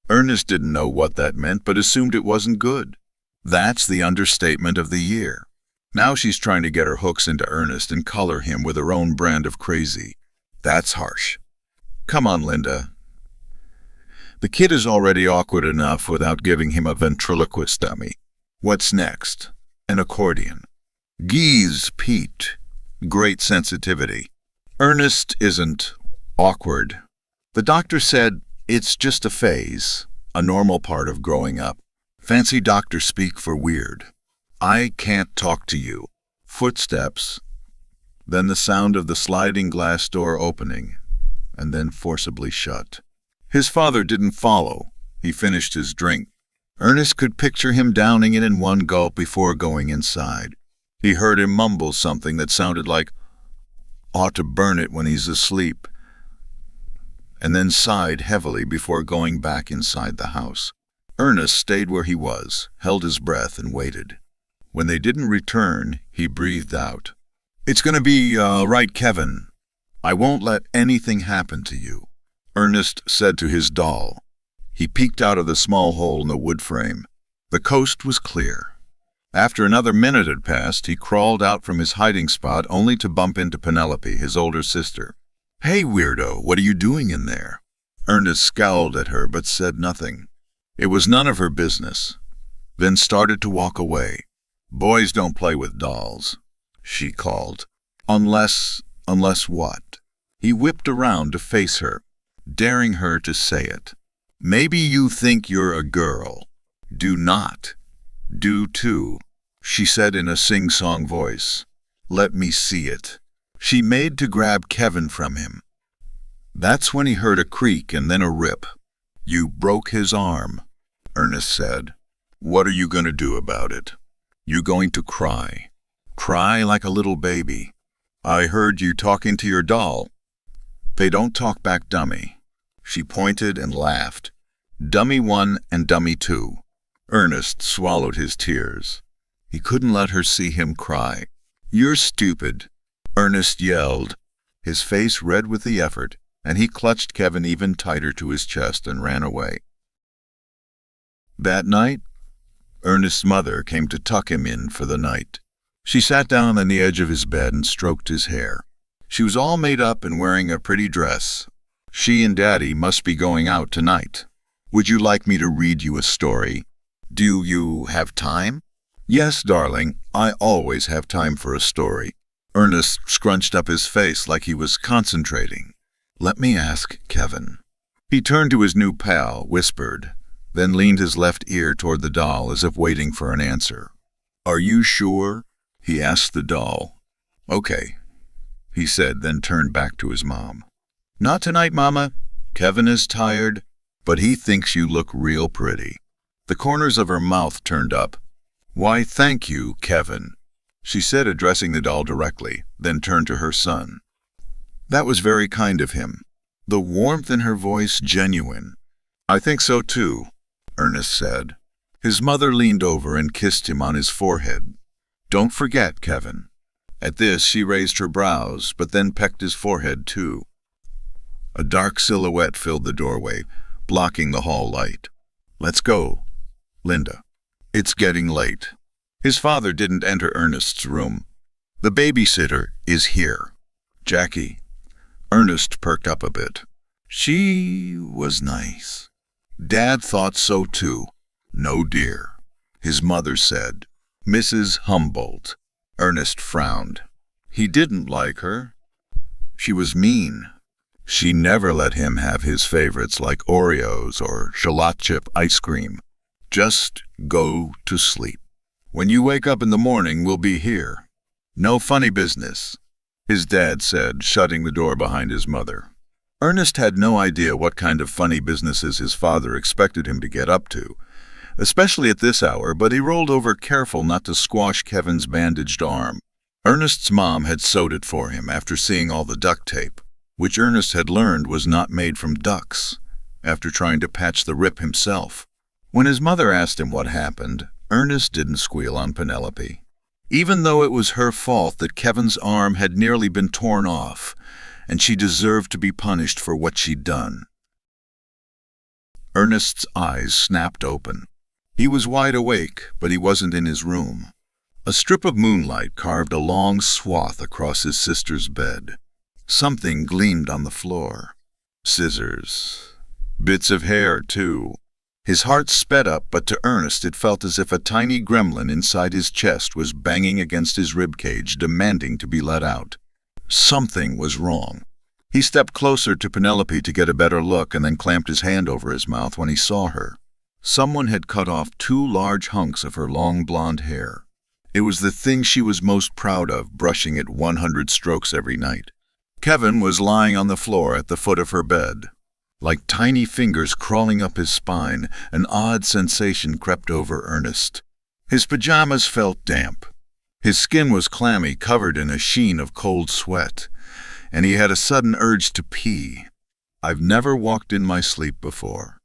Ernest didn't know what that meant, but assumed it wasn't good. That's the understatement of the year. Now she's trying to get her hooks into Ernest and color him with her own brand of crazy. That's harsh. Come on, Linda. The kid is already awkward enough without giving him a ventriloquist dummy. What's next? An accordion. Geez, Pete. Great sensitivity. Ernest isn't awkward. The doctor said it's just a phase, a normal part of growing up. Fancy doctor speak for weird. I can't talk to you. Footsteps. Then the sound of the sliding glass door opening, and then forcibly shut. His father didn't follow. He finished his drink. Ernest could picture him downing it in one gulp before going inside. He heard him mumble something that sounded like, "Ought to burn it when he's asleep," and then sighed heavily before going back inside the house. Ernest stayed where he was, held his breath, and waited. When they didn't return, he breathed out. "It's going to be right, Kevin. I won't let anything happen to you," Ernest said to his doll. He peeked out of the small hole in the wood frame. The coast was clear. After another minute had passed, he crawled out from his hiding spot only to bump into Penelope, his older sister. "Hey, weirdo, what are you doing in there?" Ernest scowled at her but said nothing. It was none of her business, then started to walk away. "Boys don't play with dolls," she called. Unless what? He whipped around to face her, daring her to say it. "Maybe you think you're a girl. Do not. Do too," she said in a sing-song voice. "Let me see it." She made to grab Kevin from him. That's when he heard a creak and then a rip. "You broke his arm," Ernest said. "What are you going to do about it? You going to cry? Cry like a little baby? I heard you talking to your doll." "They don't talk back, dummy." She pointed and laughed. "Dummy 1 and dummy 2. Ernest swallowed his tears. He couldn't let her see him cry. "You're stupid," Ernest yelled, his face red with the effort, and he clutched Kevin even tighter to his chest and ran away. That night, Ernest's mother came to tuck him in for the night. She sat down on the edge of his bed and stroked his hair. She was all made up and wearing a pretty dress. She and Daddy must be going out tonight. Would you like me to read you a story? Do you have time? Yes, darling, I always have time for a story. Ernest scrunched up his face like he was concentrating. Let me ask Kevin. He turned to his new pal, whispered, then leaned his left ear toward the doll as if waiting for an answer. Are you sure? He asked the doll. Okay, he said, then turned back to his mom. Not tonight, Mama. Kevin is tired, but he thinks you look real pretty. The corners of her mouth turned up. Why, thank you, Kevin, she said, addressing the doll directly, then turned to her son. That was very kind of him. The warmth in her voice genuine. I think so too, Ernest said. His mother leaned over and kissed him on his forehead. Don't forget, Kevin. At this, she raised her brows, but then pecked his forehead too. A dark silhouette filled the doorway, blocking the hall light. Let's go, Linda. It's getting late. His father didn't enter Ernest's room. The babysitter is here. Jackie. Ernest perked up a bit. She was nice. Dad thought so too. No, dear, his mother said. Mrs. Humboldt. Ernest frowned. He didn't like her. She was mean. She never let him have his favorites like Oreos or shallot chip ice cream. Just go to sleep. When you wake up in the morning, we'll be here. No funny business, his dad said, shutting the door behind his mother. Ernest had no idea what kind of funny businesses his father expected him to get up to, especially at this hour, but he rolled over careful not to squash Kevin's bandaged arm. Ernest's mom had sewed it for him after seeing all the duct tape, which Ernest had learned was not made from ducks, after trying to patch the rip himself. When his mother asked him what happened, Ernest didn't squeal on Penelope. Even though it was her fault that Kevin's arm had nearly been torn off, and she deserved to be punished for what she'd done. Ernest's eyes snapped open. He was wide awake, but he wasn't in his room. A strip of moonlight carved a long swath across his sister's bed. Something gleamed on the floor. Scissors. Bits of hair, too. His heart sped up, but to Ernest it felt as if a tiny gremlin inside his chest was banging against his ribcage, demanding to be let out. Something was wrong. He stepped closer to Penelope to get a better look and then clamped his hand over his mouth when he saw her. Someone had cut off 2 large hunks of her long blonde hair. It was the thing she was most proud of, brushing it 100 strokes every night. Kevin was lying on the floor at the foot of her bed. Like tiny fingers crawling up his spine, an odd sensation crept over Ernest. His pajamas felt damp. His skin was clammy, covered in a sheen of cold sweat, and he had a sudden urge to pee. I've never walked in my sleep before.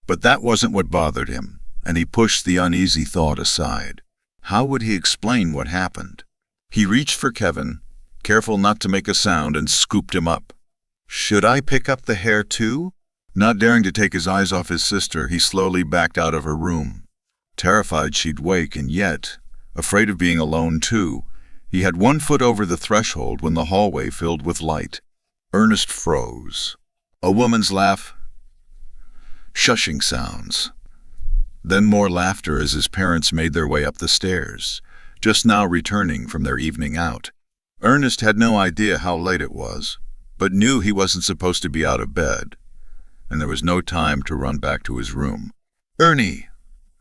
But that wasn't what bothered him, and he pushed the uneasy thought aside. How would he explain what happened? He reached for Kevin, careful not to make a sound, and scooped him up. Should I pick up the hair too? Not daring to take his eyes off his sister, he slowly backed out of her room. Terrified she'd wake, and yet, afraid of being alone too, he had 1 foot over the threshold when the hallway filled with light. Ernest froze. A woman's laugh. Shushing sounds. Then more laughter as his parents made their way up the stairs, just now returning from their evening out. Ernest had no idea how late it was, but knew he wasn't supposed to be out of bed, and there was no time to run back to his room. Ernie,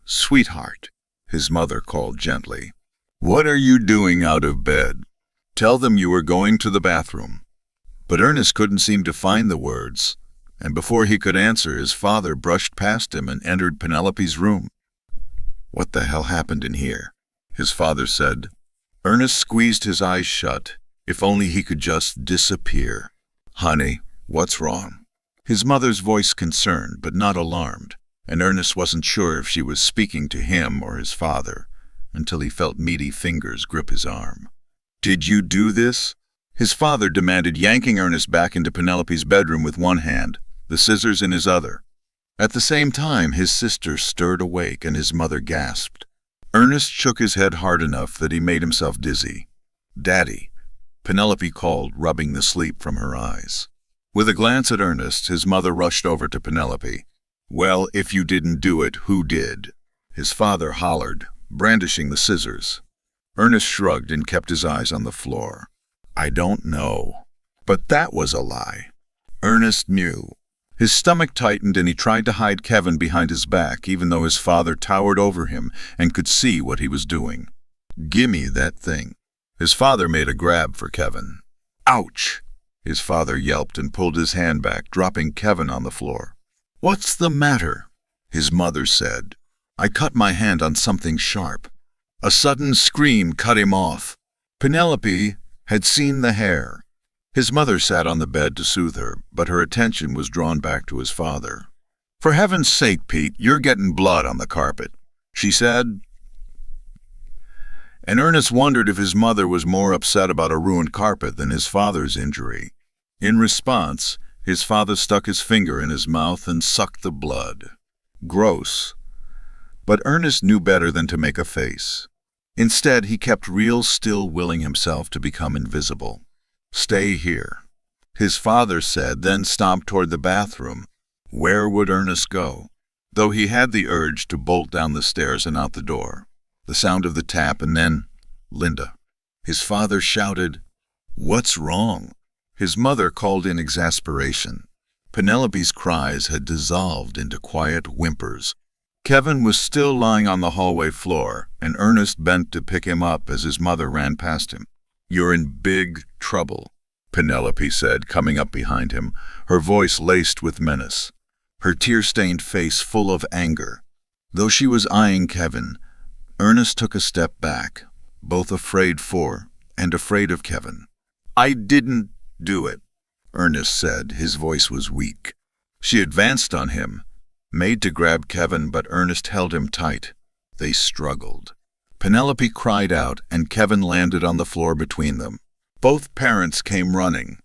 sweetheart, his mother called gently. What are you doing out of bed? Tell them you were going to the bathroom. But Ernest couldn't seem to find the words, and before he could answer, his father brushed past him and entered Penelope's room. What the hell happened in here? His father said. Ernest squeezed his eyes shut. If only he could just disappear. Honey, what's wrong? His mother's voice concerned, but not alarmed, and Ernest wasn't sure if she was speaking to him or his father, until he felt meaty fingers grip his arm. Did you do this? His father demanded, yanking Ernest back into Penelope's bedroom with one hand, the scissors in his other. At the same time, his sister stirred awake and his mother gasped. Ernest shook his head hard enough that he made himself dizzy. "Daddy," Penelope called, rubbing the sleep from her eyes. With a glance at Ernest, his mother rushed over to Penelope. "Well, if you didn't do it, who did?" his father hollered, brandishing the scissors. Ernest shrugged and kept his eyes on the floor. "I don't know." But that was a lie. Ernest knew. His stomach tightened and he tried to hide Kevin behind his back, even though his father towered over him and could see what he was doing. "Gimme that thing." His father made a grab for Kevin. "Ouch!" his father yelped and pulled his hand back, dropping Kevin on the floor. "What's the matter?" his mother said. "I cut my hand on something sharp." A sudden scream cut him off. Penelope had seen the hair. His mother sat on the bed to soothe her, but her attention was drawn back to his father. "For heaven's sake, Pete, you're getting blood on the carpet," she said. And Ernest wondered if his mother was more upset about a ruined carpet than his father's injury. In response, his father stuck his finger in his mouth and sucked the blood. Gross. But Ernest knew better than to make a face. Instead, he kept real still, willing himself to become invisible. "Stay here," his father said, then stomped toward the bathroom. Where would Ernest go? Though he had the urge to bolt down the stairs and out the door. The sound of the tap, and then Linda. His father shouted, "What's wrong?" His mother called in exasperation. Penelope's cries had dissolved into quiet whimpers. Kevin was still lying on the hallway floor, and Ernest bent to pick him up as his mother ran past him. "You're in big trouble," Penelope said, coming up behind him, her voice laced with menace, her tear-stained face full of anger. Though she was eyeing Kevin, Ernest took a step back, both afraid for and afraid of Kevin. "I didn't do it," Ernest said. His voice was weak. She advanced on him, made to grab Kevin, but Ernest held him tight. They struggled. Penelope cried out, and Kevin landed on the floor between them. Both parents came running.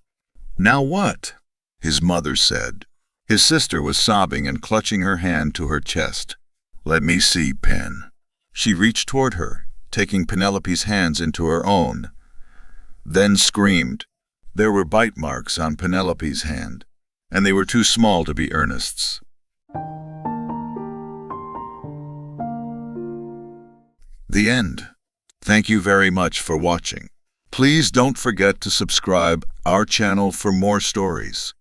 "Now what?" his mother said. His sister was sobbing and clutching her hand to her chest. "Let me see, Pen." She reached toward her, taking Penelope's hands into her own, then screamed. There were bite marks on Penelope's hand, and they were too small to be Ernest's. The end. Thank you very much for watching. Please don't forget to subscribe our channel for more stories.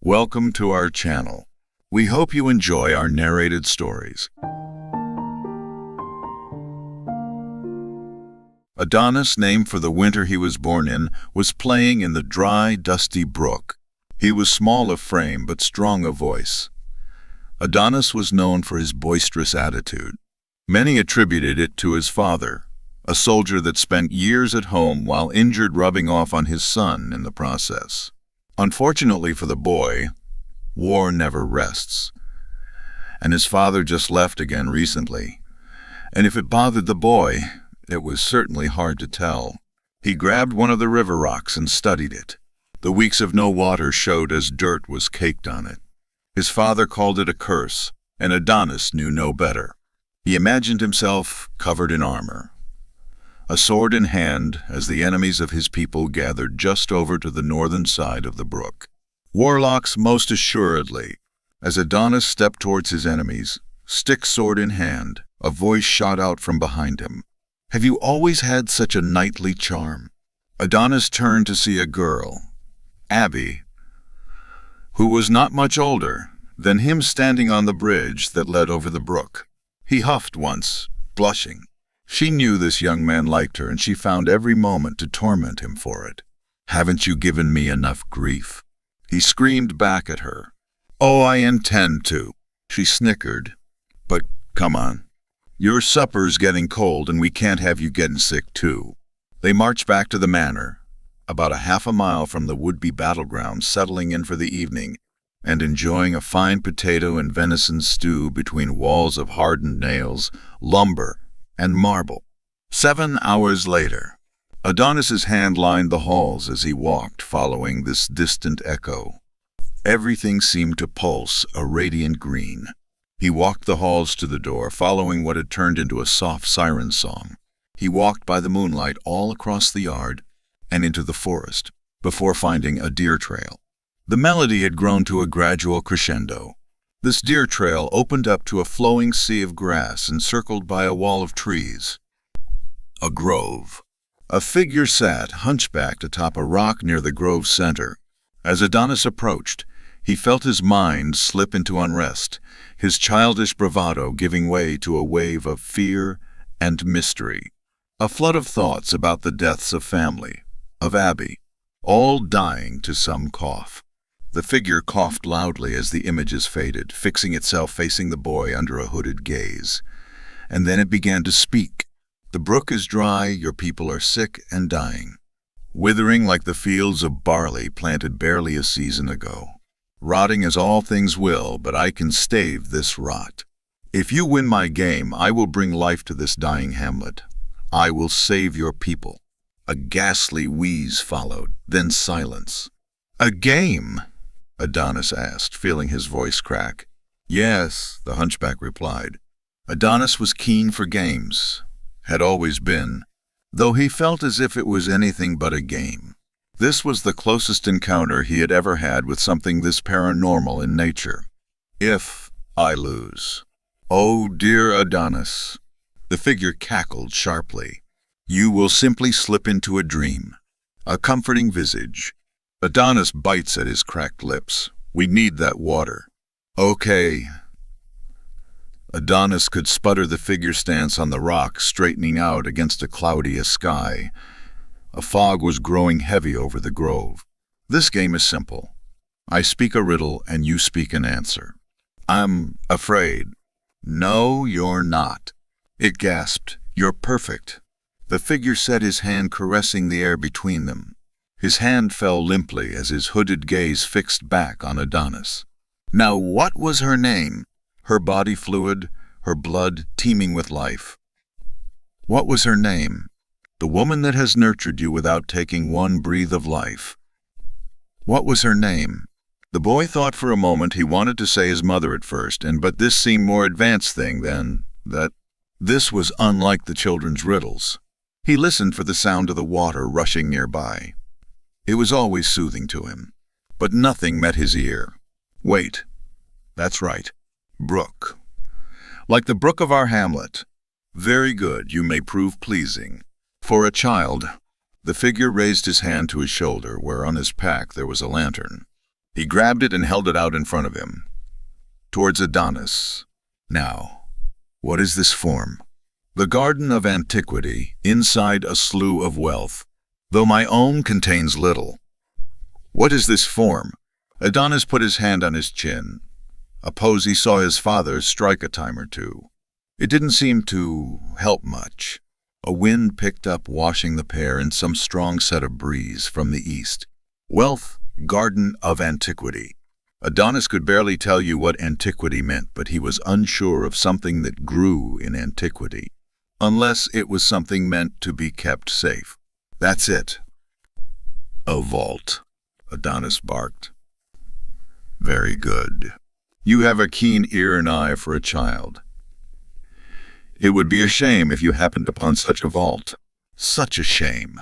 Welcome to our channel. We hope you enjoy our narrated stories. Adonis, named for the winter he was born in, was playing in the dry, dusty brook. He was small of frame but strong of voice. Adonis was known for his boisterous attitude. Many attributed it to his father, a soldier that spent years at home while injured, rubbing off on his son in the process. Unfortunately for the boy, war never rests, and his father just left again recently. And if it bothered the boy, it was certainly hard to tell. He grabbed one of the river rocks and studied it. The weeks of no water showed as dirt was caked on it. His father called it a curse, and Adonis knew no better. He imagined himself covered in armor, a sword in hand, as the enemies of his people gathered just over to the northern side of the brook. Warlocks most assuredly. As Adonis stepped towards his enemies, stick sword in hand, a voice shot out from behind him. "Have you always had such a knightly charm?" Adonis turned to see a girl, Abby, who was not much older than him, standing on the bridge that led over the brook. He huffed once, blushing. She knew this young man liked her, and she found every moment to torment him for it. "Haven't you given me enough grief?" he screamed back at her. "Oh, I intend to," she snickered. "But come on. Your supper's getting cold, and we can't have you getting sick, too." They marched back to the manor, about a half a mile from the would-be battleground, settling in for the evening and enjoying a fine potato and venison stew between walls of hardened nails, lumber, and marble. 7 hours later, Adonis's hand lined the halls as he walked, following this distant echo. Everything seemed to pulse a radiant green. He walked the halls to the door, following what had turned into a soft siren song. He walked by the moonlight all across the yard and into the forest, before finding a deer trail. The melody had grown to a gradual crescendo. This deer trail opened up to a flowing sea of grass encircled by a wall of trees. A grove. A figure sat, hunchbacked atop a rock near the grove's center. As Adonis approached, he felt his mind slip into unrest, his childish bravado giving way to a wave of fear and mystery. A flood of thoughts about the deaths of family, of Abby, all dying to some cough. The figure coughed loudly as the images faded, fixing itself facing the boy under a hooded gaze. And then it began to speak. The brook is dry, your people are sick and dying, withering like the fields of barley planted barely a season ago. Rotting as all things will, but I can stave this rot. If you win my game, I will bring life to this dying hamlet. I will save your people. A ghastly wheeze followed, then silence. A game? Adonis asked, feeling his voice crack. Yes, the hunchback replied. Adonis was keen for games, had always been, though he felt as if it was anything but a game. This was the closest encounter he had ever had with something this paranormal in nature. If I lose. Oh, dear Adonis. The figure cackled sharply. You will simply slip into a dream. A comforting visage. Adonis bites at his cracked lips. We need that water. Okay. Adonis could sputter the figure's stance on the rock, straightening out against a cloudy sky. A fog was growing heavy over the grove. This game is simple. I speak a riddle and you speak an answer. I'm afraid. No, you're not. It gasped. You're perfect. The figure set his hand caressing the air between them. His hand fell limply as his hooded gaze fixed back on Adonis. Now what was her name? Her body fluid, her blood teeming with life. What was her name? The woman that has nurtured you without taking one breath of life. What was her name? The boy thought for a moment he wanted to say his mother at first, but this seemed more advanced thing than that. This was unlike the children's riddles. He listened for the sound of the water rushing nearby. It was always soothing to him, but nothing met his ear. Wait. That's right. Brook. Like the brook of our hamlet. Very good, you may prove pleasing. For a child. The figure raised his hand to his shoulder, where on his pack there was a lantern. He grabbed it and held it out in front of him, towards Adonis. Now, what is this form? The garden of antiquity, inside a slough of wealth, though my own contains little. What is this form? Adonis put his hand on his chin, a pose he saw his father strike a time or two. It didn't seem to help much. A wind picked up, washing the pair in some strong set of breeze from the east. Wealth, garden of antiquity. Adonis could barely tell you what antiquity meant, but he was unsure of something that grew in antiquity, unless it was something meant to be kept safe. That's it. A vault, Adonis barked. Very good. You have a keen ear and eye for a child. It would be a shame if you happened upon such a vault. Such a shame.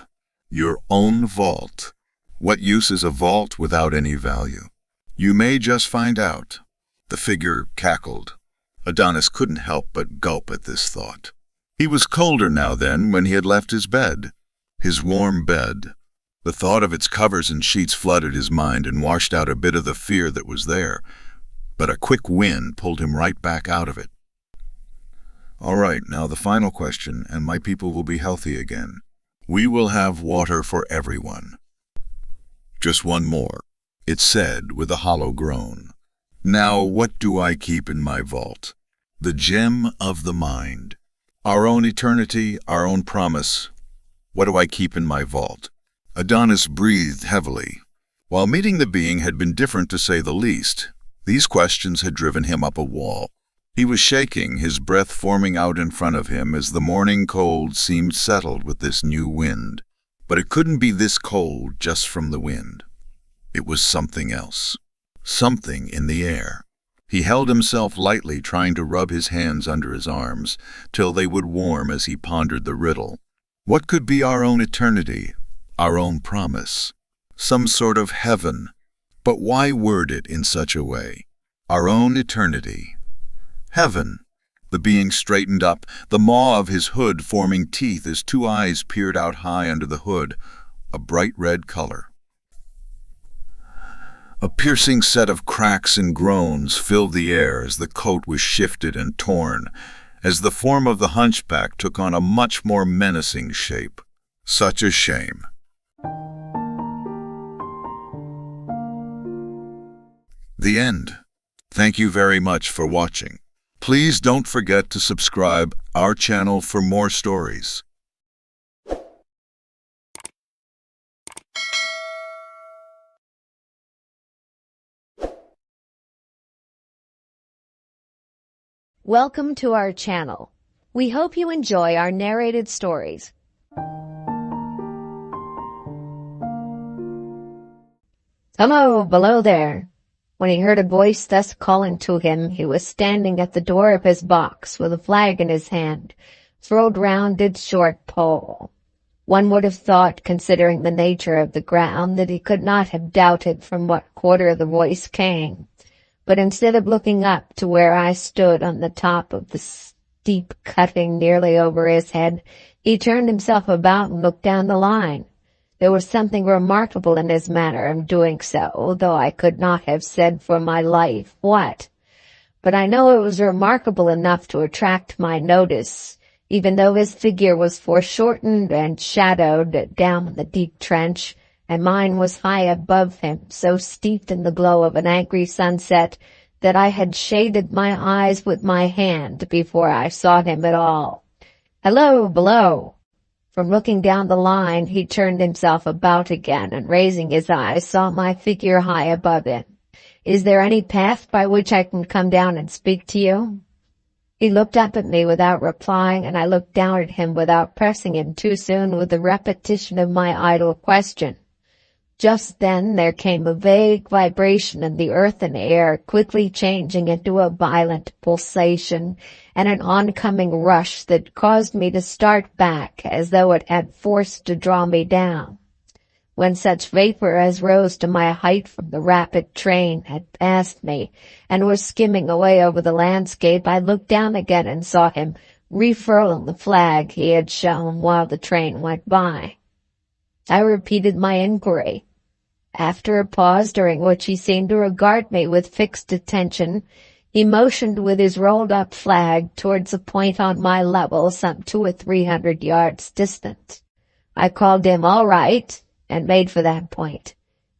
Your own vault. What use is a vault without any value? You may just find out. The figure cackled. Adonis couldn't help but gulp at this thought. He was colder now than when he had left his bed. His warm bed. The thought of its covers and sheets flooded his mind and washed out a bit of the fear that was there, but a quick wind pulled him right back out of it. All right, now the final question, and my people will be healthy again. We will have water for everyone. Just one more, it said with a hollow groan. Now what do I keep in my vault? The gem of the mind. Our own eternity, our own promise. What do I keep in my vault? Adonis breathed heavily. While meeting the being had been different to say the least, these questions had driven him up a wall. He was shaking, his breath forming out in front of him as the morning cold seemed settled with this new wind. But it couldn't be this cold just from the wind. It was something else. Something in the air. He held himself lightly, trying to rub his hands under his arms, till they would warm as he pondered the riddle. What could be our own eternity, our own promise? Some sort of heaven. But why word it in such a way? Our own eternity. Heaven. The being straightened up, the maw of his hood forming teeth as two eyes peered out high under the hood, a bright red color. A piercing set of cracks and groans filled the air as the coat was shifted and torn, as the form of the hunchback took on a much more menacing shape. Such a shame. The end. Thank you very much for watching. Please don't forget to subscribe our channel for more stories. Welcome to our channel. We hope you enjoy our narrated stories. Hello, below there. When he heard a voice thus calling to him, he was standing at the door of his box with a flag in his hand, throwed round its short pole. One would have thought, considering the nature of the ground, that he could not have doubted from what quarter the voice came. But instead of looking up to where I stood on the top of the steep cutting nearly over his head, he turned himself about and looked down the line. There was something remarkable in his manner of doing so, though I could not have said for my life what. But I know it was remarkable enough to attract my notice, even though his figure was foreshortened and shadowed down in the deep trench, and mine was high above him, so steeped in the glow of an angry sunset that I had shaded my eyes with my hand before I saw him at all. Hello, below. From looking down the line, he turned himself about again, and raising his eyes, saw my figure high above him. Is there any path by which I can come down and speak to you? He looked up at me without replying, and I looked down at him without pressing him too soon with the repetition of my idle question. Just then there came a vague vibration in the earth and air, quickly changing into a violent pulsation and an oncoming rush that caused me to start back as though it had force to draw me down. When such vapor as rose to my height from the rapid train had passed me and was skimming away over the landscape, I looked down again and saw him refurling the flag he had shown while the train went by. I repeated my inquiry. After a pause, during which he seemed to regard me with fixed attention, he motioned with his rolled-up flag towards a point on my level some 200 or 300 yards distant. I called him all right, and made for that point.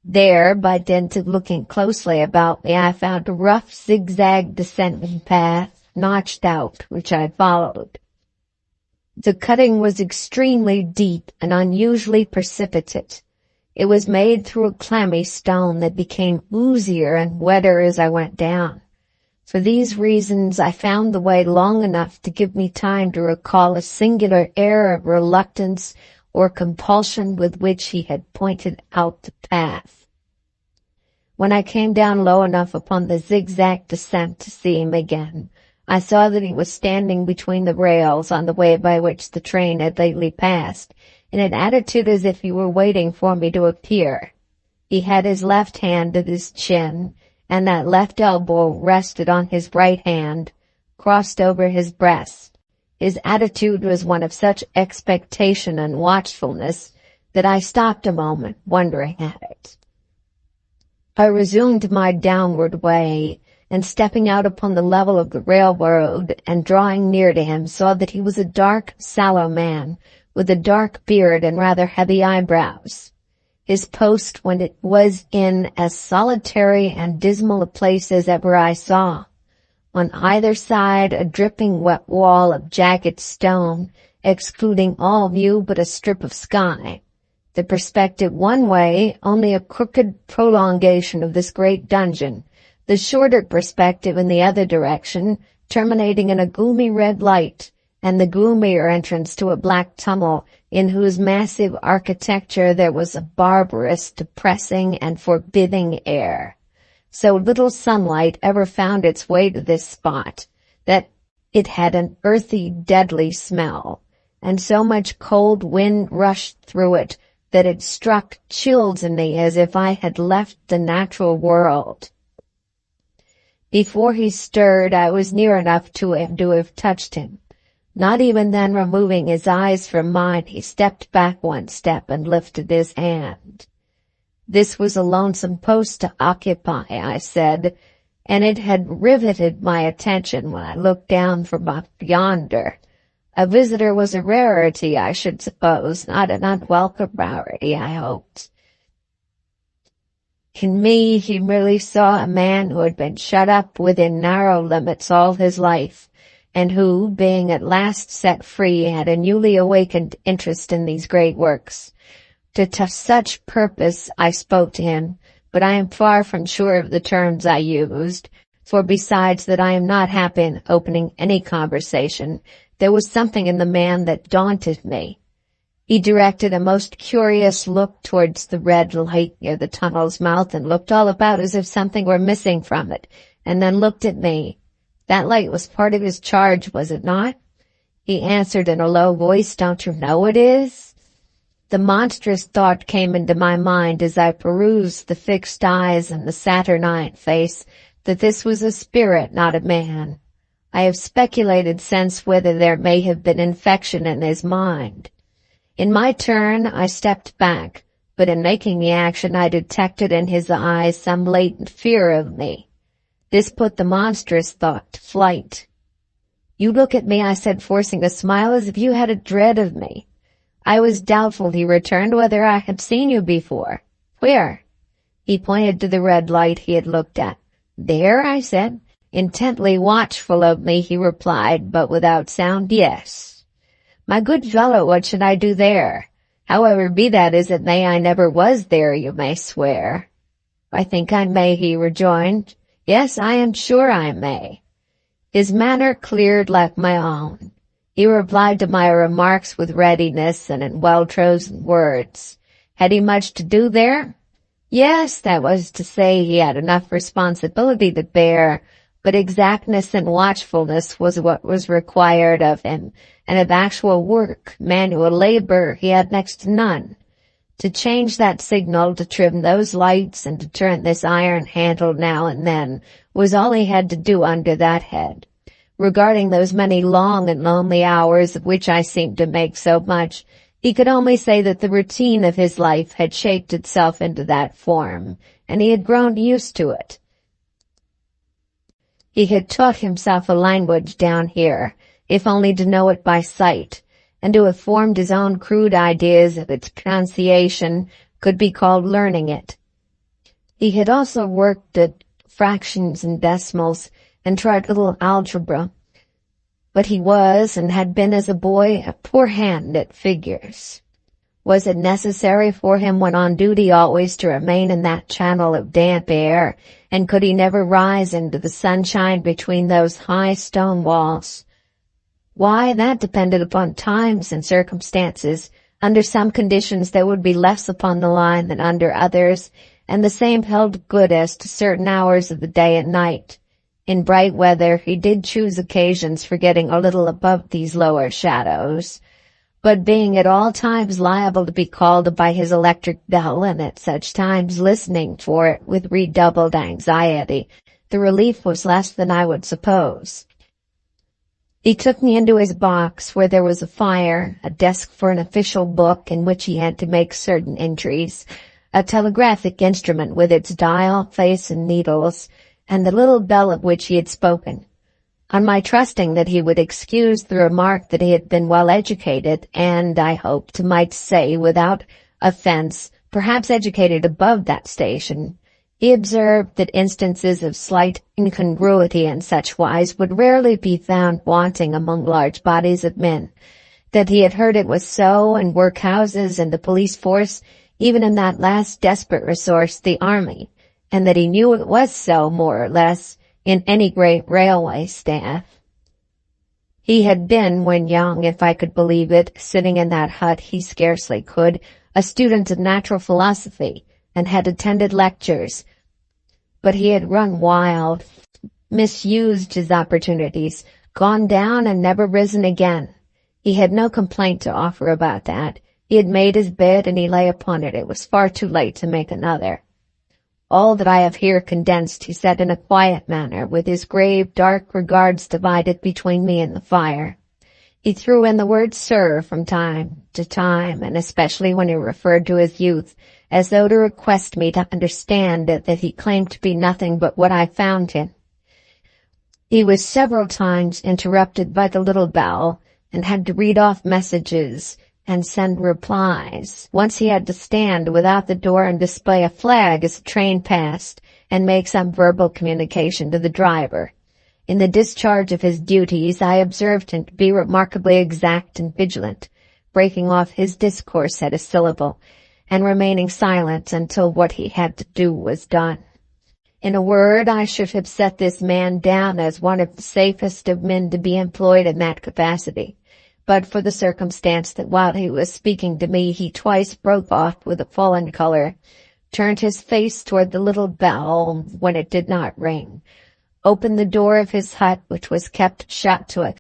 There, by dint of looking closely about me, I found a rough zigzag descending path, notched out, which I followed. The cutting was extremely deep and unusually precipitate. It was made through a clammy stone that became oozier and wetter as I went down. For these reasons, I found the way long enough to give me time to recall a singular air of reluctance or compulsion with which he had pointed out the path. When I came down low enough upon the zigzag descent to see him again, I saw that he was standing between the rails on the way by which the train had lately passed, in an attitude as if he were waiting for me to appear. He had his left hand at his chin, and that left elbow rested on his right hand, crossed over his breast. His attitude was one of such expectation and watchfulness that I stopped a moment, wondering at it. I resumed my downward way, and stepping out upon the level of the railroad and drawing near to him, saw that he was a dark, sallow man, with a dark beard and rather heavy eyebrows. His post was in as solitary and dismal a place as ever I saw. On either side a dripping wet wall of jagged stone, excluding all view but a strip of sky. The perspective one way, only a crooked prolongation of this great dungeon, the shorter perspective in the other direction, terminating in a gloomy red light, and the gloomier entrance to a black tunnel in whose massive architecture there was a barbarous, depressing, and forbidding air. So little sunlight ever found its way to this spot that it had an earthy, deadly smell, and so much cold wind rushed through it that it struck chills in me as if I had left the natural world. Before he stirred, I was near enough to have touched him. Not even then removing his eyes from mine, he stepped back one step and lifted his hand. This was a lonesome post to occupy, I said, and it had riveted my attention when I looked down from up yonder. A visitor was a rarity, I should suppose, not an unwelcome rarity, I hoped. In me, he merely saw a man who had been shut up within narrow limits all his life, and who, being at last set free, had a newly awakened interest in these great works. To such purpose I spoke to him, but I am far from sure of the terms I used, for besides that I am not happy in opening any conversation, there was something in the man that daunted me. He directed a most curious look towards the red light near the tunnel's mouth and looked all about as if something were missing from it, and then looked at me. That light was part of his charge, was it not? He answered in a low voice, "Don't you know it is?" The monstrous thought came into my mind as I perused the fixed eyes and the saturnine face that this was a spirit, not a man. I have speculated since whether there may have been infection in his mind. In my turn, I stepped back, but in making the action I detected in his eyes some latent fear of me. This put the monstrous thought to flight. "You look at me," I said, forcing a smile, "as if you had a dread of me." I was doubtful, he returned, whether I had seen you before. "Where?" He pointed to the red light he had looked at. "There," I said. Intently watchful of me, he replied, but without sound, "Yes." "My good fellow, what should I do there? However, be that as it may, I never was there, you may swear." "I think I may," he rejoined. "Yes, I am sure I may." His manner cleared like my own. He replied to my remarks with readiness and in well-chosen words. Had he much to do there? Yes, that was to say, he had enough responsibility to bear, but exactness and watchfulness was what was required of him, and of actual work, manual labor, he had next to none. To change that signal, to trim those lights, and to turn this iron handle now and then, was all he had to do under that head. Regarding those many long and lonely hours of which I seemed to make so much, he could only say that the routine of his life had shaped itself into that form, and he had grown used to it. He had taught himself a language down here, if only to know it by sight, and to have formed his own crude ideas of its pronunciation could be called learning it. He had also worked at fractions and decimals, and tried little algebra, but he was, and had been as a boy, a poor hand at figures. Was it necessary for him when on duty always to remain in that channel of damp air, and could he never rise into the sunshine between those high stone walls? Why, that depended upon times and circumstances. Under some conditions there would be less upon the line than under others, and the same held good as to certain hours of the day and night. In bright weather he did choose occasions for getting a little above these lower shadows, but being at all times liable to be called by his electric bell, and at such times listening for it with redoubled anxiety, the relief was less than I would suppose. He took me into his box, where there was a fire, a desk for an official book in which he had to make certain entries, a telegraphic instrument with its dial, face, and needles, and the little bell of which he had spoken. On my trusting that he would excuse the remark that he had been well educated, and, I hoped, might say without offense, perhaps educated above that station, he observed that instances of slight incongruity in such wise would rarely be found wanting among large bodies of men, that he had heard it was so in workhouses and the police force, even in that last desperate resource, the army, and that he knew it was so, more or less, in any great railway staff. He had been, when young, if I could believe it, sitting in that hut he scarcely could, a student of natural philosophy, and had attended lectures. But he had run wild, misused his opportunities, gone down and never risen again. He had no complaint to offer about that. He had made his bed and he lay upon it. It was far too late to make another. All that I have here condensed he said in a quiet manner, with his grave, dark regards divided between me and the fire. He threw in the word sir from time to time, and especially when he referred to his youth, as though to request me to understand that he claimed to be nothing but what I found him. He was several times interrupted by the little bell, and had to read off messages and send replies. Once he had to stand without the door and display a flag as the train passed, and make some verbal communication to the driver. In the discharge of his duties I observed him to be remarkably exact and vigilant, breaking off his discourse at a syllable, and remaining silent until what he had to do was done. In a word, I should have set this man down as one of the safest of men to be employed in that capacity, but for the circumstance that while he was speaking to me he twice broke off with a fallen color, turned his face toward the little bell when it did not ring, opened the door of his hut, which was kept shut to a